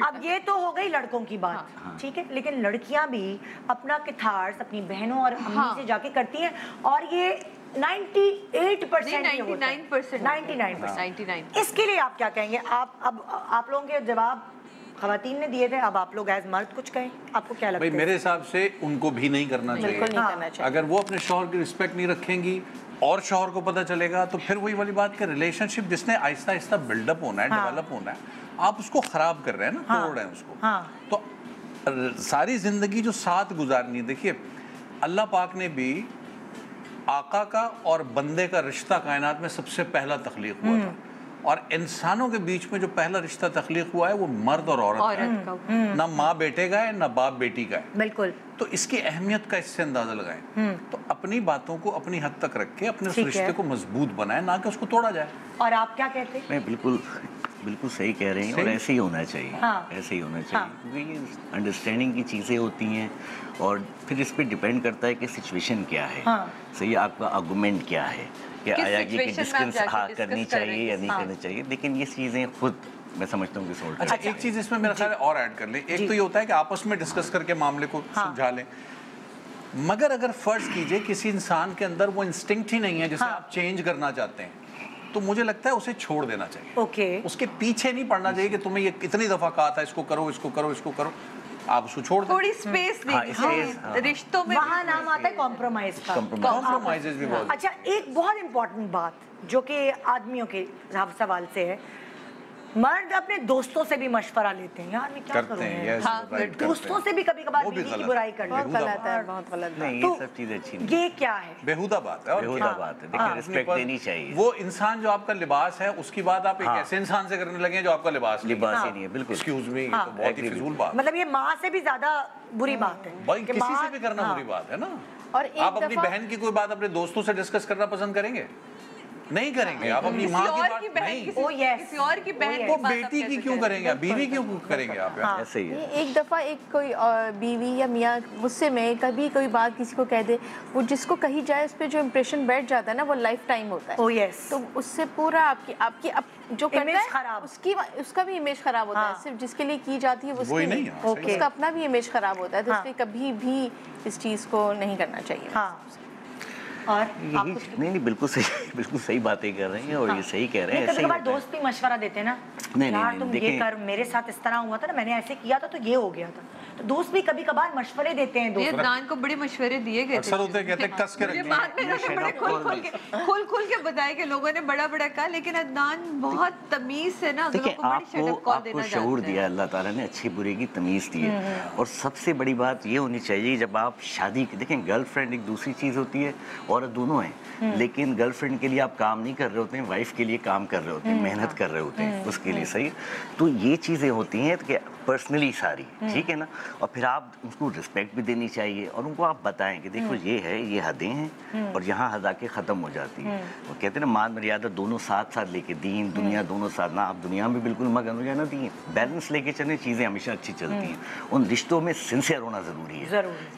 अब ये तो हो गई लड़कों की बात, ठीक है, लेकिन लड़कियां भी अपना किथार्स अपनी बहनों और अम्मी से जाके करती हैं, और ये 98% ये होता है। 99%। 99%। इसके लिए आप क्या कहेंगे? आप अब आप लोगों के जवाब खवातीन ने दिए थे, अब आप लोग एज मर्द कुछ कहें, आपको क्या लगता भाई है? मेरे हिसाब से उनको भी नहीं करना चाहिए। बिल्कुल नहीं करना चाहिए। अगर वो अपने शौहर की रिस्पेक्ट नहीं रखेंगी और शौहर को पता चलेगा तो फिर वही वाली बात कि रिलेशनशिप जिसने आहिस्ता आहिस्ता बिल्डअप होना है, डेवलप होना है, आप उसको खराब कर रहे हैं ना, तोड़ रहे हैं उसको। तो सारी जिंदगी जो साथ गुजारनी है, देखिए अल्लाह पाक ने भी आका का और बंदे का रिश्ता कायनात में सबसे पहला तख्लीक हुआ था, और इंसानों के बीच में जो पहला रिश्ता तख्लीक हुआ है वो मर्द और औरत का है, ना माँ बेटे का है ना बाप बेटी का है। बिल्कुल। तो इसकी अहमियत का इससे अंदाजा लगाएं। तो अपनी बातों को अपनी हद तक रख के अपने उस रिश्ते को मजबूत बनाएं, ना कि उसको तोड़ा जाए। और आप क्या कहते हैं? मैं बिल्कुल सही कह रहे हैं, और ऐसे ही होना चाहिए। ऐसे ही होना चाहिए, क्योंकि ये अंडरस्टैंडिंग की चीज़ें होती हैं, और फिर इस पे डिपेंड करता है कि सिचुएशन क्या है, सही आपका आर्गुमेंट क्या है, क्या आया कि डिस्कस करनी चाहिए या नहीं करनी चाहिए। लेकिन ये चीज़ें खुद मैं समझता हूँ कि सोल्व अच्छा, एक चीज़ इसमें मेरा ख्याल है और ऐड कर लें। एक तो ये होता है कि आपस में डिस्कस करके मामले को सुलझा लें, मगर अगर फर्ज कीजिए किसी इंसान के अंदर वो इंस्टिंक्ट ही नहीं है जिसे आप चेंज करना चाहते हैं, तो मुझे लगता है उसे छोड़ देना चाहिए। ओके। उसके पीछे नहीं पड़ना चाहिए कि तुम्हें ये कितनी दफा कहा था इसको करो, इसको करो, इसको करो। आप उसको छोड़ थोड़ी स्पेस दें रिश्तों में। वहाँ नाम आता है कॉम्प्रोमाइज का। कॉम्प्रोमाइजेस भी बहुत। अच्छा, एक बहुत इंपॉर्टेंट बात जो कि आदमियों के सवाल से है, मर्द अपने दोस्तों से भी मशवरा लेते हैं, यार मैं क्या करूं, दोस्तों से भी कभी कभार बीवी की बुराई कर लेते हैं। बहुत गलत है, बहुत गलत है। नहीं, ये सब चीज़ें अच्छी नहीं। ये क्या है? बेहुदा बात है, और बेहुदा बात है। देखिए रिस्पेक्ट देनी चाहिए। वो इंसान जो आपका लिबास है, उसकी बात आप एक ऐसे इंसान से करने लगे हैं जो आपका लिबास ही नहीं है। बिल्कुल। एक्सक्यूज मी, ये तो बहुत ही फिजूल बात। मतलब ये माँ से भी ज्यादा बुरी बात है भाई, किसी से भी करना बुरी बात है ना। और आप अपनी बहन की कोई बात अपने दोस्तों से डिस्कस करना पसंद करेंगे? नहीं करेंगे। आप अपनी माँ की बात नहीं, किसी और की बहन वो बेटी की क्यों करेंगे आप, बीवी क्यों करेंगे आप? ऐसे ही है। एक दफ़ा एक कोई बीवी या मियाँ गुस्से में कभी कोई बात किसी को कह दे, वो जिसको कही जाए उस पर जो इम्प्रेशन बैठ जाता है ना, वो लाइफ टाइम होता है। Oh yes. तो उससे पूरा आपकी जो करता है खराब, उसका भी इमेज खराब होता है। सिर्फ जिसके लिए की जाती है उसकी नहीं, उसका अपना भी इमेज खराब होता है। तो इसलिए कभी भी इस चीज़ को नहीं करना चाहिए। और नहीं, बिल्कुल सही बातें कर रहे हैं, और ये सही कह रहे हैं। कभी कभार दोस्त भी मशवरा देते हैं ना, यार तुम ये कर, मेरे साथ इस तरह हुआ था ना, मैंने ऐसे किया था तो ये हो गया था। तो दोस्त भी कभी कभार मशवरे देते हैं। दोस्त अदनान को बड़े मशवरे दिए गए थे, अक्सर होते कहते कस के रखिए। बाद में लोगों ने खुल के बताया कि लोगों ने बड़ा कहा, लेकिन अदनान बहुत तमीज से ना देखिए आपको शऊर दिया अल्लाह ताला ने, अच्छी बुरे की तमीज दी है। और सबसे बड़ी बात ये होनी चाहिए, जब आप शादी देखें, गर्लफ्रेंड एक दूसरी चीज़ होती है, औरत दोनों हैं, लेकिन गर्लफ्रेंड के लिए आप काम नहीं कर रहे होते हैं, वाइफ के लिए काम कर रहे होते हैं, मेहनत कर रहे होते हैं उसके लिए, सही। तो ये चीज़ें होती हैं कि पर्सनली सारी, ठीक है ना। और फिर आप उनको रिस्पेक्ट भी देनी चाहिए, और उनको आप बताएं कि देखो ये है, ये हदें हैं, और यहाँ हद आके ख़त्म हो जाती है। वो कहते हैं ना, मान मर्यादा दोनों साथ साथ लेके, दीन दुनिया दोनों साथ ना, आप दुनिया में बिल्कुल मगन हो जाए ना, दीन बैलेंस लेके चलें, चीज़ें हमेशा अच्छी चलती हैं। उन रिश्तों में सिंसियर होना ज़रूरी है,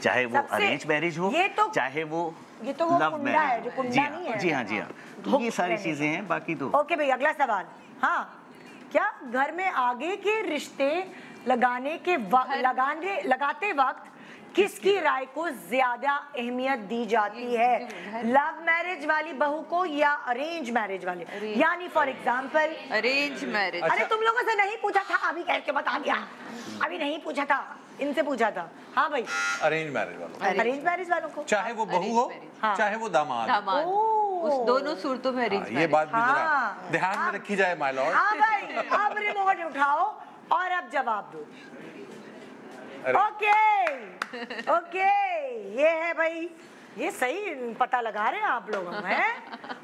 चाहे वो अरेंज मैरिज हो, चाहे वो लव मैरिज हो। जी हाँ, जी हाँ। तो ये सारी चीज़ें हैं, बाकी तो ओके भाई, अगला सवाल। हाँ, क्या घर में आगे के रिश्ते लगाते वक्त किसकी राय को ज्यादा अहमियत दी जाती है, लव मैरिज वाली बहू को या अरेंज मैरिज वाले? यानी फॉर एग्जांपल अरेंज मैरिज। अरे तुम लोगों से नहीं पूछा था, अभी कह के बता दिया, अभी नहीं पूछा था, इनसे पूछा था। हाँ भाई, अरेंज मैरिज वालों, अरेंज मैरिज वालों को, चाहे वो बहू हो चाहे वो दामाद, उस दोनों सूरतों में अरेंज मैरिज। ये बात भी जरा ध्यान में रखी जाए माय लॉर्ड। हाँ भाई, अब रिमोट उठाओ और अब जवाब दो। ओके, ये है भाई, ये सही पता लगा रहे हैं आप लोग हैं।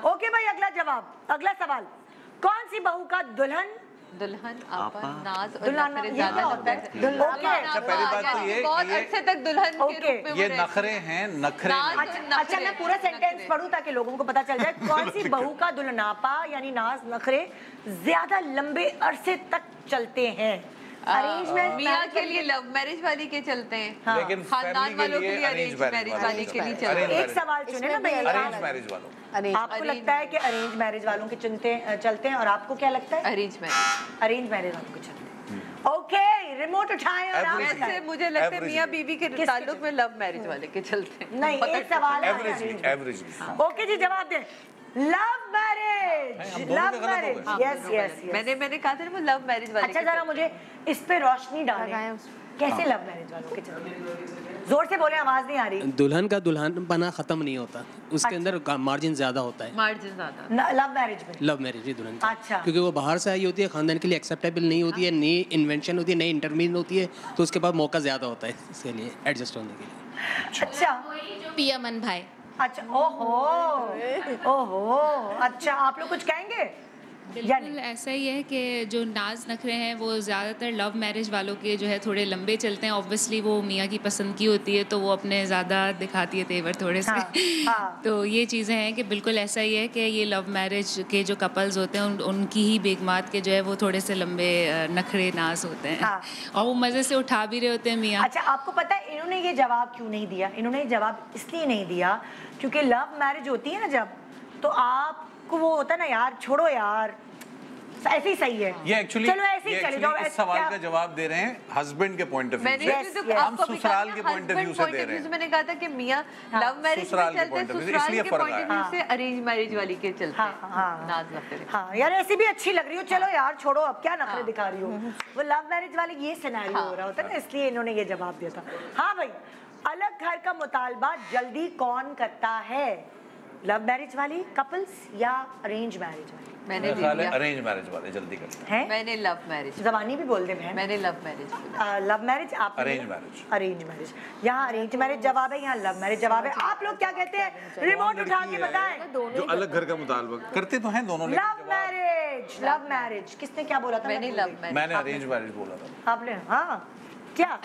ओके भाई, अगला जवाब, अगला सवाल। कौन सी बहू का दुल्हन आपा नाज और दुल्हन नखरे ये ज्यादा क्या होता है? अच्छा, पहली बात तो ये बहुत अर्से तक दुल्हन के रूप में ये नखरे हैं, नखरे नहीं। अच्छा, मैं पूरा सेंटेंस पढ़ूं ताकि लोगों को पता चल जाए। कौन सी बहू का दुल्हनापा यानी नाज नखरे ज्यादा लंबे अरसे तक चलते हैं? अरेंजमेंट मियाँ के लिए लव मैरिज वाली के चलते हैं, लेकिन खानदान वालों के लिए अरेंज मैरिज वाली के लिए चलते हैं। एक सवाल चुने ना भैया, अरेंज मैरिज वालों। आपको लगता है कि अरेंज मैरिज वालों के चलते हैं, और आपको क्या लगता है? अरेंज मैरिज वालों को चलते हैं। ओके, रिमोट उठाएं और आप वैसे मुझे लगता है मियाँ बीवी के ताल्लुक में लव मैरिज वाले के चलते हैं। नहीं, एक सवाल एवरेज। ओके जी, जवाब दें। Love marriage, love marriage, yes yes. मैंने कहा था ना वो लव मैरिज वाले। अच्छा जरा मुझे इस पे रोशनी डालें, कैसे लव मैरिज वालों के चलते हैं? जोर से बोले, आवाज नहीं आ रही। दुल्हन का दुल्हन बना खत्म नहीं होता, उसके अंदर मार्जिन ज्यादा होता है। मार्जिन ज्यादा लव मैरिज में, लव मैरिज भी दुल्हन का। अच्छा। क्योंकि वो बाहर से आई होती है, खानदान के लिए एक्सेप्टेबल नहीं होती है, नई इन्वेंशन होती है, नई इंटरमीन होती है, तो उसके बाद मौका ज्यादा होता है इसके लिए एडजस्ट होने के लिए। अच्छा पिया मन भाई। अच्छा, ओहो ओहो, अच्छा आप लोग कुछ कहेंगे? बिल्कुल ऐसा ही है कि जो नाज नखरे हैं वो ज़्यादातर लव मैरिज वालों के जो है थोड़े लंबे चलते हैं। ऑब्वियसली वो मियाँ की पसंद की होती है तो वो अपने ज़्यादा दिखाती है तेवर थोड़े से। हाँ। तो ये चीज़ें हैं कि बिल्कुल ऐसा ही है कि ये लव मैरिज के जो कपल्स होते हैं उनकी ही बेगमात के जो है वो थोड़े से लंबे नखरे नाज होते हैं। हाँ। और वो मज़े से उठा भी रहे होते हैं मियाँ। अच्छा आपको पता है इन्होंने ये जवाब क्यों नहीं दिया? इन्होंने जवाब इसलिए नहीं दिया क्योंकि लव मैरिज होती है ना जब, तो आपको वो होता है ना यार छोड़ो यार, ऐसे ही सही है। ये एक्चुअली चलो ऐसे ही चले जाओ। इस सवाल का जवाब दे रहे हैं हस्बैंड के पॉइंट ऑफ व्यू से, हम ससुराल के पॉइंट ऑफ व्यू से दे रहे हैं। मैंने कहा था कि मियाँ लव मैरिज में ससुराल के चलते हैं, point of view से, ससुराल इसलिए के फर्क पॉइंट ऑफ व्यू से अरेंज मैरिज वाली के चलते हैं नाज नखरे। हाँ यार ऐसी भी अच्छी लग रही हो, चलो यार छोड़ो अब क्या नखरे दिखा रही हो। वो लव मैरिज वाले ये सिनेरियो हो रहा होता है ना, इसलिए इन्होंने ये जवाब दिया था। हाँ भाई, अलग घर का मुतालबा जल्दी कौन करता है, लव मैरिज वाली कपल्स या अरेंज मैरिज वाली? मैंने अरेंज मैरिज वाले जल्दी करते हैं। मैंने लव मैरिज, जबानी भी बोल दे बहन। मैंने लव मैरिज, लव मैरिज आप, अरेंज मैरिज, अरेंज मैरिज। यहाँ अरेंज मैरिज जवाब है, यहाँ लव मैरिज जवाब है। आप लोग क्या कहते हैं, रिमोट उठा के बताएं। जो अलग घर का मुतालबा करते तो हैं दोनों। Love marriage, love marriage. किसने क्या बोला था? मैंने लव मैरिज। मैंने अरेंज मैरिज बोला था। आपने? हाँ क्या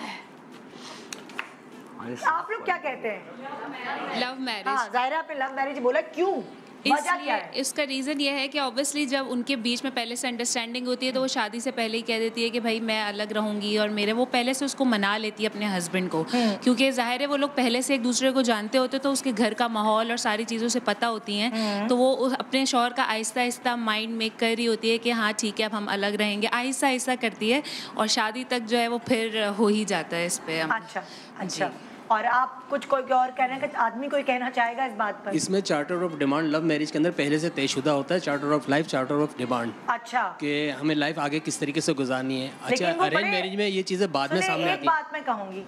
आप लोग क्या कहते हैं? Love marriage. हाँ जाहिरा आपने लव मैरिज बोला, क्यों? वजह क्या है? इसका रीज़न ये है कि ऑब्वियसली जब उनके बीच में पहले से अंडरस्टैंडिंग होती है तो वो शादी से पहले ही कह देती है कि भाई मैं अलग रहूंगी, और मेरे वो पहले से उसको मना लेती है अपने हस्बैंड को, क्योंकि जाहिर है वो लोग पहले से एक दूसरे को जानते होते तो उसके घर का माहौल और सारी चीज़ों से पता होती हैं, तो वो अपने शौहर का आहिस्ता आहिस्ता माइंड मेक कर रही होती है कि हाँ ठीक है अब हम अलग रहेंगे, आहिस्ता आहिस्ता करती है और शादी तक जो है वो फिर हो ही जाता है इस पे। अच्छा अच्छा, और आप कुछ कोई और कहने का आदमी कोई कहना चाहेगा इस बात पर? इसमें charter of demand love marriage के अंदर पहले से तयशुदा होता है, charter of life, charter of demand. अच्छा, कि हमें लाइफ आगे किस तरीके से गुजारनी है। अच्छा अरेंज मैरिज में ये चीजें बाद में सामने आती हैं। एक बात मैं कहूंगी,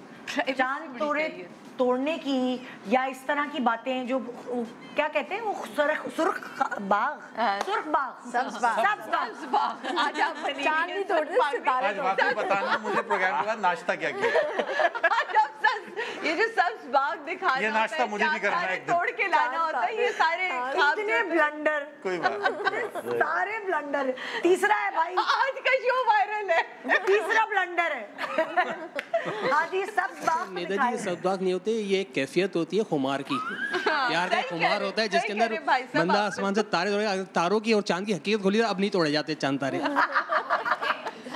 चांद तोड़ने की या इस तरह की बातें जो क्या कहते हैं वो सुर्ख बाग, सुर्ख बाग, सब्ज बाग। आज आप चांदनी तोड़ने से सितारे आज वाकई बताना मुझे प्रोग्राम के बाद नाश्ता क्या किया। ये जो सब्ज बाग दिखा ये नाश्ता मुझे भी करना है, तोड़ के लाना होता है, ये सारे इतने ब्लंडर, कोई बात सारे ब्लंडर। तीसरा है भाई, आज का शो वायरल है, तीसरा ब्लंडर है। आज ये सब्ज बाग नेता जी, ये सब्ज बाग नहीं होते, ये एक कैफियत होती है खुमार की, प्यार का खुमार होता है जिसके अंदर बंदा आसमान से तारे तोड़े, तारों की और चांद की हकीकत खोली, अब नहीं तोड़े जाते चांद तारे। घर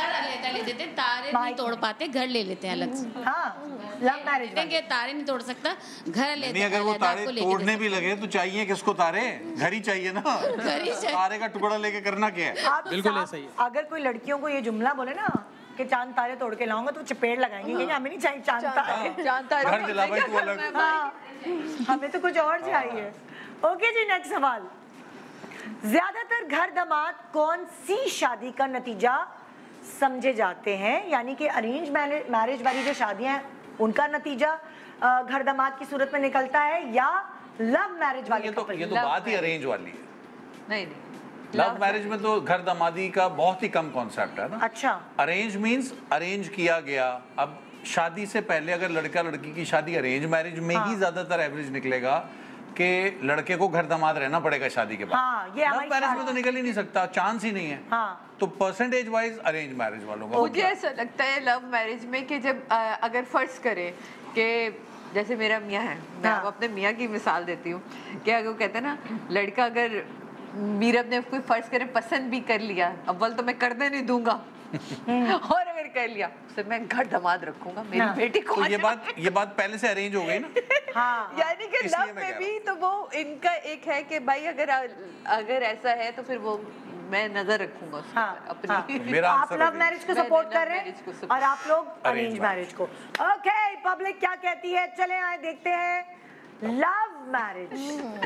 अलग ले देते, तारे नहीं तोड़ पाते, घर ले लेते हैं अलग से। हाँ लव मैरिज देंगे, तारे नहीं तोड़ सकता, घर ले। नहीं, अगर वो तारे तोड़ने भी लगे तो चाहिए किसको तारे? घर ही चाहिए ना, तारे का टुकड़ा लेके करना क्या है? बिल्कुल ऐसा ही है। अगर कोई लड़कियों को ये जुमला बोले ना कि चांद तारे तोड़ के लाऊंगा तो चपेट लगाएंगे कि हमें नहीं चाहिए चांद तारे, घर दिला भाई तू अलग। हाँ, हमें तो कुछ और चाहिए। ओके जी, नेक्स्ट सवाल। ज्यादातर घर दामाद कौन सी शादी का नतीजा समझे जाते हैं, यानी कि अरेंज मैरिज वाली जो शादियां हैं उनका नतीजा घर दामाद की सूरत में निकलता है या लव मैरिज वाली? ये तो बात ही अरेंज वाली है। नहीं लव मैरिज में तो घर दामादी का बहुत ही कम कॉन्सेप्ट है ना। अच्छा, अरेंज मींस अरेंज किया गया। अब शादी से पहले अगर लड़का लड़की की शादी अरेंज मैरिज में ही ज्यादातर एवरेज निकलेगा कि लड़के को घर दामाद रहना पड़ेगा शादी के बाद। हाँ, ये लव मैरिज में तो निकल ही नहीं सकता, चांस ही नहीं है। हाँ। तो परसेंटेज वाइज अरेंज मैरिज वालों का मुझे ऐसा लगता है लव मैरिज में कि जब अगर फर्ज करें कि जैसे मेरा मियाँ है, मैं अब अपने मियाँ की मिसाल देती हूँ कि अगर वो कहते हैं ना लड़का अगर मीरब ने कोई फर्ज करे पसंद भी कर लिया, अव्वल तो मैं करने नहीं दूंगा और अगर कर लिया फिर मैं घर दामाद रखूंगा, मेरी बेटी को। तो ये बात पहले से अरेंज हो गई ना। हाँ, यानी कि लव में भी तो वो इनका एक है कि भाई अगर ऐसा है तो फिर वो मैं नजर रखूंगा उसके ऊपर अपनी। आप लव मैरिज को सपोर्ट कर रहे हैं और आप लोग अरेंज मैरिज को। ओके, पब्लिक क्या कहती है, चले आए देखते हैं। लव मैरिज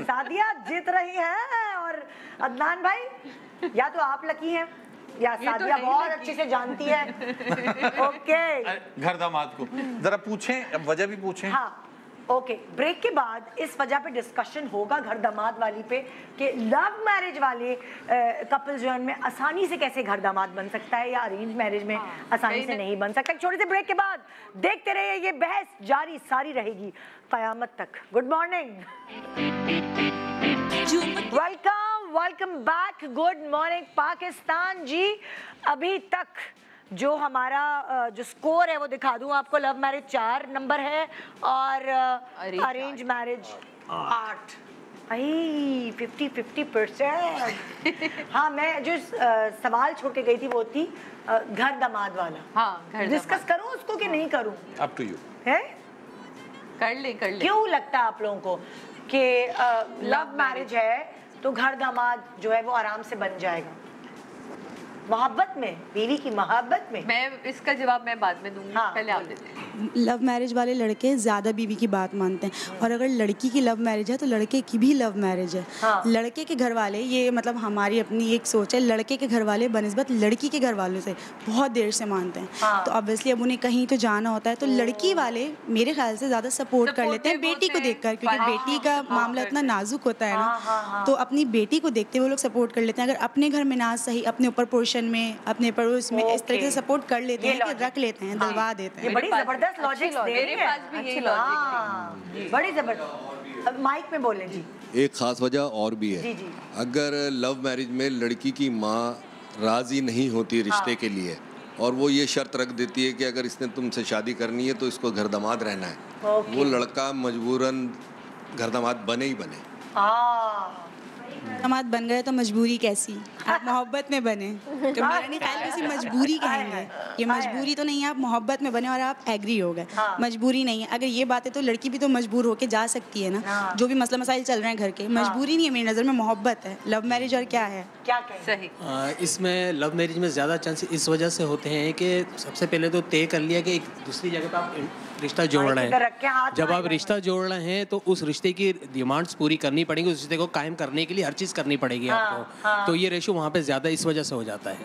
सादिया जीत रही है और अदनान भाई, या तो आप लकी हैं या सादिया बहुत अच्छे से जानती है। ओके, घर दामाद को जरा पूछें, अब वजह भी पूछें। हाँ ओके, ब्रेक के बाद इस वजह पे डिस्कशन होगा घर दामाद वाली पे कि लव मैरिज वाले कपल जो है उनमें आसानी से कैसे घर दामाद बन सकता है या अरेंज मैरिज में आसानी से नहीं बन सकता। छोटे से ब्रेक के बाद देखते रहिए, ये बहस जारी सारी रहेगी कयामत तक। Good morning, welcome back, good morning Pakistan ji. अभी तक जो हमारा जो स्कोर है वो दिखा दूं आपको, लव मैरिज 4 नंबर है और अरेंज मैरिज 8। 50-50%। हाँ, मैं जो सवाल छोड़ के गई थी वो थी घर दामाद वाला। हाँ, डिस्कस करूं उसको कि नहीं करूं? अप टू यू है, कर ले। क्यों लगता है आप लोगों को कि लव मैरिज है तो घर दामाद जो है वो आराम से बन जाएगा? मोहब्बत में, बीवी की मोहब्बत में। मैं इसका जवाब मैं बाद में दूंगी। हाँ, पहले आप देते हैं। लव मैरिज वाले लड़के ज़्यादा बीवी की बात मानते हैं, और अगर लड़की की लव मैरिज है तो लड़के की भी लव मैरिज है। हाँ। लड़के के घर वाले, ये मतलब हमारी अपनी एक सोच है, लड़के के घर वाले बनिस्बत लड़की के घर वालों से बहुत देर से मानते हैं। हाँ। तो ऑब्वियसली अब उन्हें कहीं तो जाना होता है, तो लड़की वाले मेरे ख्याल से ज़्यादा सपोर्ट कर लेते हैं बेटी को देखकर, क्योंकि बेटी का मामला इतना नाजुक होता है ना, तो अपनी बेटी को देखते हुए लोग सपोर्ट कर लेते हैं। अगर अपने घर में ना सही, अपने ऊपर पोर्शन में, अपने पड़ोस में इस तरीके से सपोर्ट कर लेते हैं कि रख लेते हैं, दिलवा देते हैं। ये बड़ी जबरदस्त लॉजिक दे रही है। मेरे पास भी यही लॉजिक है। बड़ी जबरदस्त। अब माइक में बोलें जी। एक खास वजह और भी है। जी जी। अगर लव मैरिज में लड़की की माँ राजी नहीं होती रिश्ते के लिए, और वो ये शर्त रख देती है कि अगर इसने तुमसे शादी करनी है तो इसको घर दामाद रहना है, वो लड़का मजबूरन घर दामाद बने ही बने। दामाद बन गए तो मजबूरी कैसी, आप मोहब्बत में बने तो मेरा नहीं ख्याल किसी मजबूरी कहेंगे। ये मजबूरी तो नहीं है, आप मोहब्बत में बने और आप एग्री हो गए, मजबूरी नहीं है। अगर ये बात है तो लड़की भी तो मजबूर होके जा सकती है ना, जो भी मसला मसाइल चल रहे हैं घर के, मजबूरी नहीं है मेरी नज़र में, मोहब्बत है। लव मैरिज और क्या है, क्या कहें? सही। इसमें लव मैरिज में ज़्यादा चांस इस वजह से होते हैं कि सबसे पहले तो तय कर लिया कि एक दूसरी जगह पर आप रिश्ता जोड़ रहे हैं। जब आप रिश्ता जोड़ रहे हैं तो उस रिश्ते की डिमांड्स पूरी करनी पड़ेगी, उस रिश्ते को कायम करने के लिए हर चीज़ करनी पड़ेगी आपको। तो ये रेशो वहाँ पे ज़्यादा इस वजह से हो जाता है।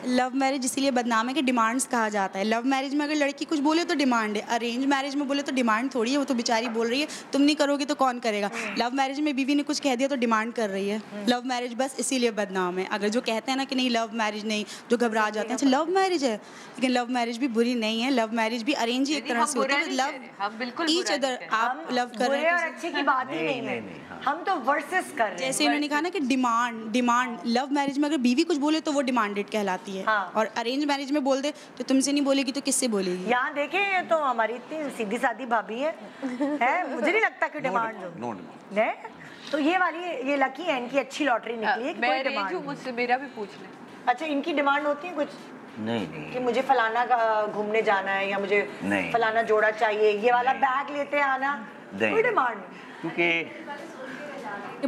लव मैरिज इसीलिए बदनाम है कि डिमांड्स कहा जाता है। लव मैरिज में अगर लड़की कुछ बोले तो डिमांड है, अरेंज मैरिज में बोले तो डिमांड थोड़ी है, वो तो बेचारी बोल रही है तुम नहीं करोगे तो कौन करेगा। लव मैरिज में बीवी ने कुछ कह दिया तो डिमांड कर रही है। लव मैरिज बस इसीलिए बदनाम है। अगर जो कहते हैं ना कि नहीं लव मैरिज नहीं, जो घबरा जाते हैं, अच्छा लव मैरिज है, लेकिन लव मैरिज भी बुरी नहीं है। लव मैरिज भी अरेंज ही एक तरह से होती है। लव ईच अदर, आप लव कर रहे हैं, अच्छे की बात ही नहीं है, हम तो वर्सेस कर रहे हैं। जैसे इन्होंने कहा ना कि डिमांड, लव मैरिज में अगर बीवी कुछ बोले तो वो डिमांडेड कहलाती है, और अरेंज मैरिज में बोल दे तो तुमसे नहीं बोलेगी तो किससे बोलेगी। यहाँ देखें, ये तो हमारी इतनी सीधी सादी भाभी है, मुझे नहीं लगता कि डिमांड है। तो ये वाली, ये लकी है, इनकी अच्छी लॉटरी निकली है कि कोई डिमांड। मुझसे मेरा भी पूछ ले। अच्छा, इनकी डिमांड होती है कुछ? नहीं कि मुझे फलाना का घूमने जाना है या मुझे फलाना जोड़ा चाहिए, ये वाला बैग लेते आना, कोई डिमांड नहीं। क्योंकि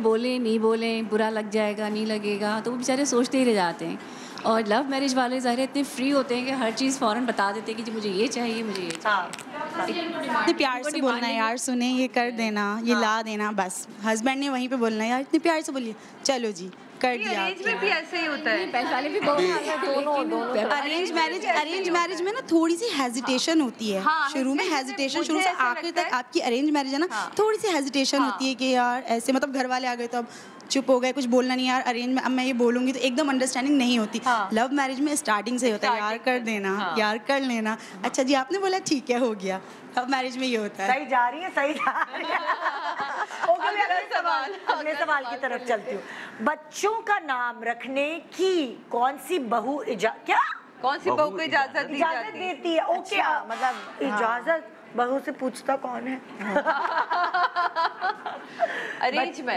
बोले नहीं बोले, बुरा लग जाएगा नहीं लगेगा, तो वो बेचारे सोचते ही रह जाते हैं। और लव मैरिज वाले ज़ाहिर इतने फ्री होते हैं कि हर चीज़ फ़ौरन बता देते हैं कि जी मुझे ये चाहिए, मुझे ये चाहिए। इतने प्यार से बोलना है यार, सुने ये कर देना, ये ला देना, बस हस्बैंड ने वहीं पे बोलना है यार, इतने प्यार से बोलिए, चलो जी कर दिया। अरेंज में भी ऐसे ही होता है, पहले वाले भी दोनों। अरेंज मैरिज में ना थोड़ी सी हेजिटेशन होती है, शुरू में हेजिटेशन, शुरू से आखिर तक आपकी अरेंज मैरिज है ना, थोड़ी सी हेजिटेशन होती है कि यार ऐसे, मतलब घर वाले आ गए तो अब चुप हो गए, कुछ बोलना नहीं। यार अरेंज में अब मैं ये बोलूंगी तो एकदम अंडरस्टैंडिंग नहीं होती। लव मैरिज में स्टार्टिंग से होता है यार कर देना, यार कर लेना, अच्छा जी आपने बोला ठीक है हो गया। लव मैरिज में ये होता है। सही जा रही है, सही जा रही है। अगले सवाल की तरफ चलती हूँ। बच्चों का नाम रखने की कौन सी बहू कौन सी बहू को इजाजत देती है? ओके, मतलब इजाजत बहू से पूछता कौन है?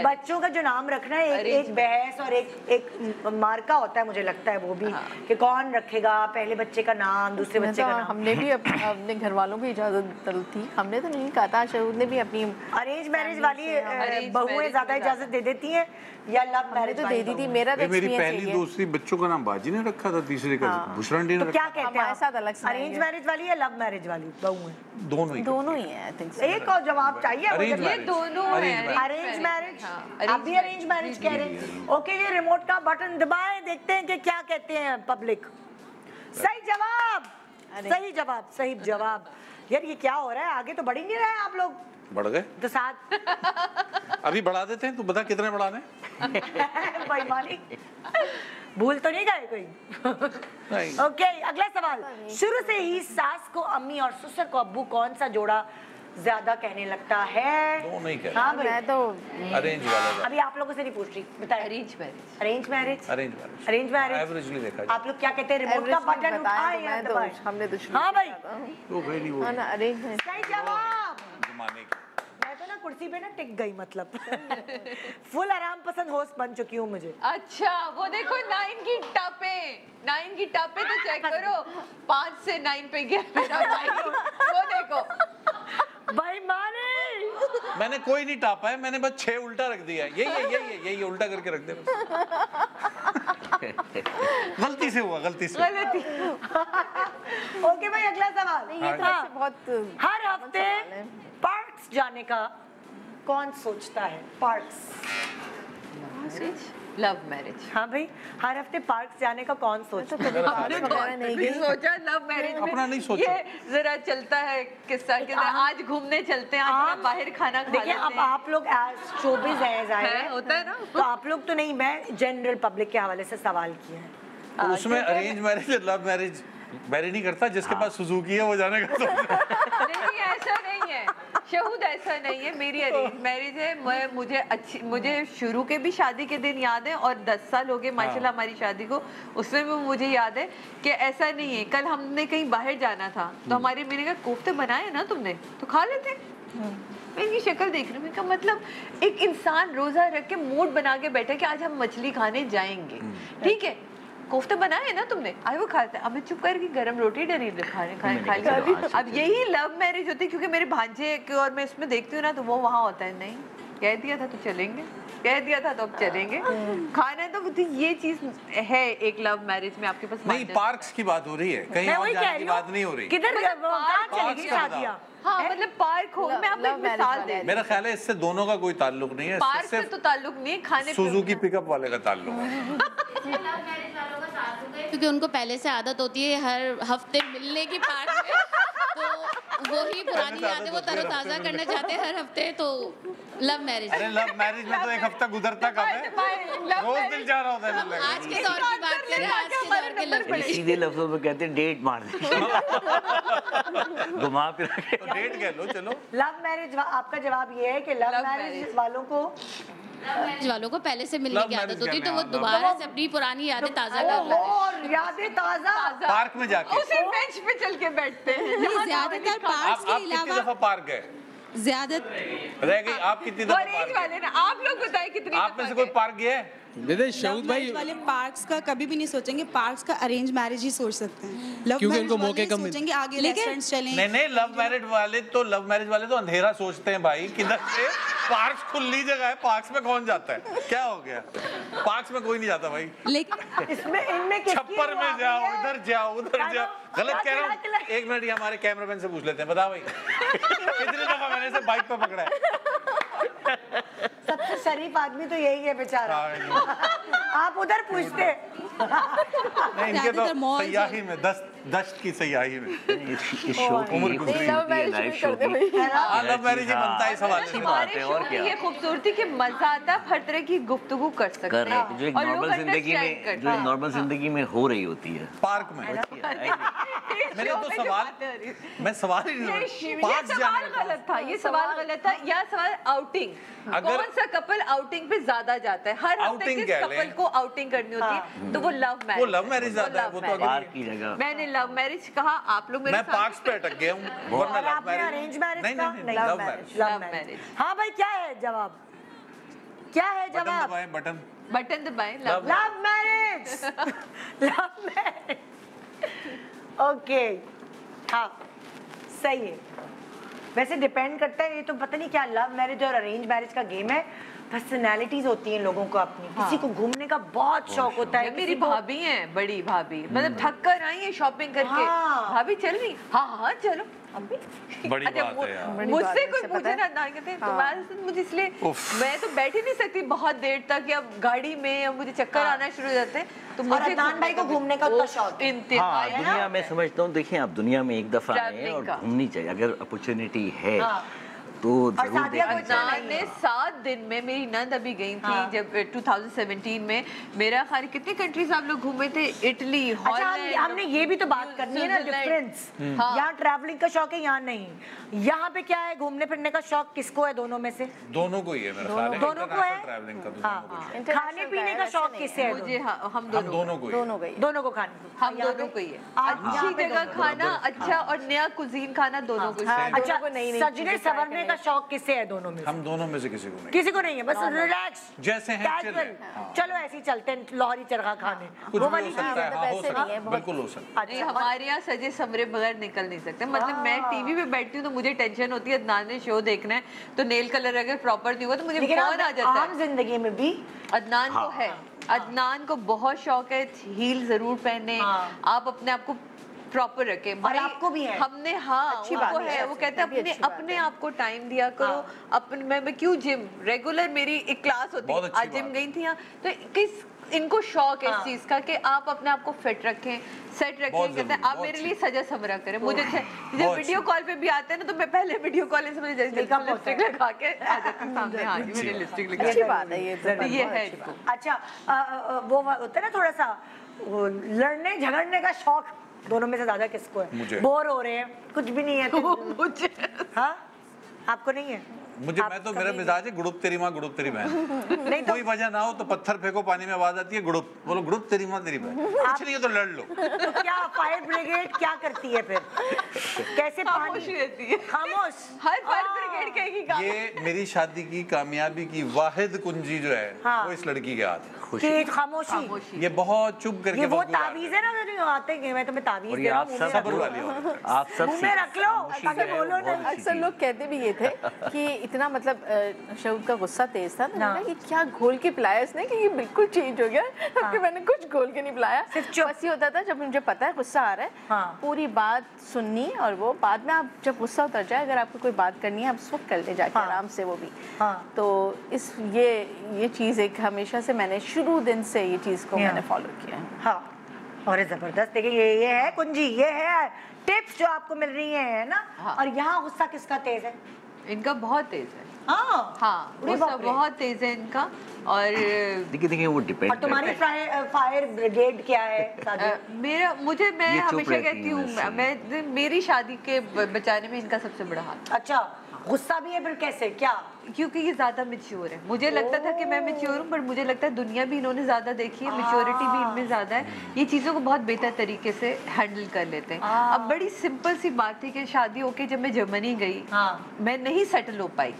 बच्चों का जो नाम रखना है एक बहस और एक मार्का होता है, मुझे लगता है वो भी कि कौन रखेगा पहले बच्चे का नाम, दूसरे बच्चे का नाम। हमने भी अपने घर वालों को इजाजत थी, हमने तो नहीं कहा था, शरूर ने भी अपनी। अरेंज मैरिज वाली बहुएं ज्यादा इजाजत दे देती हैं या लव मैरिज तो दे दी थी? मेरा तो मेरी पहली दूसरी बच्चों का नाम बाजी ने रखा था, तीसरे का भूषण ने रखा। क्या कहते हैं हमारे साथ अलग से अरेंज मैरिज वाली या लव मैरिज वाली बहुएं? दोनों ही है आई थिंक। एक और जवाब चाहिए मुझे। ये दोनों है अरेंज मैरिज, आप भी अरेंज मैरिज कह रहे हैं। ओके, ये रिमोट का बटन दबाएं, देखते हैं कि क्या कहते हैं पब्लिक। सही जवाब, सही जवाब, सही जवाब। यार ये क्या हो रहा है, आगे तो बढ़ ही नहीं रहे हैं आप लोग। बढ़ गए तो साथ अभी बढ़ा देते हैं, तू बता कितने बढ़ाने। बेईमानी, भूल तो नहीं गए कोई? ओके, अगला सवाल। शुरू से ही सास को अम्मी और ससुर को अब्बू कौन सा जोड़ा ज्यादा कहने लगता है? दोनों ही कह रहे। हाँ भाई, मैं तो अरेंज वाला। अभी आप लोगों से नहीं पूछ रही, बताइए। Arrange marriage, arrange marriage, arrange marriage, arrange marriage averagely देखा जाए। आप लोग क्या कहते हैं? रिमोट का बटन उठाएं या दबाएं? हमने तो हाँ भाई, तो भाई नहीं वो ना अरेंज है। सही जवाब। जमाने की। मैं तो ना कुर्सी पे ना टिक गई, मतलब फुल आराम पसंद होस्ट बन चुकी हूँ मुझे। अच्छा वो देखो 9 की टापे तो चेक करो, 5 से 9 पे गया मेरा भाई, वो देखो। भाई माने मैंने कोई नहीं टापा है, मैंने बस 6 उल्टा रख दिया है। यही उल्टा करके रख दे बस। गलती से हुआ, गलती से। ओके भाई, अगला सवाल। ये तो ऐसे बहुत हर हफ्ते पार्क्स जाने का कौन सोचता है? Parks, love marriage. हाँ भाई, हर हफ्ते पार्क्स जाने का कौन सोचता है? नहीं सोचा लव मैरिज अपना नहीं सोचा। ये जरा चलता है किस्सा कि आज घूमने चलते हैं, आज बाहर खाना खा देखिए, लेते अब हैं। आप लोग शोबिज़ हैं, जाहिर है, होता है ना। तो आप लोग तो नहीं, मैं जनरल पब्लिक के हवाले से सवाल किया है। उसमें अरेंज मैरिज और लव मैरिज मैरी नहीं करता, जिसके पास सुजुकी है वो जाने का नहीं, ऐसा नहीं है शहूद, ऐसा नहीं है। मेरी अरेंज मैरिज है। मुझे शुरू के भी शादी के दिन याद है, और 10 साल हो गए माशाल्लाह हमारी शादी को, उसमें भी मुझे याद है कि ऐसा नहीं है। कल हमने कहीं बाहर जाना था तो हमारे मैंने कहा कोफ्ते बनाए ना तुमने, तो खा लेते। मैं इनकी शक्ल देख रही हूँ, मैंने कहा मतलब एक इंसान रोजा रख के मूड बना के बैठा कि आज हम मछली खाने जाएंगे, ठीक है, कोफ्ते बनाए ना तुमने, आए वो खाते। अब मैं चुप करके गरम रोटी डरी खा ली। अब यही लव मैरिज होती है, क्योंकि मेरे भांजे के और मैं इसमें देखती हूँ ना, तो वो वहाँ होता है, नहीं कह दिया था तो चलेंगे, कह दिया था तो अब चलेंगे खाना। तो ये चीज है एक लव मैरिज में आपके पास। नहीं, पार्क्स की बात हो रही है, कहीं और जाने की बात नहीं हो रही। किधर कहाँ चलेगी शादियाँ? हाँ मतलब पार्क हो, मैं आपको एक मिसाल दे। मेरा ख्याल है इससे दोनों का कोई ताल्लुक नहीं है, पार्क से तो ताल्लुक नहीं है, खाने सुजुकी पिकअप वाले का ताल्लुक है। क्योंकि उनको पहले से आदत होती है हर हफ्ते मिलने की पार्क में, तो वही पुरानी यादें वो तरोताजा करना चाहते हैं हर हफ्ते, तो लव मैरिज। अरे लव मैरिज में तो एक हफ्ता गुजरता कब है, रोज दिल जा रहा होता है मिलने का। आज के दौर की बात करें, आज के दौर के लव मैरिज। सीधे लफ्जों में कहते हैं डेट मार दे, घुमा फिरा के डेट कह लो, चलो। लव मैरिज, आपका जवाब ये है कि लव मैरिज वालों को पहले से मिलने की आदत होती है, तो वो दोबारा से अपनी पुरानी यादें ताजा कर लेते हैं। और यादें ताजा पार्क में जाके उसी बेंच पे चल के बैठते हैं। ज्यादातर पार्क्स के आप कितनी अलावा दफा पार्क गए? ज्यादा रह गई आप कितनी दफा अरेंज पार्क वाले ना, आप लोग बताएं कितनी आप में से कोई पार्क गया है? शहूद भाई वाले पार्क्स का कभी भी नहीं सोचेंगे, पार्क्स का अरेंज मैरिज ही सोच सकते हैं। लव क्योंकि मैरिज उनको वाले मौके कम सोचेंगे आगे रेस्टोरेंट्स चलें। नहीं, लव मैरिज वाले तो अंधेरा सोचते हैं भाई, किधर से पार्क्स खुली जगह है, पार्क्स में कौन जाता है? क्या हो गया, पार्क्स में कोई नहीं जाता भाई। लेकिन इसमें इनमें छप्पर में जाओ, इधर जाओ, उधर जाओ। गलत कह रहा हूँ? एक मिनट, ये हमारे कैमरामैन से पूछ लेते हैं, बता भाई कितनी दफा मैंने इसे बाइक पे पकड़ा है? सबसे शरीफ आदमी तो यही है बेचारा। आप उधर पूछते। नहीं, इनके तो सयाही में, दस्त की सयाही में इस शो की उम्र गुजरी लव मैरिज लाइव भी शो कर दे की। हाँ, लव मैरिज ही बनता है इस हवाले से। बात है, और क्या? ये खूबसूरती के मजा आता है, हर तरह की गुफ्तगू कर सकते कर रहे हैं, हैं जो एक और लोग नॉर्मल जिंदगी understand में, करते जो एक हैं। नॉर्मल जिंदगी में हो रही होती है पार्क में मेरे तो सवाल, मैं सवाल ही नहीं, ये पार्क सवाल जाने का। गलत था, ये सवाल गलत था। यह सवाल आउटिंग, अगर- कौन सा कपल आउटिंग पे ज्यादा जाता है? हर हफ्ते Outing किस कह लें। कपल को आउटिंग करनी होती है? तो वो लव मैरिज, वो लव मैरिज ज्यादा है, वो तो अगर पार्क की जगह। मैंने लव मैरिज कहा, आप लोग मेरे मैं पार्क्स पे अटक गया हूँ, वरना और लव आपने मैरिज अरेंज मैरिज नहीं, का? नहीं, love marriage. Love Love marriage. marriage। हाँ भाई, क्या है जवाब? क्या है बटन जवाब? दबाएं, बटन। बटन दबाएं, love love marriage. Love marriage. Okay, हाँ सही है। वैसे डिपेंड करता है, ये तो पता नहीं क्या लव मैरिज और अरेंज मैरिज का गेम है। पर्सनैलिटीज होती हैं लोगों को अपनी, किसी को घूमने का बहुत शौक होता है। मेरी भाभी है, बड़ी भाभी, मतलब थक कर आई है शॉपिंग करके, हाँ। भाभी चल रही, हाँ हाँ चलो, बड़ी बात है यार। मुझसे कोई पूछे ना अदनान कहते हैं तुम्हारे साथ मुझे इसलिए मैं तो बैठ ही नहीं सकती बहुत देर तक, या गाड़ी में या मुझे चक्कर आना शुरू हो जाते हैं। तो मुझे अदनान भाई को घूमने का उतना शौक है। हाँ, दुनिया में समझता हूँ, देखिए आप दुनिया में एक दफा आए और घूमनी चाहिए, अगर अपॉर्चुनिटी है तो जरूर देखना चाहिए। ने 7 दिन में, मेरी नंद अभी गई थी जब 2017 में, मेरा ख्याल कितने कंट्रीज आप लोग घूमे थे, इटली, हॉलैंड। हमने ये भी तो बात करनी है ना, डिफरेंस। यहाँ ट्रैवलिंग का शौक है, यहाँ नहीं। यहाँ पे क्या है, घूमने फिरने का शौक किसको है दोनों में से? दोनों को ही है मेरा ख्याल है। दोनों को है ट्रैवलिंग का, तो खाने पीने का शौक किससे है? मुझे हम दोनों को दोनों को खाने, हम दोनों को ही है। अच्छी जगह खाना, अच्छा और नया कुजीन खाना, दोनों को। अच्छा, सजने संवरने का शौक किससे है दोनों में? हम दोनों में से किसी को नहीं। किसी को नहीं है, बस रिलैक्स जैसे हैं कैजुअल। चलो ऐसे ही चलते हैं लाहौरी चरखा खाने, कुछ वो भी वाली हो सकता है। हाँ, हो सकता है, बिल्कुल हो सकता है। हमारे यहाँ सजे समरे बगैर निकल नहीं सकते। मतलब मैं टीवी पे बैठती हूँ तो मुझे टेंशन होती है, अदनान ने शो देखना है तो नेल कलर अगर प्रॉपर नहीं हुआ तो मुझे फोन आ जाता है। आम जिंदगी में भी अदनान को है, अदनान को बहुत शौक है हील जरूर पहने, आप अपने आप को प्रॉपर रखे। और आपको भी है। हमने अच्छी बात है। वो कहते हैं अपने आप को टाइम दिया करो। अपने मैं क्यों जिम रेगुलर, मेरी एक क्लास होती है, आज जिम गई थी यहाँ, तो किस इनको शौक है इस चीज का कि आप अपने आप को फिट रखें, सेट रखें। कहते हैं आप मेरे लिए सजा समरा करें। मुझे जब वीडियो कॉल पे भी आते हैं ना तो मैं पहले वीडियो कॉल से मुझे लिपस्टिक लगा के आ जाती हूँ सामने। हाँ, मेरी लिपस्टिक लगा। अच्छी बात है ये है। अच्छा, वो होता है ना थोड़ा सा लड़ने झगड़ने का शौक दोनों में से ज्यादा किसको है? बोर हो रहे हैं, कुछ भी नहीं है तो मुझे। हाँ, आपको नहीं है? मुझे, मैं तो मेरा मिजाज है गुड़ुप तेरी माँ गुड़ुप तेरी बहन। नहीं तो कोई वजह ना हो तो पत्थर फेंको पानी में आवाज आती है गुड़ुप, बोलो गुड़ुप तेरी माँ तेरी बहन, कुछ नहीं है तो लड़ लो। तो क्या फायर ब्रिगेड क्या करती है फिर? कैसे खामोश रहती है? खामोश। हर फायर ब्रिगेड कहेगी। ये मेरी शादी की कामयाबी की वाहिद कुंजी जो है वो इस लड़की के हाथ है। खामोशी। ये बहुत चुप करके ये वो तावीज़ है ना, जो आते हैं मैं तुम्हें तावीज़ दे रहा हूं, सब्र वाली आप सब मुंह में रख लो ताकि बोलो ना। अक्सर लोग कहते भी ये थे कि इतना मतलब शहूद का गुस्सा तेज था ना, ये क्या घोल के पिलाया इसने कि ये बिल्कुल चेंज हो गया। कि मैंने कुछ घोल के नहीं पिलाया, बस ये होता था जब मुझे पता है गुस्सा आ रहा है पूरी बात सुननी, और वो बाद में आप जब गुस्सा उतर जाए अगर आपको कोई बात करनी है आप उस वक्त कर ले जाके आराम से, वो भी। तो इस ये चीज़ एक हमेशा से मैंने शुरू दिन से ये चीज़ को मैंने फॉलो किया है। हाँ, और जबरदस्त। देखिए ये है कुंजी, ये है टिप्स जो आपको मिल रही हैं ना। और यहाँ गुस्सा किसका तेज है? इनका बहुत तेज है। हाँ, गुस्सा बहुत तेज है इनका। और देखिए वो डिपेंड। और तुम्हारी फायर ब्रिगेड क्या है? मैं हमेशा कहती हूँ मेरी शादी के बचाने में इनका सबसे बड़ा हाथ। अच्छा, गुस्सा भी है फिर कैसे, क्या? क्योंकि ये ज्यादा मैच्योर है। मुझे लगता था कि मैं मैच्योर हूँ, पर मुझे लगता है दुनिया भी इन्होंने ज्यादा देखी है, मैच्योरिटी भी इनमें ज्यादा है, ये चीजों को बहुत बेहतर तरीके से हैंडल कर लेते हैं। अब बड़ी सिंपल सी बात थी कि शादी होके जब मैं जर्मनी गई, मैं नहीं सेटल हो पाई।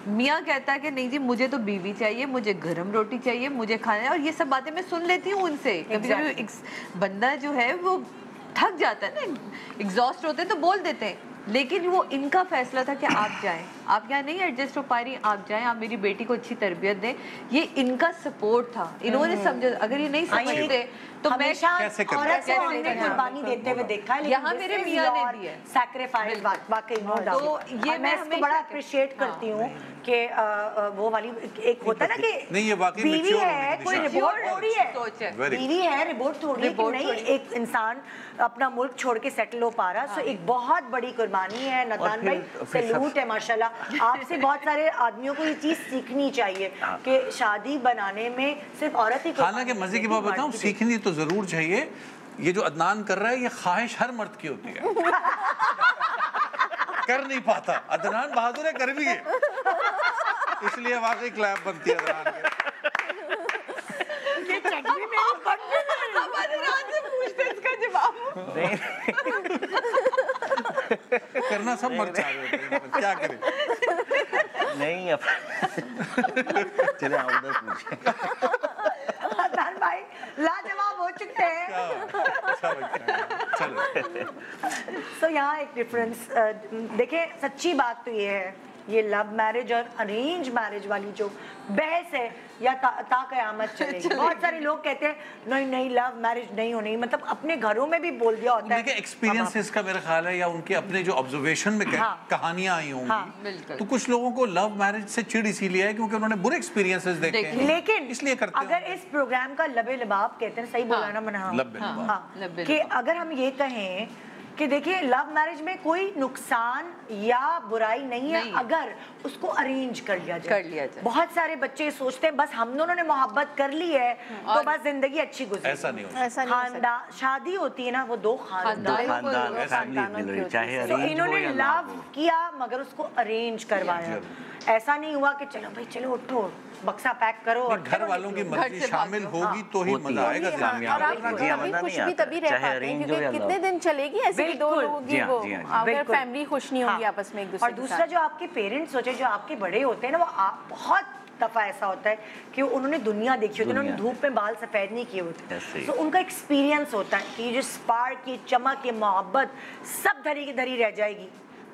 मियाँ कहता है कि नहीं जी मुझे तो बीवी चाहिए, मुझे गर्म रोटी चाहिए, मुझे खाना, और ये सब बातें मैं सुन लेती हूँ उनसे। कभी कभी बंदा जो है वो थक जाता है ना, एग्जॉस्ट होते हैं तो बोल देते हैं, लेकिन वो इनका फैसला था कि आप जाएं, आप यहाँ नहीं एडजस्ट हो पा रही, आप जाएं, आप मेरी बेटी को अच्छी तरबियत दें। ये इनका सपोर्ट था, इन्होंने समझा। अगर ये नहीं समझते तो मैं कैसे कर औरत को हमने कुर्बानी देते हुए देखा है, यहाँ मेरे मियाँ ने दी है सैक्रिफाइस, वाकई नो डाउट। तो ये मैं इसको बड़ा अप्रिशिएट करती हूँ कि वो वाली एक होता है ना कि नहीं, ये वाकई बीवी है, कोई रिपोर्ट थोड़ी है, Very बीवी है, रिपोर्ट थोड़ी है कि नहीं एक इंसान अपना मुल्क छोड़ के सेटल हो पा रहा। सो एक बहुत बड़ी कुर्बानी है। नदान भाई सैल्यूट है माशाल्लाह। आपसे बहुत सारे आदमियों को ये चीज सीखनी चाहिए कि शादी बनाने में सिर्फ औरत ही। हालांकि मजे की बात बताऊं, सीखनी तो जरूर चाहिए। ये जो अदनान कर रहा है ये ख्वाहिश हर मर्द की होती है। कर नहीं पाता, अदनान बहादुर है, कर भी है, इसलिए वाकई क्लैप बनती है अदनान के। करना सब मर्द चाह रहे होते हैं, क्या करें। नहीं अब चले आप उधर पूछिए। अदनान भाई लाजवाब हो चुके हैं। चलो सो यहाँ एक डिफरेंस देखें, सच्ची बात तो ये है ये लव मैरिज और अरेंज मैरिज वाली जो बहस है या ता कयामत चलेगी। बहुत सारे लोग कहते हैं नहीं नहीं लव मैरिज नहीं होनी, मतलब अपने घरों में भी बोल दिया होता है। देखिए एक्सपीरियंसेस का मेरा ख्याल है या उनके अपने जो ऑब्जर्वेशन में कहानियां आई होंगी, तो कुछ लोगों को लव मैरिज से चिढ़ इसीलिए है क्योंकि उन्होंने बुरे एक्सपीरियंसेस देखे हैं, लेकिन इसलिए करते हैं। अगर इस प्रोग्राम का लबे लबाब कहते हैं, सही बोला ना मैंने, कि अगर हम ये कहें कि देखिए लव मैरिज में कोई नुकसान या बुराई नहीं है अगर उसको अरेंज कर लिया जाए। बहुत सारे बच्चे सोचते हैं बस हम दोनों ने मोहब्बत कर ली है तो बस जिंदगी अच्छी गुजरे। ऐसा नहीं होता। खानदान शादी होती है ना, वो दो खानदान, तो इन्होंने लव किया मगर उसको अरेंज करवाया। ऐसा नहीं हुआ कि चलो भाई चलो उठो बक्सा पैक करो और घर वालों की मर्जी शामिल होगी तो ही मजा आएगा। खुश भी तभी रह पाते हैं क्योंकि कितने दिन चलेगी ऐसे दो लोगों की वो, अगर फैमिली खुश नहीं होगी आपस में एक दूसरे। और दूसरा जो आपके पेरेंट्स होते हैं, जो आपके बड़े होते हैं ना, वो बहुत दफा ऐसा होता है कि उन्होंने दुनिया देखी होती है, उन्होंने धूप में बाल सफेद नहीं किए होते, तो उनका एक्सपीरियंस होता है कि जो स्पार्क, ये चमक, ये मोहब्बत सब धरी की धरी रह जाएगी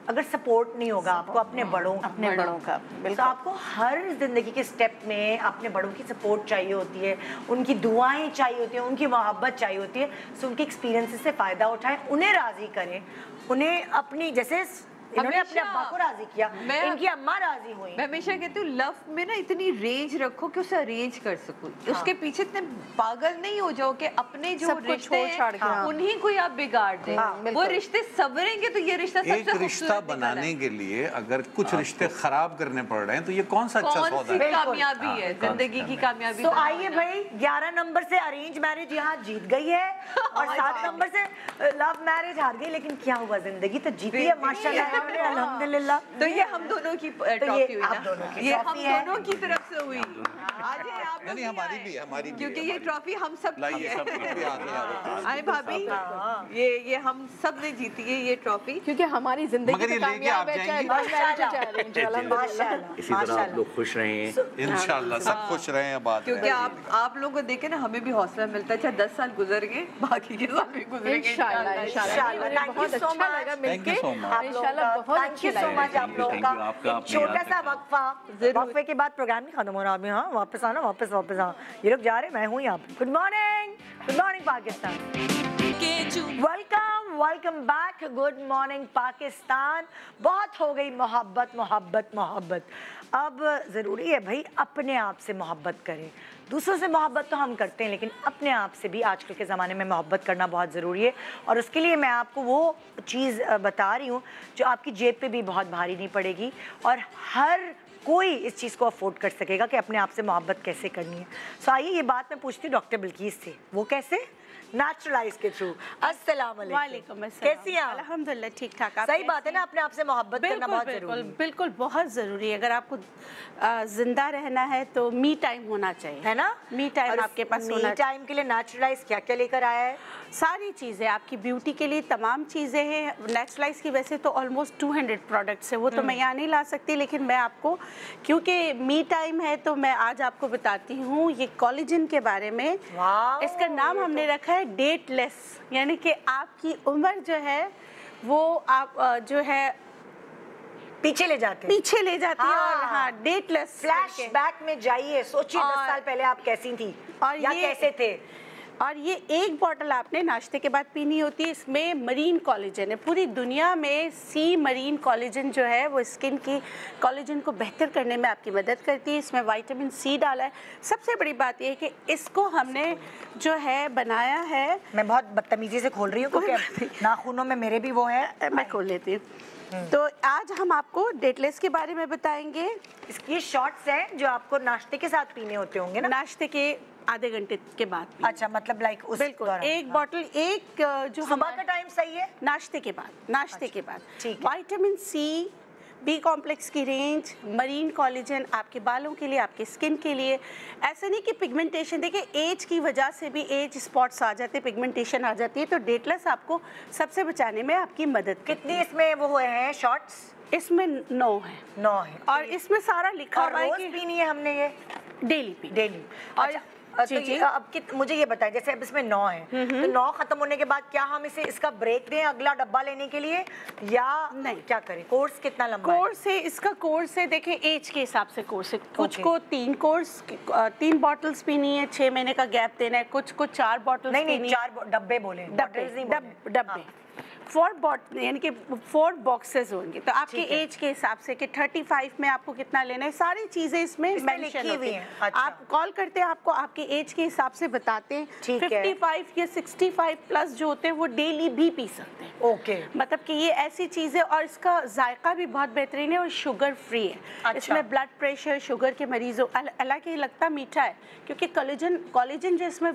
अगर सपोर्ट नहीं होगा आपको अपने बड़ों का। तो आपको हर जिंदगी के स्टेप में अपने बड़ों की सपोर्ट चाहिए होती है, उनकी दुआएं चाहिए होती हैं, उनकी मोहब्बत चाहिए होती है। सो उनके एक्सपीरियंसेस से फ़ायदा उठाएं, उन्हें राज़ी करें, उन्हें अपनी जैसे इन्होंने अपने अब्बा को राजी किया, इनकी अम्मा राजी हुई। मैं हमेशा कहती हूँ लव में ना इतनी रेंज रखो कि उसे अरेंज कर सको, उसके पीछे इतने पागल नहीं हो जाओ कि अपने जो रिश्ते हैं उन्हीं को आप बिगाड़ दें। वो रिश्ते संवरेंगे तो ये रिश्ता एक रिश्ता बनाने के लिए अगर कुछ रिश्ते खराब करने पड़ रहे हैं तो ये कौन सा अच्छा सौदा है? कामयाबी है, जिंदगी की कामयाबी। तो आइए भाई 11 नंबर से अरेंज मैरिज यहाँ जीत गई है और 7 नंबर से लव मैरिज हार गई, लेकिन क्या हुआ, जिंदगी तो जीती है माशाल्लाह, अल्हम्दुलिल्लाह। तो ये हम दोनों की ट्रॉफी हुई ना, ये हम दोनों की तरफ से हुई। आज ये आप नहीं, हमारी भी है, हमारी भी, क्योंकि ये ट्रॉफी हम सब की है। आए भाभी, ये हम सब ने जीती है ये ट्रॉफी, क्योंकि हमारी जिंदगी में कामयाब है, चाहे लव मैरिज हो चाहे अरेंज। माशाल्लाह, इसी तरह आप लोग खुश रहें इंशाल्लाह, सब खुश रहे हैं। बात क्योंकि आप लोगों को देखे ना हमें भी हौसला मिलता है, चाहे 10 साल गुजर गए बाकी के साल भी गुजरेंगे इंशाल्लाह। बहुत अच्छा लगा मिलके, इंशाल्लाह बहुत थैंक यू सो मच आप लोगों का। छोटा सा वक्फा, वक्फे के बाद प्रोग्राम नहीं खत्म हो रहा अभी। हाँ, वापस आना, वापस हाँ, ये लोग जा रहे, मैं हूँ यहाँ पे। Good morning Pakistan, welcome back. Good morning Pakistan. बहुत हो गई मोहब्बत मोहब्बत मोहब्बत, अब ज़रूरी है भाई अपने आप से मोहब्बत करें। दूसरों से मोहब्बत तो हम करते हैं, लेकिन अपने आप से भी आजकल के ज़माने में मोहब्बत करना बहुत ज़रूरी है। और उसके लिए मैं आपको वो चीज़ बता रही हूँ जो आपकी जेब पे भी बहुत भारी नहीं पड़ेगी और हर कोई इस चीज़ को अफोर्ड कर सकेगा कि अपने आप से मोहब्बत कैसे करनी है। सो आइए ये बात मैं पूछती हूँ डॉक्टर बिल्कीस से, वो कैसे? नेचुरलाइज के थ्रू। अस्सलाम वालेकुम, कैसी हैं आप? अल्हम्दुलिल्लाह ठीक ठाक। सही बात है ना, अपने आप से मोहब्बत करना बहुत जरूरी है। बिल्कुल बहुत ज़रूरी है। अगर आपको जिंदा रहना है तो मी टाइम होना चाहिए, है ना? मी टाइम आपके पास होना चाहिए। मी टाइम के लिए नेचुरलाइज क्या क्या लेकर आया है? सारी चीज़ें आपकी ब्यूटी के लिए तमाम चीज़ें हैं। नेचुरलाइज की वैसे तो ऑलमोस्ट 200 प्रोडक्ट्स है, वो तो मैं यहाँ नहीं ला सकती, लेकिन मैं आपको क्योंकि मी टाइम है तो मैं आज आपको बताती हूँ ये कोलेजन के बारे में। इसका नाम हमने रखा है डेटलेस, यानी कि आपकी उम्र जो है वो आप जो है पीछे ले जाती है और हाँ डेटलेस फ्लैशबैक में जाइए, सोचिए 10 साल पहले आप कैसी थी और या कैसे थे। और ये एक बॉटल आपने नाश्ते के बाद पीनी होती है। इसमें मरीन कोलेजन है, पूरी दुनिया में सी मरीन कोलेजन जो है वो स्किन की कोलेजन को बेहतर करने में आपकी मदद करती है। इसमें विटामिन सी डाला है। सबसे बड़ी बात ये है कि इसको हमने जो है बनाया है, मैं बहुत बदतमीजी से खोल रही हूँ क्योंकि नाखूनों में मेरे भी वो है, मैं खोल लेती हूँ। तो आज हम आपको डेटलेस के बारे में बताएंगे। इसकी शॉट्स हैं जो आपको नाश्ते के साथ पीने होते होंगे ना? नाश्ते के आधे घंटे के बाद। अच्छा, मतलब लाइक उस बिल्कुल एक बॉटल, एक जो सुबह का टाइम सही है, नाश्ते के बाद। नाश्ते के बाद ठीक है। विटामिन सी, बी कॉम्प्लेक्स की रेंज, मरीन कोलेजन आपके बालों के लिए, आपके स्किन के लिए। ऐसा नहीं कि पिगमेंटेशन, देखिए एज की वजह से भी एज स्पॉट्स आ जाते हैं, पिगमेंटेशन आ जाती है, तो डेटलेस आपको सबसे बचाने में आपकी मदद। कितनी इसमें वो हैं शॉट्स? इसमें 9 है और इसमें सारा लिखा हुआ है कि पीनी है हमने ये डेली डेली। और अब मुझे ये बताएं, जैसे अब इसमें 9 है, तो 9 खत्म होने के बाद क्या हम इसका ब्रेक दें अगला डब्बा लेने के लिए, या नहीं क्या करें? कोर्स कितना लंबा कोर्स है इसका? कोर्स है, देखिए एज के हिसाब से कोर्स है। कुछ को 3 बॉटल्स पीनी है, 6 महीने का गैप देना है, कुछ को 4 बॉटल्स नहीं 4 डब्बे बोले, डब्बे 4 यानी कि 4 बॉक्सेस होंगे। तो आपके एज के हिसाब से कि 35 में आपको कितना लेना है, सारी चीजें इसमें मेंशन होती हैं। अच्छा। आप कॉल करते हैं, आपको आपके एज के हिसाब से बताते हैं। 55 या 65 प्लस जो होते हैं वो डेली भी पी सकते हैं। ओके, मतलब कि ये ऐसी चीज है, और इसका जायका भी बहुत बेहतरीन है और शुगर फ्री है। अच्छा। इसमें ब्लड प्रेशर, शुगर के मरीजों, हालांकि लगता मीठा है क्योंकि कोलेजन जो इसमें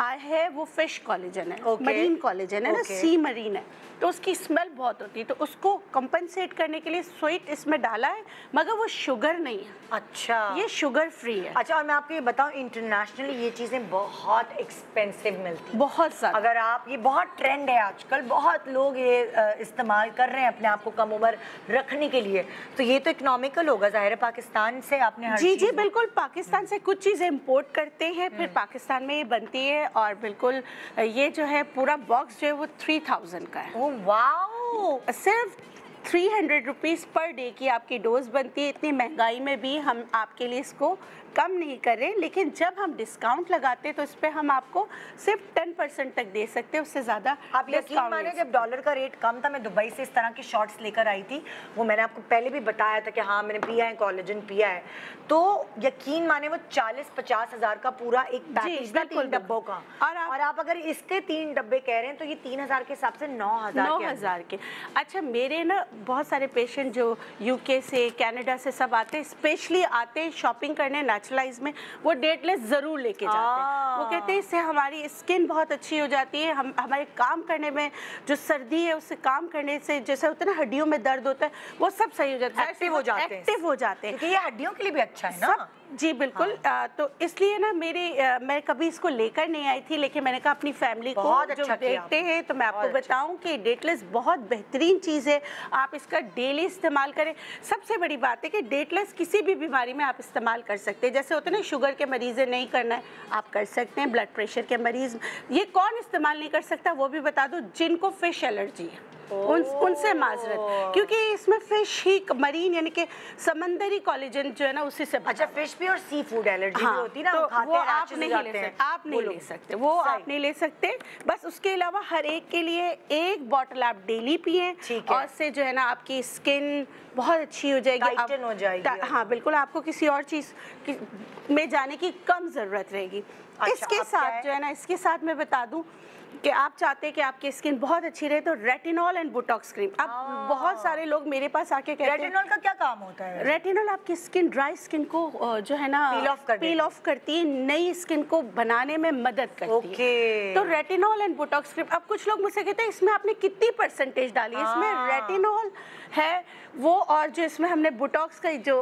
आया है वो फिश कोलेजन है, मरीन कोलेजन है ना, सी मरीन है, तो उसकी स्मेल बहुत होती है, तो उसको कंपनसेट करने के लिए स्वीट इसमें डाला है, मगर वो शुगर नहीं है। अच्छा, ये शुगर फ्री है। अच्छा, और मैं आपको ये बताऊं, इंटरनेशनली ये चीज़ें बहुत एक्सपेंसिव मिलती हैं, बहुत ज़्यादा। अगर आप, ये बहुत ट्रेंड है आजकल, बहुत लोग ये इस्तेमाल कर रहे हैं अपने आप को कम उम्र रखने के लिए, तो ये तो इकोनॉमिकल होगा ज़ाहिर है। पाकिस्तान से आपने जी बिल्कुल, पाकिस्तान से कुछ चीज़ें इम्पोर्ट करते हैं, फिर पाकिस्तान में ये बनती है, और बिल्कुल ये जो है पूरा बॉक्स जो है वो 3000 का है। वाओ, सिर्फ 300 रुपीज़ पर डे की आपकी डोज बनती है। इतनी महंगाई में भी हम आपके लिए इसको कम नहीं कर रहे, लेकिन जब हम डिस्काउंट लगाते हैं तो इस पर हम आपको सिर्फ 10% तक दे सकते हैं, उससे ज़्यादा आप यकीन माने जब डॉलर का रेट कम था, मैं दुबई से इस तरह की शॉर्ट्स लेकर आई थी, वो मैंने आपको पहले भी बताया था कि हाँ मैंने पिया है, कोलेजन पिया है, तो यकीन माने वो 40-50 हज़ार का पूरा एक पैकेज था 3 डब्बों का, और आप अगर इसके 3 डब्बे कह रहे हैं तो ये 3000 के हिसाब से 9000 के। अच्छा, मेरे ना बहुत सारे पेशेंट जो यूके से, कनाडा से सब आते हैं, स्पेशली आते हैं शॉपिंग करने नेचुरलाइज में, वो डेटलेस जरूर लेके जाते हैं। वो कहते हैं इससे हमारी स्किन बहुत अच्छी हो जाती है, हमारे काम करने में जो सर्दी है उससे काम करने से, जैसे होता है ना हड्डियों में दर्द होता है, वो सब सही हो जाता है, एक्टिव हो जाते हैं, क्योंकि ये हड्डियों के लिए भी अच्छा है ना। जी बिल्कुल। तो इसलिए ना मैं कभी इसको लेकर नहीं आई थी, लेकिन मैंने कहा अपनी फैमिली को जो देखते हैं तो मैं आपको बताऊं कि डेटलेस बहुत बेहतरीन चीज़ है, आप इसका डेली इस्तेमाल करें। सबसे बड़ी बात है कि डेटलेस किसी भी बीमारी में आप इस्तेमाल कर सकते हैं, जैसे होता है ना शुगर के मरीज़ नहीं करना है, आप कर सकते हैं। ब्लड प्रेशर के मरीज़, ये कौन इस्तेमाल नहीं कर सकता वो भी बता दो, जिनको फिश एलर्जी है उनसे माजरत, क्योंकि इसमें फिश ही मरीन यानी कि समंदरी कोलेजन जो है ना उसी से। अच्छा, फिश भी और सी फूड एलर्जी भी होती है ना, तो वो आप नहीं ले सकते, वो आप नहीं ले सकते। बस उसके अलावा हर एक के लिए 1 बॉटल आप डेली पिए, और से जो है ना आपकी स्किन बहुत अच्छी हो जाएगी, टाइटन हो जाएगी। हाँ बिल्कुल, आपको किसी और चीज़ में जाने की कम ज़रूरत रहेगी। इसके साथ जो है ना, इसके साथ मैं बता दूँ कि आप चाहते हैं कि आपकी स्किन बहुत अच्छी रहे, तो रेटिनॉल एंड बोटॉक्स क्रीम। अब बहुत सारे लोग मेरे पास आके कहते हैं, रेटिनॉल का क्या काम होता है? रेटिनॉल आपकी स्किन, ड्राई स्किन को जो है ना पील ऑफ करती है, नई स्किन को बनाने में मदद करती है। तो रेटिनॉल एंड बोटॉक्स क्रीम। अब कुछ लोग मुझसे कहते हैं इसमें आपने कितनी परसेंटेज डाली है? इसमें रेटिनॉल है वो, और जो इसमें हमने बोटॉक्स का जो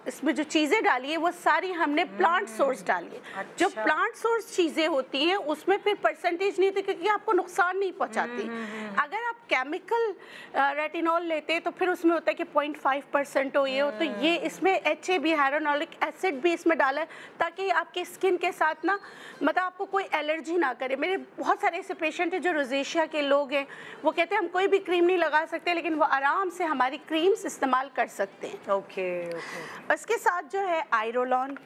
इसमें जो चीज़ें डाली है वो सारी हमने प्लांट सोर्स डाली है। जो प्लांट सोर्स चीज़ें होती हैं उसमें फिर परसेंटेज नहीं होती, क्योंकि आपको नुकसान नहीं पहुंचाती। अगर आप केमिकल रेटिनॉल लेते हैं तो फिर उसमें होता है कि 0.5% हो, ये हो, तो ये इसमें HAB हाइलोरोनिक एसिड भी इसमें डाला है, ताकि आपकी स्किन के साथ ना मतलब आपको कोई एलर्जी ना करे। मेरे बहुत सारे ऐसे पेशेंट हैं जो रोजेशिया के लोग हैं, वो कहते हैं हम कोई भी क्रीम नहीं लगा सकते, लेकिन वो आराम से हमारी क्रीम्स इस्तेमाल कर सकते हैं। ओके। उसके साथ जो है आई रोल ऑन,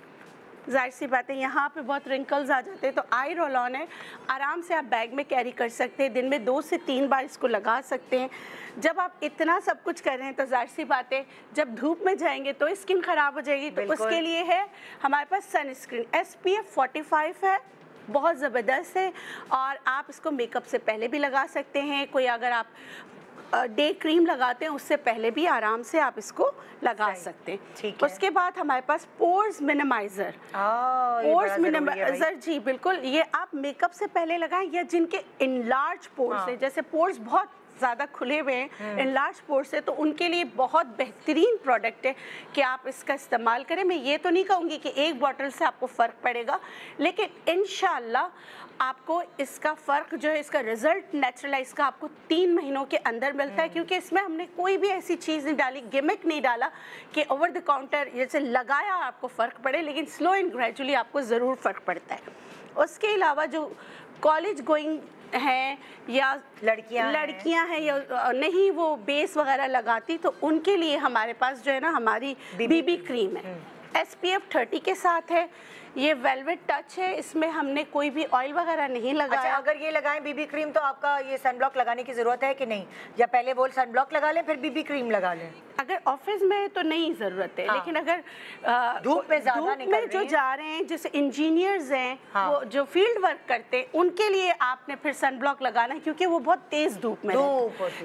जाहिर सी बात है यहाँ पे बहुत रिंकल्स आ जाते हैं, तो आई रोल ऑन है, आराम से आप बैग में कैरी कर सकते हैं, दिन में 2 से 3 बार इसको लगा सकते हैं। जब आप इतना सब कुछ कर रहे हैं तो जाहिर सी बात है जब धूप में जाएंगे तो स्किन ख़राब हो जाएगी, तो उसके लिए है हमारे पास सनस्क्रीन SPF 45 है, बहुत ज़बरदस्त है, और आप इसको मेकअप से पहले भी लगा सकते हैं। कोई अगर आप डे क्रीम लगाते हैं उससे पहले भी आराम से आप इसको लगा सकते हैं। उसके बाद हमारे पास पोर्स मिनिमाइजर, पोर्स मिनिमाइजर जी बिल्कुल, ये आप मेकअप से पहले लगाएं, या जिनके इनलार्ज पोर्स है, जैसे पोर्स बहुत ज़्यादा खुले हुए हैं इनलार्ज पोर्स से, तो उनके लिए बहुत बेहतरीन प्रोडक्ट है कि आप इसका इस्तेमाल करें। मैं ये तो नहीं कहूँगी कि एक बॉटल से आपको फ़र्क पड़ेगा, लेकिन इंशाल्लाह आपको इसका फ़र्क जो है, इसका रिज़ल्ट नेचुरलाइज का आपको 3 महीनों के अंदर मिलता है, क्योंकि इसमें हमने कोई भी ऐसी चीज़ नहीं डाली, गिमिक नहीं डाला कि ओवर द काउंटर जैसे लगाया आपको फ़र्क पड़े, लेकिन स्लो एंड ग्रेजुअली आपको ज़रूर फ़र्क पड़ता है। उसके अलावा जो कॉलेज गोइंग हैं या लड़कियां हैं या नहीं वो बेस वगैरह लगाती, तो उनके लिए हमारे पास जो है ना हमारी बीबी क्रीम है, SPF 30 के साथ है। ये वेलवेट टच है, इसमें हमने कोई भी ऑयल वगैरह नहीं लगाया। अच्छा, अगर ये लगाएं बीबी क्रीम तो आपका ये सनब्लॉक लगाने की ज़रूरत है कि नहीं, या पहले वो सनब्लॉक लगा लें फिर बीबी क्रीम लगा लें? अगर ऑफिस में तो नहीं ज़रूरत है, लेकिन अगर धूप में ज़्यादा निकल रहे हैं, जो जा रहे हैं, जैसे इंजीनियर्स हैं, वो जो फील्ड वर्क करते हैं, उनके लिए आपने फिर सनब्लॉक लगाना है, क्योंकि वो बहुत तेज़ धूप में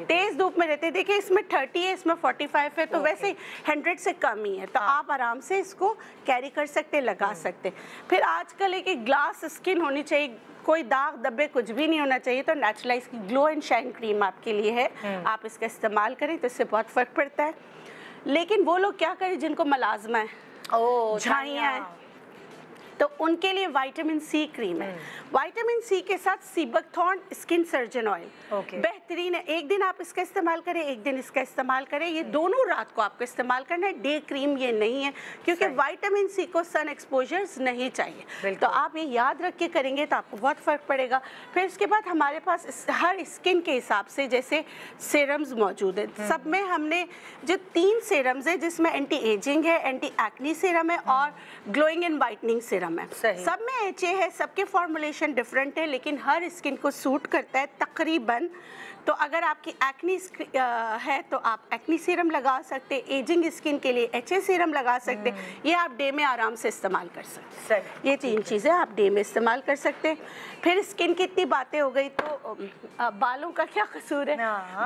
तेज़ धूप में रहते हैं। देखिए इसमें 30 है, इसमें 45 है, तो वैसे 100 से कम ही है, तो आप आराम से इसको कैरी कर सकते, लगा सकते। फिर आजकल एक ग्लास स्किन होनी चाहिए, कोई दाग धब्बे कुछ भी नहीं होना चाहिए, तो नेचुरलाइज की ग्लो एंड शाइन क्रीम आपके लिए है। आप इसका इस्तेमाल करें तो इससे बहुत फ़र्क पड़ता है। लेकिन वो लोग क्या करें जिनको मलाजमा है, झाइयाँ हैं, तो उनके लिए विटामिन C क्रीम है। विटामिन C के साथ सीबकथॉर्न स्किन सर्जन ऑयल बेहतरीन है। एक दिन आप इसका इस्तेमाल करें, एक दिन इसका इस्तेमाल करें, ये दोनों रात को आपको इस्तेमाल करना है। डे क्रीम ये नहीं है, क्योंकि विटामिन C को सन एक्सपोजर्स नहीं चाहिए, तो आप ये याद रख के करेंगे तो आपको बहुत फ़र्क पड़ेगा। फिर उसके बाद हमारे पास हर स्किन के हिसाब से जैसे सीरम्स मौजूद है। सब में हमने जो 3 सीरम्स है, जिसमें एंटी एजिंग है, एंटी एक्ने सीरम है और ग्लोइंग एंड वाइटनिंग सीरम है। सब में HA है, सबके फॉर्मुलेशन डिफरेंट है, लेकिन हर स्किन को सूट करता है तकरीबन। तो अगर आपकी एक्नी है तो आप एक्नी सीरम लगा सकते, एजिंग स्किन के लिए HA सीरम लगा सकते, ये आप डे में आराम से इस्तेमाल कर सकते। ये 3 चीज़ें आप डे में इस्तेमाल कर सकते। फिर स्किन की इतनी बातें हो गई, तो बालों का क्या कसूर है?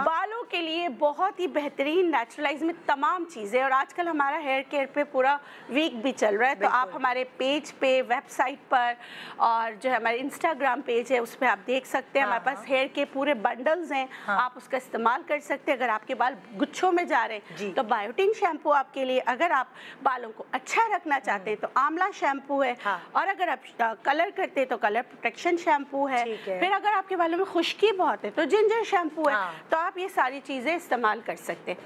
बालों के लिए बहुत ही बेहतरीन नेचुरलाइज में तमाम चीज़ें, और आजकल हमारा हेयर केयर पे पूरा वीक भी चल रहा है, तो आप हमारे पेज पे, वेबसाइट पर, और जो हमारे इंस्टाग्राम पेज है उस पर आप देख सकते हैं। हमारे पास हेयर के पूरे बंडल्स हैं, आप उसका इस्तेमाल कर सकते हैं। अगर आपके बाल गुच्छों में जा रहे हैं तो बायोटिन शैम्पू आपके लिए, अगर आप बालों को अच्छा रखना चाहते हैं तो आंवला शैम्पू है, और अगर आप कलर करते हैं तो कलर प्रोटेक्शन शैम्पू है। फिर अगर आपके बालों में खुश्की बहुत है तो जिंजर शैम्पू है। तो आप ये सारी चीज़ें इस्तेमाल कर सकते हैं।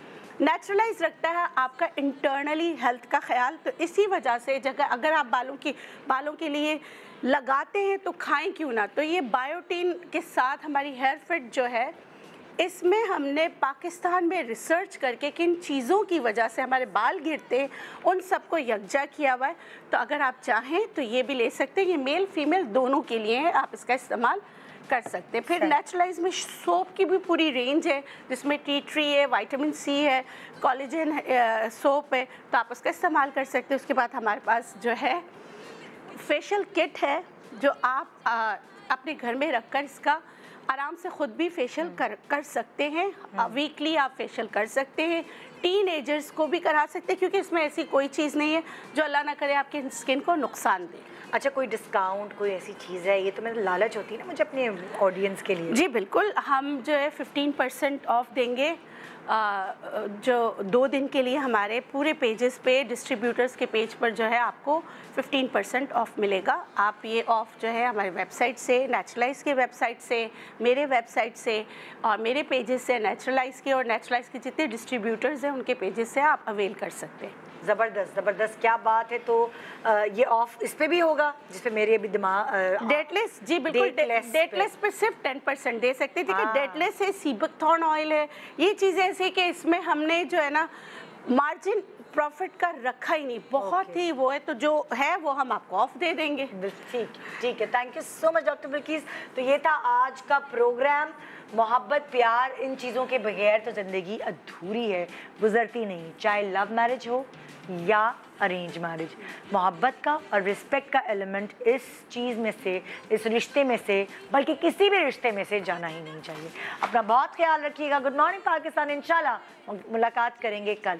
नेचुरलाइज रखता है आपका इंटरनली हेल्थ का ख्याल, तो इसी वजह से जगह अगर आप बालों के लिए लगाते हैं तो खाएं क्यों ना। तो ये बायोटिन के साथ हमारी हेयर फिट जो है, इसमें हमने पाकिस्तान में रिसर्च करके किन चीज़ों की वजह से हमारे बाल गिरते हैं उन सबको यकजा किया हुआ है। तो अगर आप चाहें तो ये भी ले सकते हैं, ये मेल फीमेल दोनों के लिए है, आप इसका इस्तेमाल कर सकते हैं। फिर नेचुरलाइज में सोप की भी पूरी रेंज है, जिसमें टी ट्री है, विटामिन C है, कोलेजन सोप है, तो आप उसका इस्तेमाल कर सकते हैं। उसके बाद हमारे पास जो है फेशियल किट है, जो आप अपने घर में रखकर इसका आराम से ख़ुद भी फेशियल कर सकते हैं। वीकली आप फेशियल कर सकते हैं, टीनेजर्स को भी करा सकते हैं, क्योंकि इसमें ऐसी कोई चीज़ नहीं है जो अल्लाह ना करे आपके स्किन को नुकसान दे। अच्छा, कोई डिस्काउंट, कोई ऐसी चीज़ है? ये तो मेरी लालच होती है ना मुझे अपने ऑडियंस के लिए। जी बिल्कुल, हम जो है 15% ऑफ देंगे, जो 2 दिन के लिए हमारे पूरे पेजेस पे, डिस्ट्रीब्यूटर्स के पेज पर जो है आपको 15% ऑफ मिलेगा। आप ये ऑफ जो है हमारी वेबसाइट से, नेचुरलाइज की वेबसाइट से, मेरे वेबसाइट से और मेरे पेजेस से, नेचुरलाइज के और नेचुरलाइज के जितने डिस्ट्रीब्यूटर्स हैं उनके पेजेस से आप अवेल कर सकते हैं। ज़बरदस्त ज़बरदस्त, क्या बात है। तो ये ऑफ इस पे भी होगा जिस पे मेरे अभी दिमाग डेटलेस, जी बिल्कुल, डेटलेस पे सिर्फ 10% दे सकते हैं। देखिए डेटलेस है, सीबकथॉर्न ऑयल है, ये चीज़ें ऐसी कि इसमें हमने जो है ना मार्जिन प्रॉफिट का रखा ही नहीं, बहुत ही वो है, तो जो है वो हम आपको ऑफ दे देंगे। ठीक है, thank you so much doctor Bilkis. तो ये था आज का प्रोग्राम। मोहब्बत, प्यार, इन चीज़ों के बगैर तो ज़िंदगी अधूरी है, गुजरती नहीं, चाहे लव मैरिज हो या अरेंज मैरिज। मोहब्बत का और रिस्पेक्ट का एलिमेंट इस चीज़ में से, इस रिश्ते में से, बल्कि किसी भी रिश्ते में से जाना ही नहीं चाहिए। अपना बहुत ख्याल रखिएगा। गुड मॉर्निंग पाकिस्तान, इंशाल्लाह मुलाकात करेंगे कल।